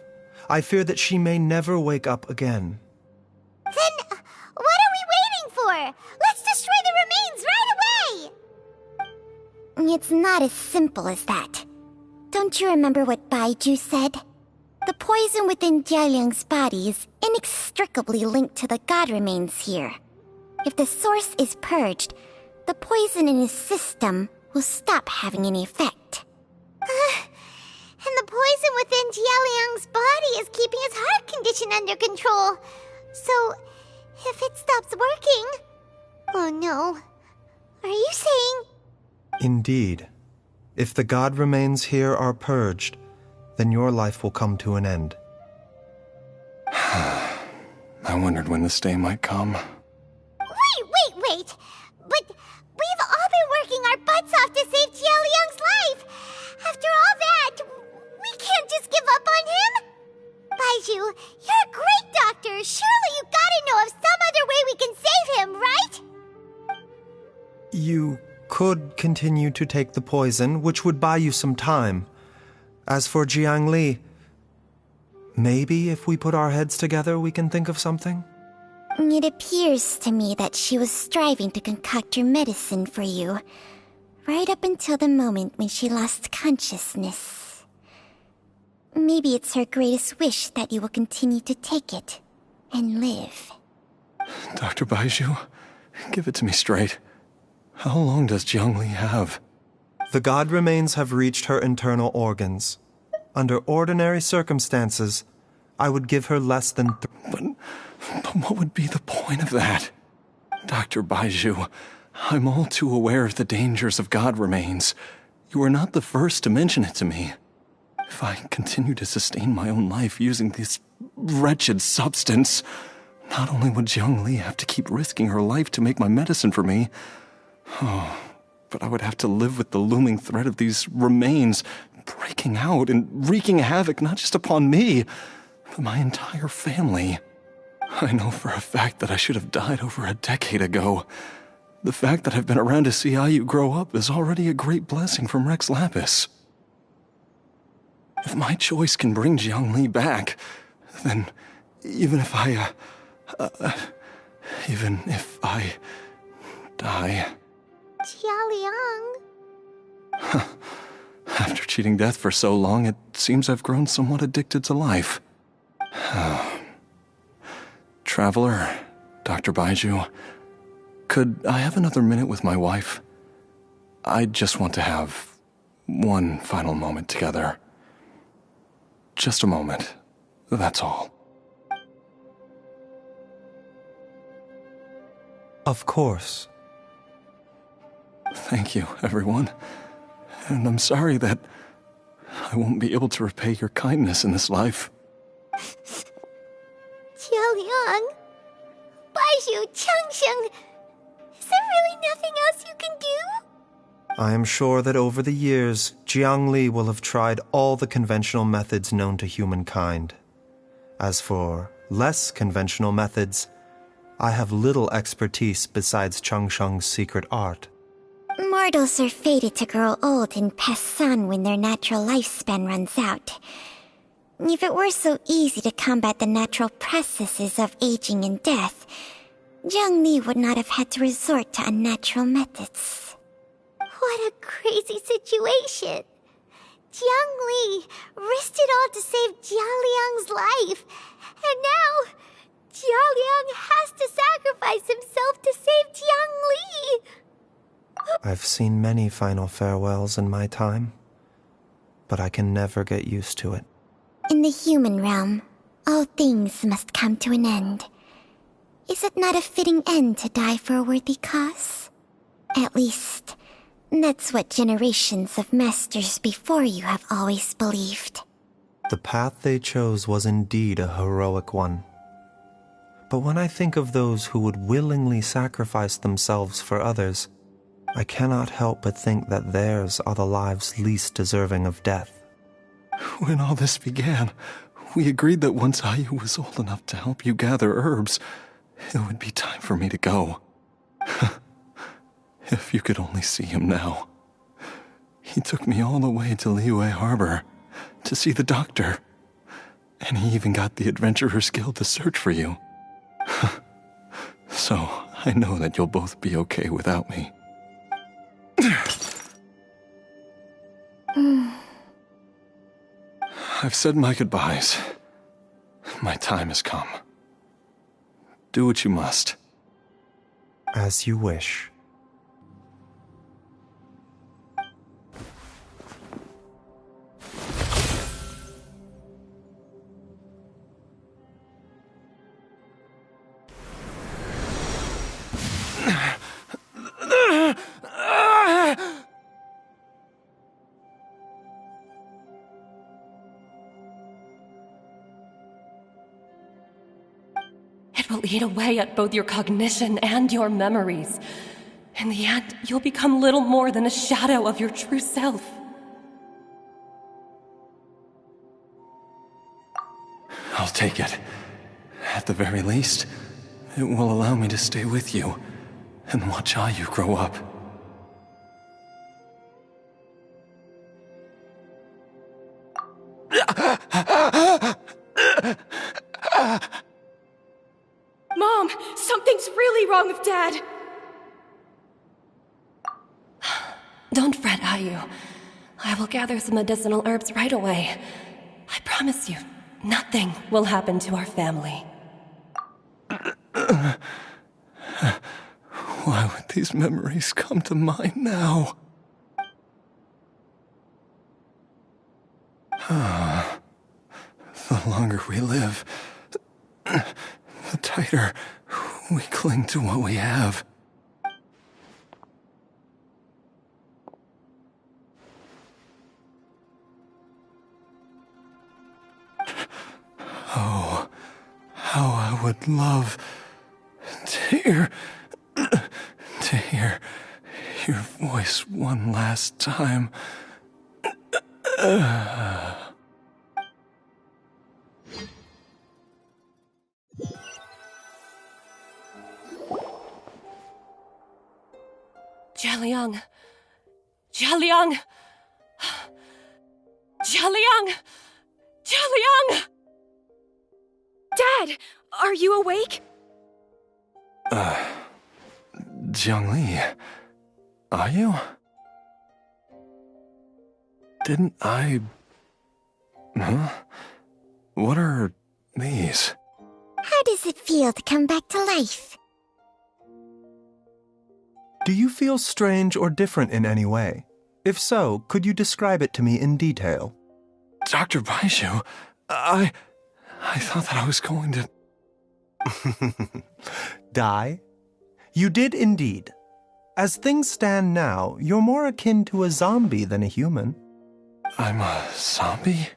I fear that she may never wake up again.
Then, what are we waiting for? Let's destroy the remains right away! It's not as simple as that. Don't you remember what Baiju said? The poison within Jialiang's body is inextricably linked to the god remains here. If the source is purged, the poison in his system will stop having any effect. And the poison within Jialiang's body is keeping his heart condition under control. So, if it stops working... Oh no. Are you saying...
Indeed. If the god remains here are purged, then your life will come to an end.
I wondered when this day might come.
Wait! But we've all been working our butts off to save Jialiang's life! After all that, we can't just give up on him! Baiju, you're a great doctor! Surely you gotta know of some other way we can save him, right?
You could continue to take the poison, which would buy you some time. As for Jiang Li, maybe if we put our heads together, we can think of something?
It appears to me that she was striving to concoct your medicine for you, right up until the moment when she lost consciousness. Maybe it's her greatest wish that you will continue to take it and live.
Dr. Baiju, give it to me straight. How long does Jiang Li have?
The god remains have reached her internal organs. Under ordinary circumstances, I would give her less than
But what would be the point of that? Dr. Baiju, I'm all too aware of the dangers of god remains. You are not the first to mention it to me. If I continue to sustain my own life using this wretched substance, not only would Jiang Li have to keep risking her life to make my medicine for me, but I would have to live with the looming threat of these remains breaking out and wreaking havoc not just upon me, but my entire family. I know for a fact that I should have died over a decade ago. The fact that I've been around to see IU grow up is already a great blessing from Rex Lapis. If my choice can bring Jiang Li back, then even if I die...
Jialiang...
After cheating death for so long, it seems I've grown somewhat addicted to life. Traveler, Dr. Baiju, could I have another minute with my wife? I just want to have one final moment together. Just a moment, that's all.
Of course.
Thank you, everyone. And I'm sorry that I won't be able to repay your kindness in this life.
Jialiang... Baiju, Changsheng... Is there really nothing else you can do?
I am sure that over the years, Jiang Li will have tried all the conventional methods known to humankind. As for less conventional methods, I have little expertise besides Changsheng's secret art.
Mortals are fated to grow old and pass on when their natural lifespan runs out. If it were so easy to combat the natural processes of aging and death, Jiang Li would not have had to resort to unnatural methods. What a crazy situation! Jiang Li risked it all to save Jialiang's life, and now Jialiang has to sacrifice himself to save Jiang Li!
I've seen many final farewells in my time, but I can never get used to it.
In the human realm, all things must come to an end. Is it not a fitting end to die for a worthy cause? At least, that's what generations of masters before you have always believed.
The path they chose was indeed a heroic one. But when I think of those who would willingly sacrifice themselves for others, I cannot help but think that theirs are the lives least deserving of death.
When all this began, we agreed that once Ayu was old enough to help you gather herbs, it would be time for me to go. If you could only see him now. He took me all the way to Liyue Harbor to see the doctor. And he even got the Adventurers Guild to search for you. So, I know that you'll both be okay without me. I've said my goodbyes. My time has come. Do what you must.
As you wish.
It will eat away at both your cognition and your memories. In the end, you'll become little more than a shadow of your true self.
I'll take it. At the very least, it will allow me to stay with you and watch Ayu grow up.
Mom, something's really wrong with Dad. Don't fret, Ayu. I will gather some medicinal herbs right away. I promise you, nothing will happen to our family.
Why would these memories come to mind now? The longer we live, the tighter we cling to what we have. Oh, how I would love to hear your voice one last time.
Jialiang. Jialiang. Jialiang. Jialiang.
Dad, are you awake?
Jiangli, are you? Didn't I... Huh? What are these?
How does it feel to come back to life?
Do you feel strange or different in any way? If so, could you describe it to me in detail?
Dr. Baizhu, I thought that I was going to...
Die? You did indeed. As things stand now, you're more akin to a zombie than a human.
I'm a zombie?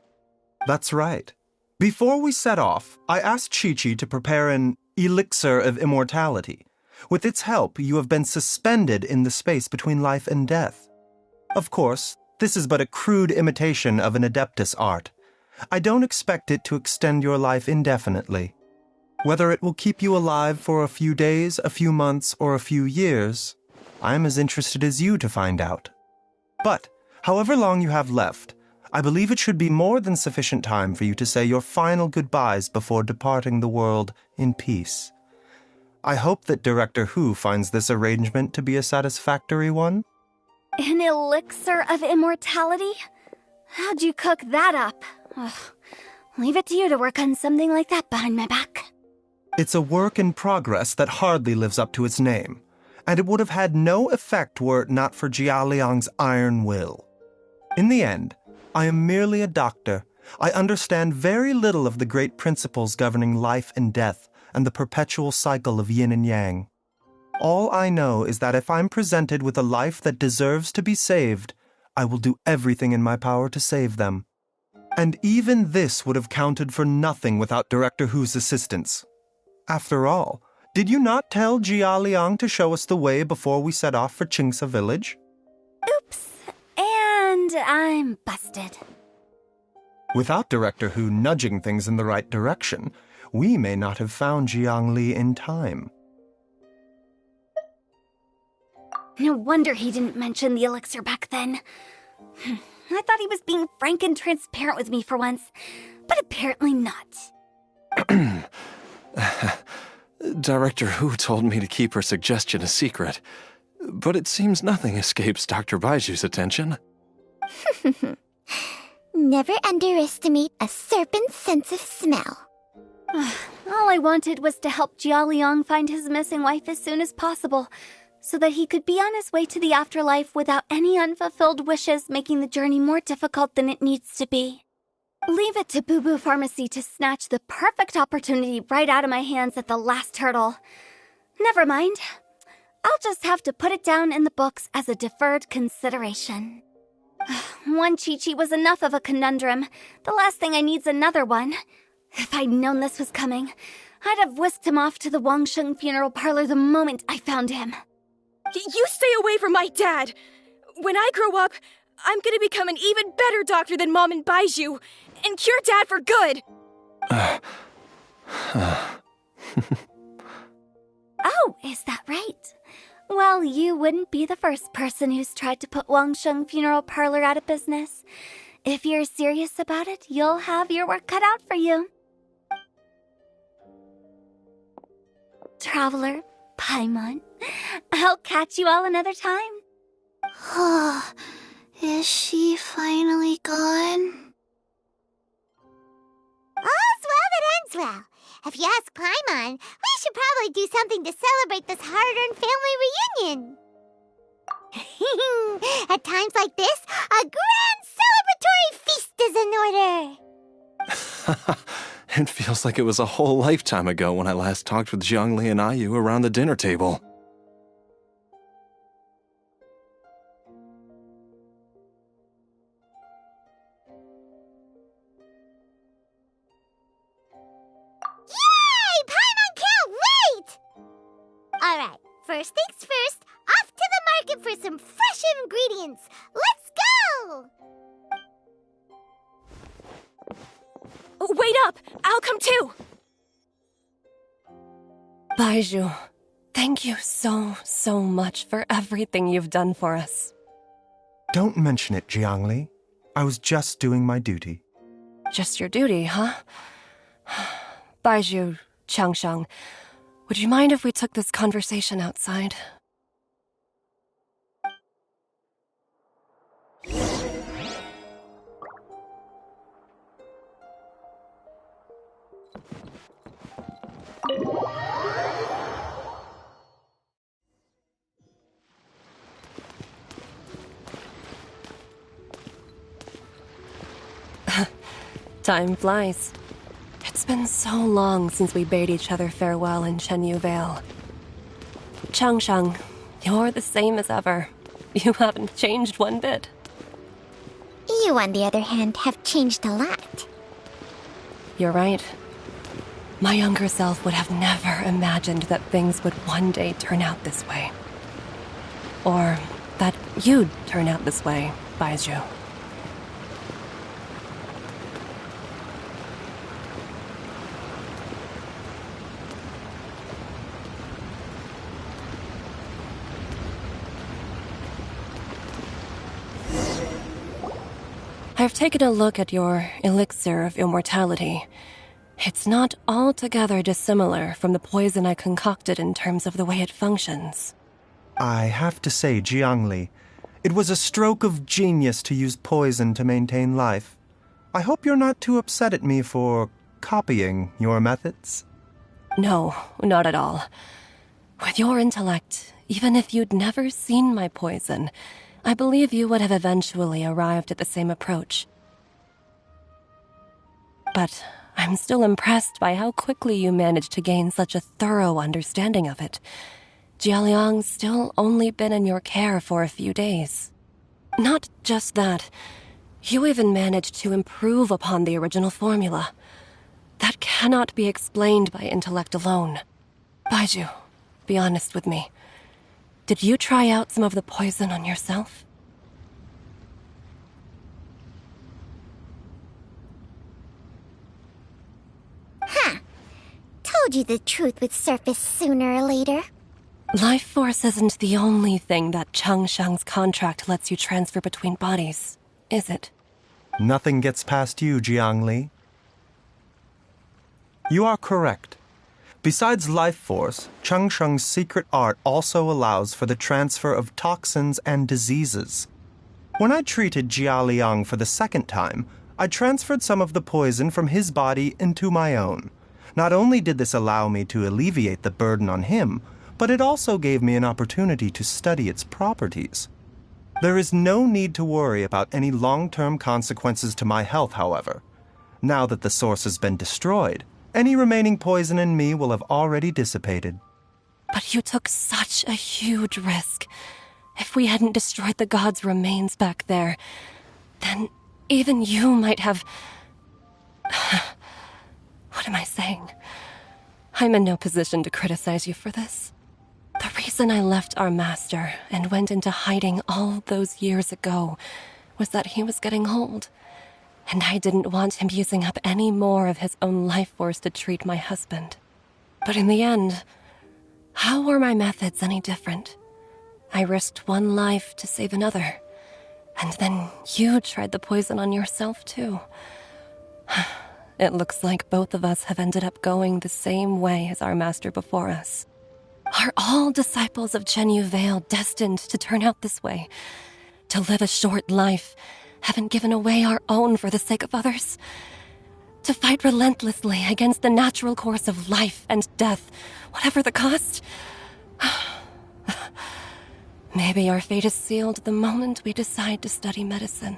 That's right. Before we set off, I asked Chi-Chi to prepare an elixir of immortality. With its help, you have been suspended in the space between life and death. Of course, this is but a crude imitation of an Adeptus art. I don't expect it to extend your life indefinitely. Whether it will keep you alive for a few days, a few months, or a few years, I'm as interested as you to find out. But, however long you have left, I believe it should be more than sufficient time for you to say your final goodbyes before departing the world in peace. I hope that Director Hu finds this arrangement to be a satisfactory one.
An elixir of immortality? How'd you cook that up? Ugh. Leave it to you to work on something like that behind my back.
It's a work in progress that hardly lives up to its name, and it would have had no effect were it not for Jialiang's iron will. In the end, I am merely a doctor. I understand very little of the great principles governing life and death, and the perpetual cycle of yin and yang. All I know is that if I'm presented with a life that deserves to be saved, I will do everything in my power to save them. And even this would have counted for nothing without Director Hu's assistance. After all, did you not tell Jia Liang to show us the way before we set off for Qingce village?
Oops. And I'm busted.
Without Director Hu nudging things in the right direction, we may not have found Jiang Li in time.
No wonder he didn't mention the elixir back then. I thought he was being frank and transparent with me for once, but apparently not.
Director Hu told me to keep her suggestion a secret, but it seems nothing escapes Dr. Baiju's attention.
Never underestimate a serpent's sense of smell.
All I wanted was to help Jialiang find his missing wife as soon as possible, so that he could be on his way to the afterlife without any unfulfilled wishes making the journey more difficult than it needs to be. Leave it to Boo Boo Pharmacy to snatch the perfect opportunity right out of my hands at the last hurdle. Never mind. I'll just have to put it down in the books as a deferred consideration. One Chi-Chi was enough of a conundrum. The last thing I need's another one. If I'd known this was coming, I'd have whisked him off to the Wangsheng funeral parlor the moment I found him.
You stay away from my dad! When I grow up, I'm gonna become an even better doctor than Mom and Baiju, and cure Dad for good!
Oh, is that right? Well, you wouldn't be the first person who's tried to put Wangsheng funeral parlor out of business. If you're serious about it, you'll have your work cut out for you. Traveler, Paimon, I'll catch you all another time.
Is she finally gone? All's well that ends well. If you ask Paimon, we should probably do something to celebrate this hard-earned family reunion. At times like this, a grand celebratory feast is in order.
It feels like it was a whole lifetime ago when I last talked with Jiang Li and Ayu around the dinner table.
Yay! Paimon can't wait! Alright, first things first, off to the market for some fresh ingredients. Let's go!
Wait up! I'll come too!
Baiju, thank you so much for everything you've done for us.
Don't mention it, Jiang Li. I was just doing my duty.
Just your duty, huh? Baiju, Changsheng, would you mind if we took this conversation outside? Time flies. It's been so long since we bade each other farewell in Chenyu Vale. Changsheng, you're the same as ever. You haven't changed one bit.
You, on the other hand, have changed a lot.
You're right. My younger self would have never imagined that things would one day turn out this way. Or that you'd turn out this way, Baiju. I've taken a look at your elixir of immortality. It's not altogether dissimilar from the poison I concocted in terms of the way it functions.
I have to say, Jiang Li, it was a stroke of genius to use poison to maintain life. I hope you're not too upset at me for copying your methods.
No, not at all. With your intellect, even if you'd never seen my poison, I believe you would have eventually arrived at the same approach. But I'm still impressed by how quickly you managed to gain such a thorough understanding of it. Jialiang's still only been in your care for a few days. Not just that, you even managed to improve upon the original formula. That cannot be explained by intellect alone. Baiju, be honest with me. Did you try out some of the poison on yourself?
told you the truth would surface sooner or later.
Life force isn't the only thing that Changsheng's contract lets you transfer between bodies, is it?
Nothing gets past you, Jiangli. You are correct. Besides life force, Changsheng's secret art also allows for the transfer of toxins and diseases. When I treated Jia Liang for the second time, I transferred some of the poison from his body into my own. Not only did this allow me to alleviate the burden on him, but it also gave me an opportunity to study its properties. There is no need to worry about any long-term consequences to my health, however. Now that the source has been destroyed, any remaining poison in me will have already dissipated.
But you took such a huge risk. If we hadn't destroyed the god's remains back there, then even you might have... What am I saying? I'm in no position to criticize you for this. The reason I left our master and went into hiding all those years ago was that he was getting old, and I didn't want him using up any more of his own life force to treat my husband. But in the end, how were my methods any different? I risked one life to save another, and then you tried the poison on yourself too. It looks like both of us have ended up going the same way as our master before us. Are all disciples of Chenyu Vale destined to turn out this way? To live a short life, having given away our own for the sake of others? To fight relentlessly against the natural course of life and death, whatever the cost? Maybe our fate is sealed the moment we decide to study medicine.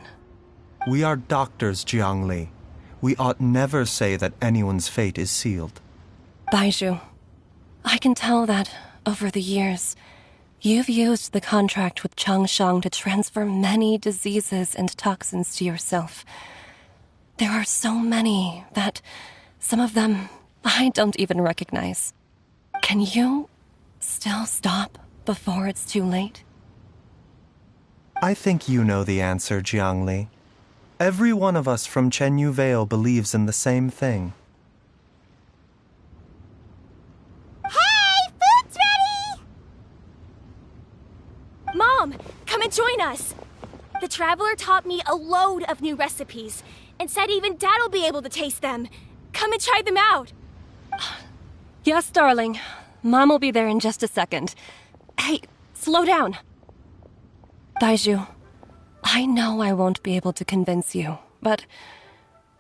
We are doctors, Jiangli. We ought never say that anyone's fate is sealed.
Baizhu, I can tell that, over the years, you've used the contract with Changsheng to transfer many diseases and toxins to yourself. There are so many that, some of them, I don't even recognize. Can you still stop before it's too late?
I think you know the answer, Jiangli. Every one of us from Chenyu Vale believes in the same thing.
Hey, food's ready!
Mom, come and join us. The Traveler taught me a load of new recipes and said even Dad'll be able to taste them. Come and try them out.
Yes, darling. Mom will be there in just a second. Hey, slow down. Baizhu, I know I won't be able to convince you, but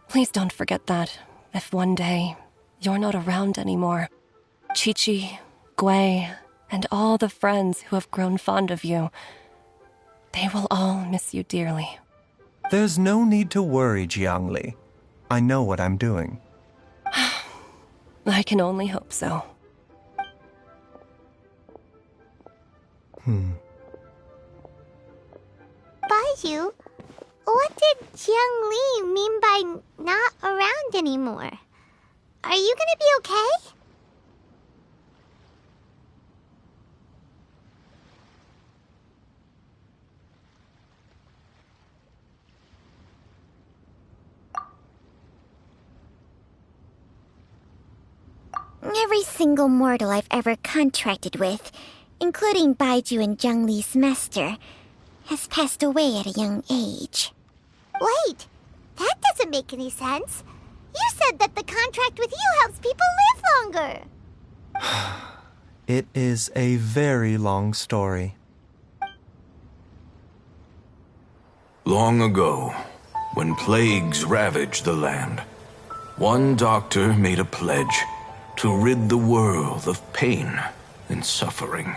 please don't forget that if one day you're not around anymore, Chi-Chi, Gui, and all the friends who have grown fond of you, they will all miss you dearly.
There's no need to worry, Jiangli. I know what I'm doing.
I can only hope so.
Baizhu, what did Jiang Li mean by not around anymore? Are you gonna be okay? Every single mortal I've ever contracted with, including Baizhu and Jiang Li's master, has passed away at a young age. Wait, that doesn't make any sense. You said that the contract with you helps people live longer.
It is a very long story.
Long ago, when plagues ravaged the land, one doctor made a pledge to rid the world of pain and suffering.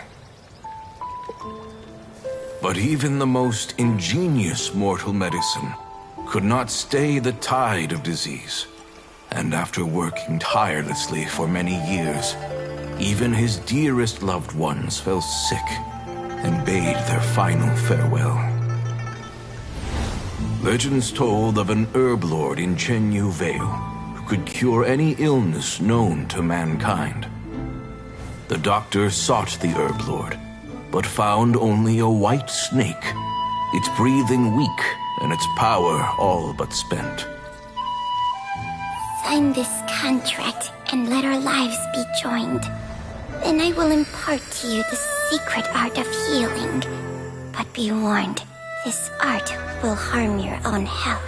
But even the most ingenious mortal medicine could not stay the tide of disease. And after working tirelessly for many years, even his dearest loved ones fell sick and bade their final farewell. Legends told of an herb lord in Chenyu Vale who could cure any illness known to mankind. The doctor sought the herb lord, but found only a white snake, its breathing weak and its power all but spent.
Sign this contract
and let our lives be joined. Then I will impart to you the secret art of healing. But be warned, this art will harm your own health.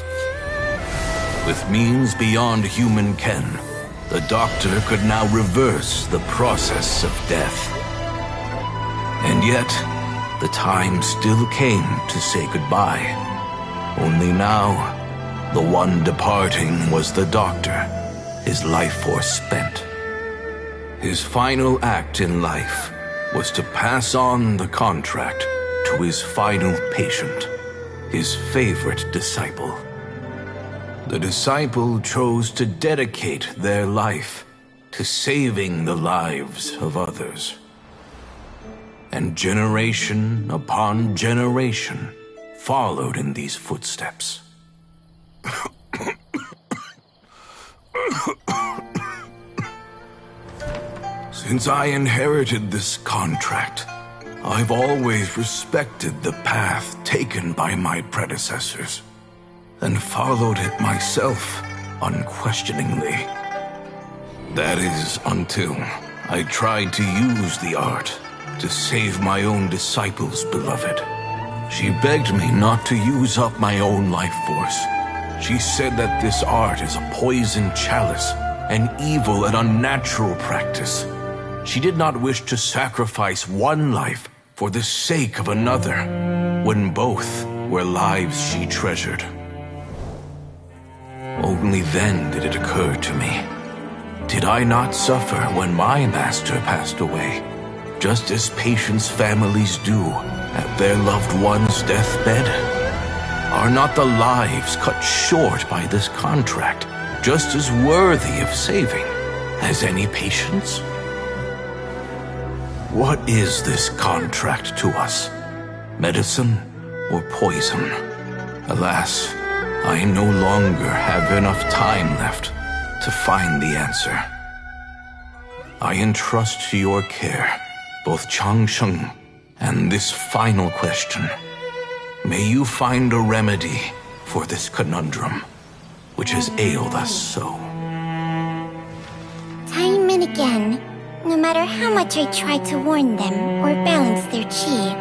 With means beyond human ken, the doctor could now reverse the process of death. And yet, the time still came to say goodbye. Only now, the one departing was the doctor, his life force spent. His final act in life was to pass on the contract to his final patient, his favorite disciple. The disciple chose to dedicate their life to saving the lives of others. And generation upon generation followed in these footsteps. Since I inherited this contract, I've always respected the path taken by my predecessors, and followed it myself unquestioningly. That is until I tried to use the art to save my own disciple's beloved. She begged me not to use up my own life force. She said that this art is a poison chalice, an evil and unnatural practice. She did not wish to sacrifice one life for the sake of another, when both were lives she treasured. Only then did it occur to me. Did I not suffer when my master passed away, just as patients' families do at their loved one's deathbed? Are not the lives cut short by this contract just as worthy of saving as any patients? What is this contract to us? Medicine or poison? Alas, I no longer have enough time left to find the answer. I entrust to your care both Changsheng and this final question. May you find a remedy for this conundrum, which has ailed us so.
Time and again, no matter how much I try to warn them or balance their chi,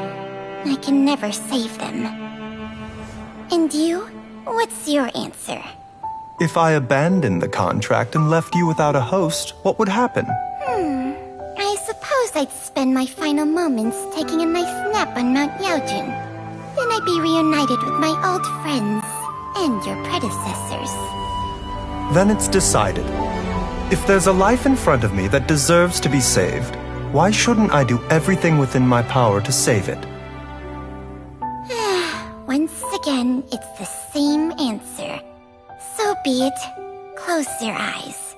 I can never save them. And you? What's your answer?
If I abandoned the contract and left you without a host, what would happen?
I suppose I'd spend my final moments taking a nice nap on Mount Yaojun. Then I'd be reunited with my old friends and your predecessors.
Then it's decided. If there's a life in front of me that deserves to be saved, why shouldn't I do everything within my power to save it?
Once again, it's the same answer. So be it. Close your eyes.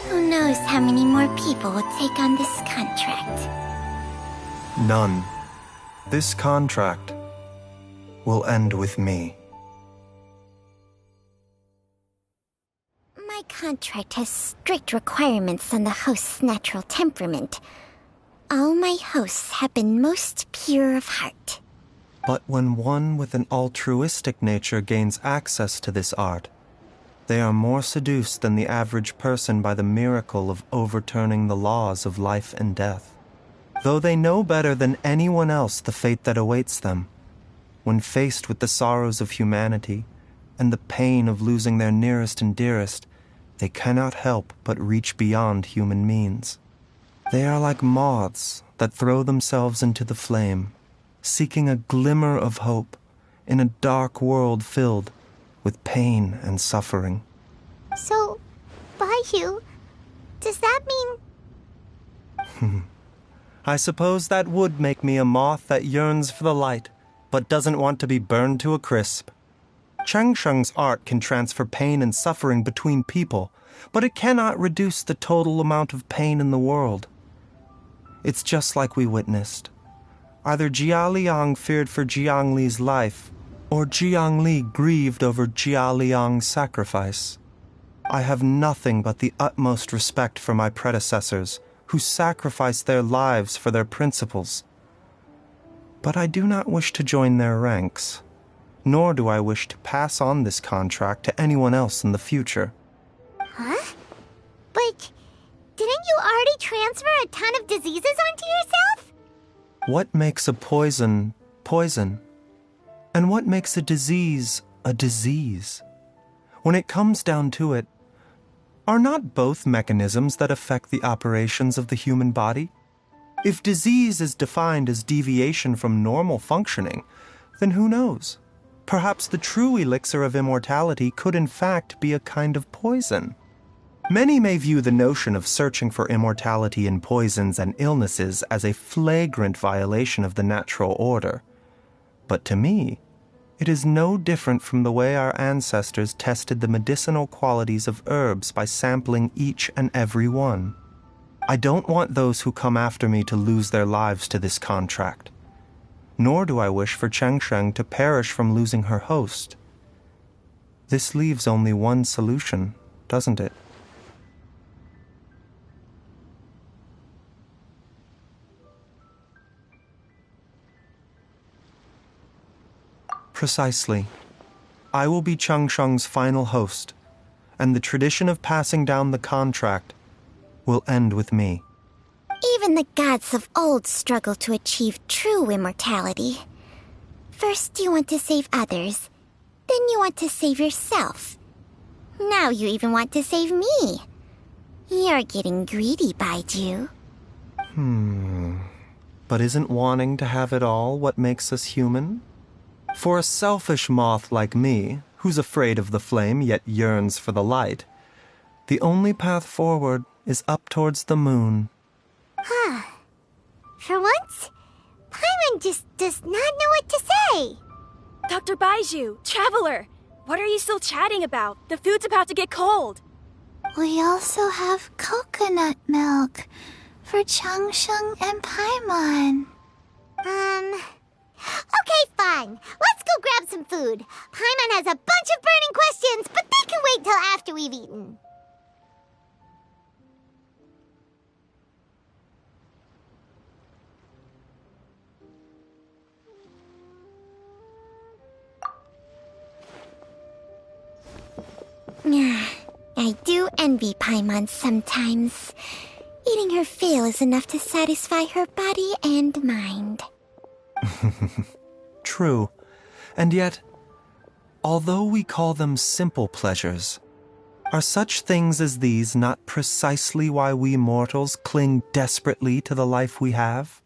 Who knows how many more people will take on this contract?
None. This contract will end with me.
My contract has strict requirements on the host's natural temperament. All my hosts have been most pure of heart.
But when one with an altruistic nature gains access to this art, they are more seduced than the average person by the miracle of overturning the laws of life and death. Though they know better than anyone else the fate that awaits them, when faced with the sorrows of humanity and the pain of losing their nearest and dearest, they cannot help but reach beyond human means. They are like moths that throw themselves into the flame, seeking a glimmer of hope in a dark world filled with pain and suffering.
So, Baiju, does that mean...
I suppose that would make me a moth that yearns for the light, but doesn't want to be burned to a crisp. Changsheng's art can transfer pain and suffering between people, but it cannot reduce the total amount of pain in the world. It's just like we witnessed. Either Jia Liang feared for Jiang Li's life, or Jiang Li grieved over Jia Liang's sacrifice. I have nothing but the utmost respect for my predecessors, who sacrificed their lives for their principles. But I do not wish to join their ranks, nor do I wish to pass on this contract to anyone else in the future.
Huh? But diseases onto yourself?
What makes a poison poison? And what makes a disease a disease? When it comes down to it, are not both mechanisms that affect the operations of the human body? If disease is defined as deviation from normal functioning, then who knows? Perhaps the true elixir of immortality could in fact be a kind of poison. Many may view the notion of searching for immortality in poisons and illnesses as a flagrant violation of the natural order. But to me, it is no different from the way our ancestors tested the medicinal qualities of herbs by sampling each and every one. I don't want those who come after me to lose their lives to this contract. Nor do I wish for Cheng Sheng to perish from losing her host. This leaves only one solution, doesn't it? Precisely. I will be Cheng Sheng's final host, and the tradition of passing down the contract will end with me.
Even the gods of old struggle to achieve true immortality. First you want to save others, then you want to save yourself. Now you even want to save me. You're getting greedy, Baiju.
But isn't wanting to have it all what makes us human? For a selfish moth like me, who's afraid of the flame yet yearns for the light, the only path forward is up towards the moon.
For once, Paimon just does not know what to say.
Dr. Baiju, Traveler, what are you still chatting about? The food's about to get cold.
We also have coconut milk for Cheng Sheng and Paimon.
Okay, fine. Let's go grab some food. Paimon has a bunch of burning questions, but they can wait till after we've eaten. I do envy Paimon sometimes. Eating her fill is enough to satisfy her body and mind.
True. And yet, although we call them simple pleasures, are such things as these not precisely why we mortals cling desperately to the life we have?